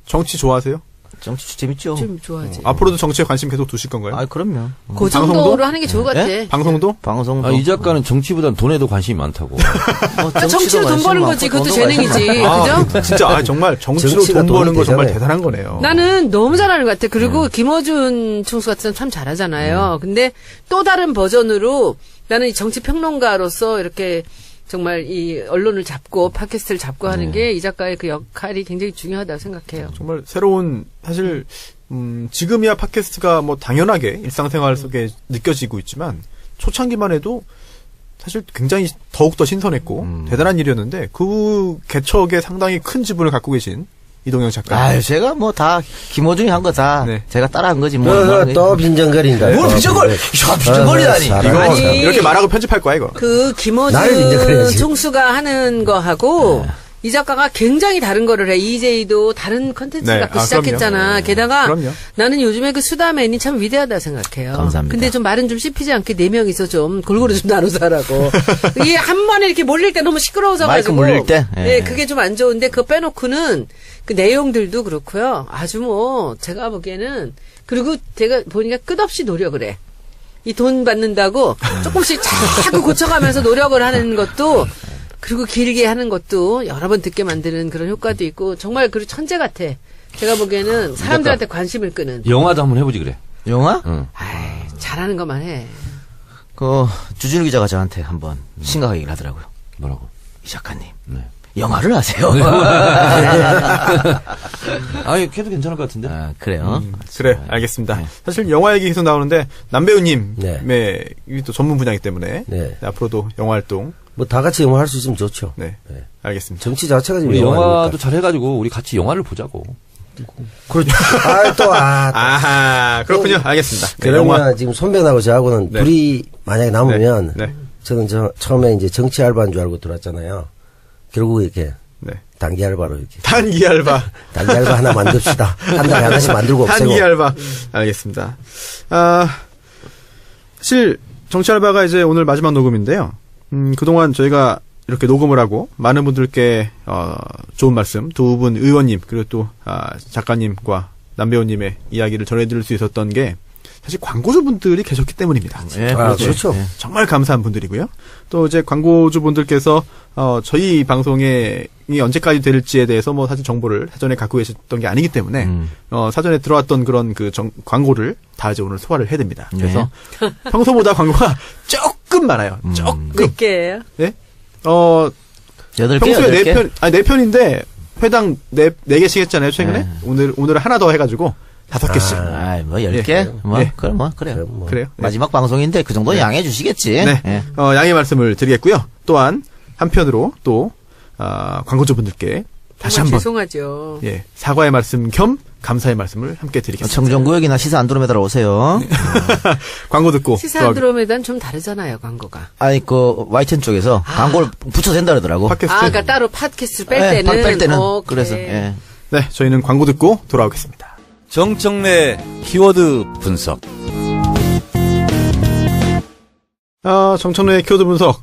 S1: 정치 좋아하세요?
S3: 정치 재밌죠.
S2: 좀 좋아하지.
S1: 앞으로도 정치에 관심 계속 두실 건가요?
S3: 아 그럼요.
S2: 그 정도로
S1: 방송도?
S2: 하는 게 좋을 것 같아.
S1: 방송도?
S3: 방송도.
S4: 이 작가는 정치보다는 돈에도 관심이 많다고.
S2: 정치로 돈 버는 거지. 그것도 재능이지. 그죠?
S1: 진짜 정말 정치로
S5: 정치가
S1: 돈 버는
S5: 돈이
S1: 거 정말
S5: 되잖아요.
S1: 대단한 거네요.
S2: 나는 너무 잘하는 것 같아. 그리고 김어준 총수 같은 사람 참 잘하잖아요. 근데 또 다른 버전으로 나는 이 정치 평론가로서 이렇게 정말 이 언론을 잡고 팟캐스트를 잡고 하는 게 이 작가의 그 역할이 굉장히 중요하다고 생각해요.
S1: 정말 새로운 사실 지금이야 팟캐스트가 뭐 당연하게 일상생활 속에 느껴지고 있지만 초창기만 해도 사실 굉장히 더욱더 신선했고 대단한 일이었는데 그 개척에 상당히 큰 지분을 갖고 계신 이동영 작가.
S3: 아유, 제가 뭐 다 김호중이 한 거 다
S1: 네.
S3: 제가 따라한 거지 뭐.
S5: 또 빈정거린다.
S3: 뭘 빈정거려? 야, 빈정거리다니.
S1: 이거
S2: 아니,
S1: 이렇게 말하고 편집할 거야 이거.
S2: 그
S5: 나를
S2: 김어준
S5: 인정해야지.
S2: 총수가 하는 거하고 이 작가가 굉장히 다른 거를 해. EJ도 다른 컨텐츠
S1: 네.
S2: 갖고
S1: 아,
S2: 시작했잖아.
S1: 그럼요.
S2: 게다가
S1: 그럼요.
S2: 나는 요즘에 그 수다맨이 참 위대하다 생각해요.
S3: 감사합니다.
S2: 근데 좀 말은 좀 씹히지 않게 4명이서 좀 골고루 좀 나눠서 하라고. 이게 한 번에 이렇게 몰릴 때 너무 시끄러워져가지고.
S3: 마이크 몰릴 때? 예.
S2: 네, 그게 좀 안 좋은데 그거 빼놓고는 그 내용들도 그렇고요. 아주 뭐 제가 보기에는 그리고 제가 보니까 끝없이 노력을 해. 이 돈 받는다고 조금씩 자꾸 고쳐가면서 노력을 하는 것도 그리고 길게 하는 것도 여러 번 듣게 만드는 그런 효과도 있고 정말 그리고 천재 같아. 제가 보기에는 사람들한테 관심을 끄는.
S4: 영화도 한번 해보지 그래.
S3: 영화?
S4: 응.
S2: 아이, 잘하는 것만 해.
S3: 주진우 기자가 저한테 한번 심각하게 얘기를 하더라고요.
S4: 뭐라고?
S3: 이 작가님.
S4: 네.
S3: 영화를 하세요.
S4: 아니, 걔도 괜찮을 것 같은데.
S3: 아, 그래요?
S1: 그래, 알겠습니다.
S3: 네.
S1: 사실 영화 얘기 계속 나오는데 남배우님의
S5: 네.
S1: 이게 또 전문 분야이기 때문에
S5: 네.
S1: 앞으로도 영화 활동
S5: 뭐 다 같이 영화 할 수 있으면 좋죠.
S1: 네,
S5: 네.
S1: 알겠습니다.
S5: 정치 자체가 지금
S4: 우리
S5: 영화
S4: 영화도
S5: 아닙니까?
S4: 잘해가지고 우리 같이 영화를 보자고.
S5: 그렇죠.
S1: 아하, 그렇군요. 알겠습니다. 네,
S5: 그러면
S1: 영화.
S5: 지금 손병하고 저하고는
S1: 네.
S5: 둘이 만약에 남으면
S1: 네.
S5: 저는 처음에 이제 정치 알바인 줄 알고 들어왔잖아요. 결국 이렇게
S1: 네.
S5: 단기 알바로 이렇게
S1: 단기 알바.
S5: 단기 알바 하나 만듭시다. 한 달에 하나씩 만들고 없애고.
S1: 단기 알바. 알겠습니다. 사실 정치 알바가 이제 오늘 마지막 녹음인데요. 그동안 저희가 이렇게 녹음을 하고 많은 분들께 좋은 말씀, 두 분 의원님 그리고 또 작가님과 남배우님의 이야기를 전해드릴 수 있었던 게 사실 광고주분들이 계셨기 때문입니다.
S3: 예,
S5: 그렇죠.
S3: 예.
S1: 정말 감사한 분들이고요. 또 이제 광고주분들께서 저희 방송이 언제까지 될지에 대해서 뭐 사실 정보를 사전에 갖고 계셨던 게 아니기 때문에 사전에 들어왔던 그런 그 광고를 다 이제 오늘 소화를 해야 됩니다. 그래서 평소보다 광고가 조금 많아요. 조금.
S2: 몇 개예요?
S1: 네?
S3: 8개,
S1: 평소에
S3: 8개?
S1: 4편인데 회당 4개씩 했잖아요, 최근에.
S3: 네.
S1: 오늘 하나 더 해가지고 5개씩.
S3: 아이, 뭐, 10개?
S1: 예.
S3: 뭐,
S1: 예.
S3: 그래요.
S1: 그래요. 네.
S3: 마지막 방송인데 그 정도는 양해해 주시겠지.
S1: 네.
S3: 예.
S1: 양해 말씀을 드리겠고요. 또한 한편으로 또 광고주분들께 다시
S2: 정말
S1: 한번
S2: 죄송하죠.
S1: 예, 사과의 말씀 겸 감사의 말씀을 함께 드리겠습니다.
S3: 청정구역이나 시사 안드로메다로 오세요.
S1: 광고 듣고
S2: 시사
S1: 돌아오겠-
S2: 안드로메다는 좀 다르잖아요, 광고가.
S3: 아니, YTN 쪽에서 광고를 붙여서 된다 그러더라고.
S1: 팟캐스트.
S2: 그러니까 따로 팟캐스트를 뺄
S3: 예,
S2: 때는.
S3: 뺄 때는.
S2: 오케이.
S3: 그래서, 예.
S1: 네, 저희는 광고 듣고 돌아오겠습니다.
S4: 정청래 키워드 분석.
S1: 정청래의 키워드 분석